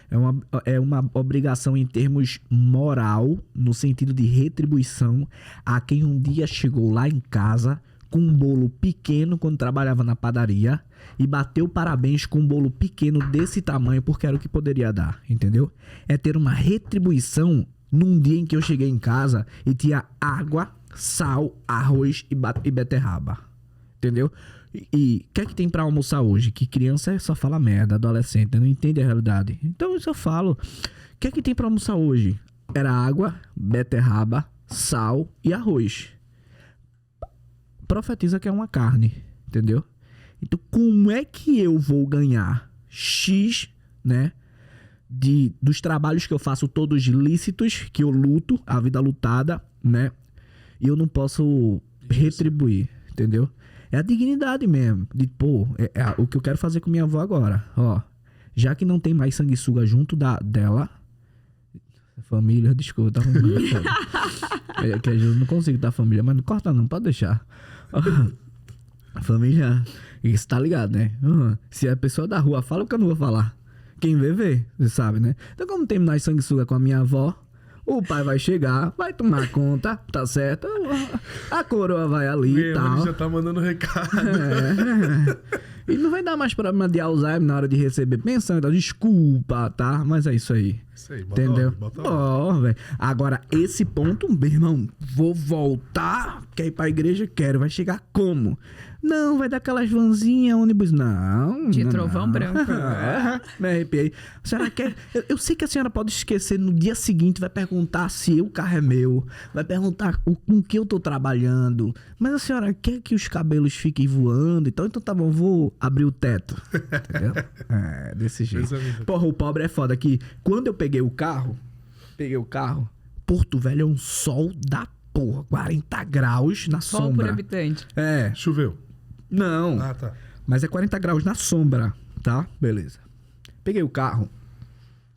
É uma obrigação em termos moral, no sentido de retribuição a quem um dia chegou lá em casa com um bolo pequeno quando trabalhava na padaria e bateu parabéns com um bolo pequeno desse tamanho porque era o que poderia dar, entendeu? É ter uma retribuição num dia em que eu cheguei em casa e tinha água, sal, arroz e beterraba. Entendeu? E o que é que tem pra almoçar hoje? Que criança só fala merda, adolescente, não entende a realidade. Então isso eu falo. O que é que tem pra almoçar hoje? Era água, beterraba, sal e arroz. Profetiza que é uma carne, entendeu? Então como é que eu vou ganhar X, né? Dos trabalhos que eu faço todos lícitos, que eu luto, a vida lutada, né? E eu não posso retribuir, entendeu? É a dignidade mesmo. De, pô, o que eu quero fazer com minha avó agora. Ó, já que não tem mais sanguessuga junto dela... Família, desculpa, tá arrumando. É que às vezes eu não consigo dar família, mas não corta não, pode deixar. Família, isso tá ligado, né? Se a pessoa da rua fala, o que eu não vou falar? Quem vê, vê, você sabe, né? Então, como tem mais sanguessuga com a minha avó, o pai vai chegar, vai tomar conta, tá certo? A coroa vai ali e tal. Já tá mandando recado. E não vai dar mais problema de Alzheimer na hora de receber pensão. Então, desculpa, tá? Mas é isso aí. Isso aí, bota entendeu? Bota velho. Agora, esse ponto, meu irmão, vou voltar, quer ir pra igreja? Quero. Vai chegar como? Não, vai dar aquelas vanzinhas, ônibus. Não. De não, trovão não. branco. Me arrepiei. A senhora quer... Eu sei que a senhora pode esquecer no dia seguinte, vai perguntar se o carro é meu, vai perguntar com que eu tô trabalhando. Mas a senhora quer que os cabelos fiquem voando? Então tá bom, vou abrir o teto. Entendeu? É, desse jeito. Porra, o pobre é foda que quando eu peguei o carro, Porto Velho é um sol da porra, 40 graus na Sol sombra. por habitante. É. Choveu. Não. Ah, tá. Mas é 40 graus na sombra, tá? Beleza. Peguei o carro,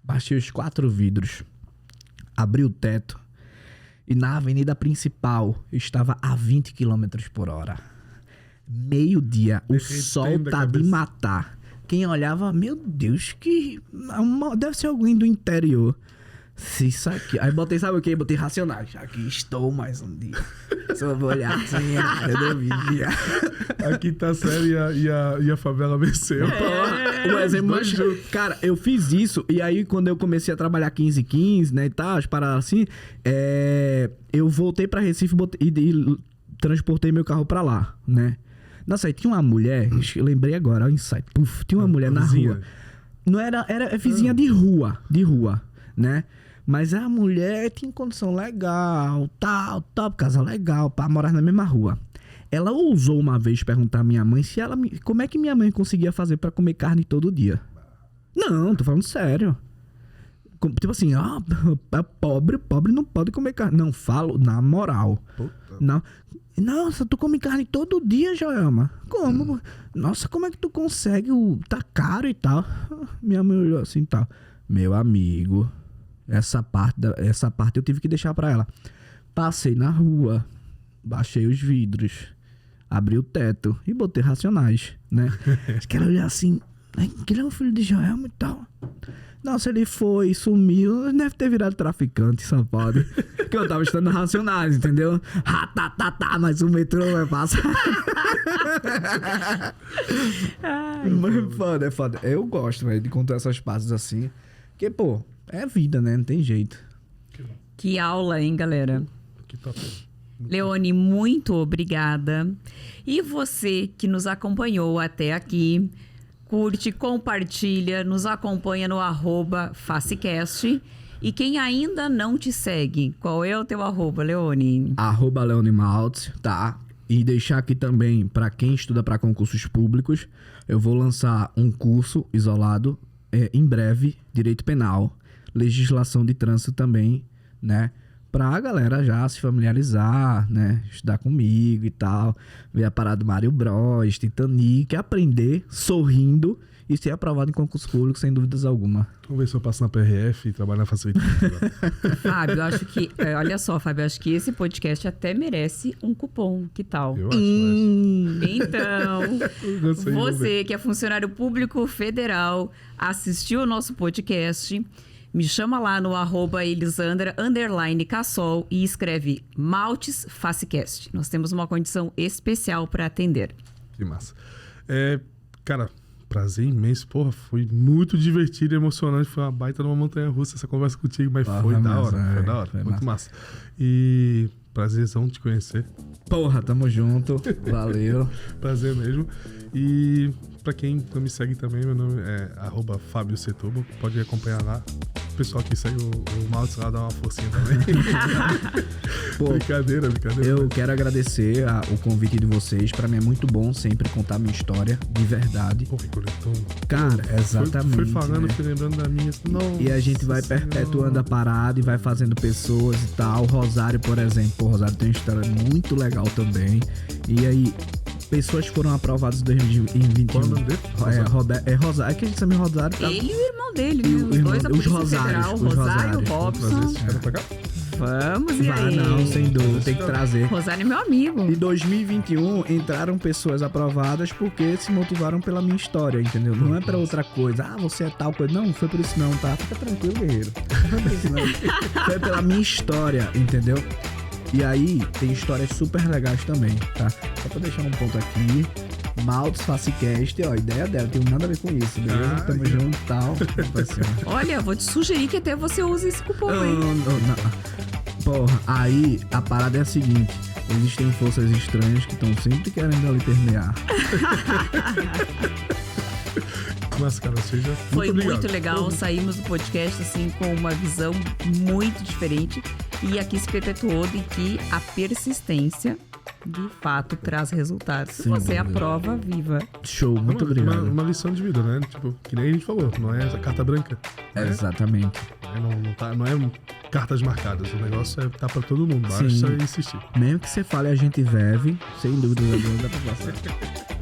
baixei os 4 vidros, abri o teto e na avenida principal eu estava a 20 km por hora. Meio-dia, o sol tá de matar. Quem olhava, meu Deus, que... deve ser alguém do interior. Isso aqui. Aí botei, sabe o que? Botei Racionais. Aqui estou mais um dia. Só vou olhar assim, eu vigia. A quinta série e a favela venceu. Cara, eu fiz isso. E aí, quando eu comecei a trabalhar 15-15, né, e tal, as paradas assim, eu voltei pra Recife e transportei meu carro pra lá, né? Nossa, aí tinha uma mulher, eu lembrei agora, o insight. Puf, tinha uma mulher na rua. Não era vizinha de rua, né? Mas a mulher tinha condição legal, tal, casa legal, pra morar na mesma rua. Ela ousou uma vez perguntar à minha mãe como é que minha mãe conseguia fazer pra comer carne todo dia. Não, tô falando sério. Tipo assim, pobre não pode comer carne. Não, falo na moral. Não. Nossa, tu come carne todo dia, Joelma? Como? Nossa, como é que tu consegue? Tá caro e tal. Minha mãe olhou assim e tal. Meu amigo, essa parte eu tive que deixar pra ela. Passei na rua, baixei os vidros, abri o teto e botei Racionais, né? Que ela olhou assim, aquele é o filho de Joelma e tal. Nossa, ele foi, sumiu, deve ter virado traficante, só pode. Que eu tava estudando Racionais, entendeu? Mas o metrô vai passar. Mas é foda. Eu gosto, velho, de contar essas partes assim. Porque, pô, é vida, né? Não tem jeito. Que aula, hein, galera? Que top. Leone, muito obrigada. E você que nos acompanhou até aqui, curte, compartilha, nos acompanha no @Facecast. E quem ainda não te segue, qual é o teu @, Leone? @Leone Maltz, tá? E deixar aqui também, para quem estuda para concursos públicos, eu vou lançar um curso isolado em breve, Direito Penal, Legislação de Trânsito também, né? Pra galera já se familiarizar, né? Estudar comigo e tal. Ver a parada do Mario Bros, Titanic, aprender sorrindo e ser aprovado em concurso público sem dúvidas alguma. Vamos ver se eu passo na PRF e trabalho na facilidade. Fábio, eu acho que... olha só, Fábio, eu acho que esse podcast até merece um cupom. Que tal? Eu acho, Então, você que é funcionário público federal, assistiu o nosso podcast... Me chama lá no @Elisandra_Cassol e escreve Maltz Facecast. Nós temos uma condição especial para atender. Que massa. Cara, prazer imenso. Porra, foi muito divertido e emocionante. Foi uma baita numa montanha-russa essa conversa contigo, mas foi da hora. Foi da hora. Muito massa. E Prazerzão te conhecer. Porra, tamo junto. Valeu. Prazer mesmo. E pra quem não me segue também, meu nome é @FábioSetúbal. Pode acompanhar lá. O pessoal que segue o Maltz lá dá uma forcinha também. Pô, brincadeira. eu quero agradecer o convite de vocês. Pra mim é muito bom sempre contar minha história, de verdade. Pô, Ricoleton. Cara, exatamente. Fui falando, né? fui lembrando da minha. Nossa, E a gente vai perpetuando a parada e vai fazendo pessoas e tal. Rosário, por exemplo. Pô, Rosário tem uma história muito legal também. E aí, pessoas foram aprovadas em 2021. Qual é o nome dele? Rosário. É que a gente chama de Rosário. Tá? Ele e o irmão dele, E né? o Os irmão- dois da os Polícia Rosários, Federal, os Rosário, Rosários. Vamos trazer Robson. esse cara pra cá? Vamos, e Vai aí? não, sem dúvida, tem que trazer. Rosário é meu amigo. Em 2021 entraram pessoas aprovadas porque se motivaram pela minha história, entendeu? Não é pra outra coisa. Ah, você é tal coisa. Não, foi por isso não, tá? Fica tranquilo, guerreiro. Não foi por isso não. Foi pela minha história, entendeu? E aí, tem histórias super legais também, tá? Só pra deixar um ponto aqui. Maltz Facecast, ó, a ideia dela, tem nada a ver com isso, beleza? Ah, Tamo junto e tal. Olha, vou te sugerir que até você use esse cupom, hein? Não. Porra, aí a parada é a seguinte: existem forças estranhas que estão sempre querendo ali permear. Mas, cara, seja. Foi obrigado. muito legal, saímos do podcast assim com uma visão muito diferente e aqui se perpetuou de que a persistência de fato traz resultados. Sim, Você é a dúvida. prova viva. Show, muito obrigado. Uma lição de vida, né? Tipo, que nem a gente falou, não é essa carta branca. né? Exatamente. Não é cartas marcadas. O negócio tá pra todo mundo. Basta Sim. insistir. Mesmo que você fale a gente vive, sem dúvida, dá pra passar.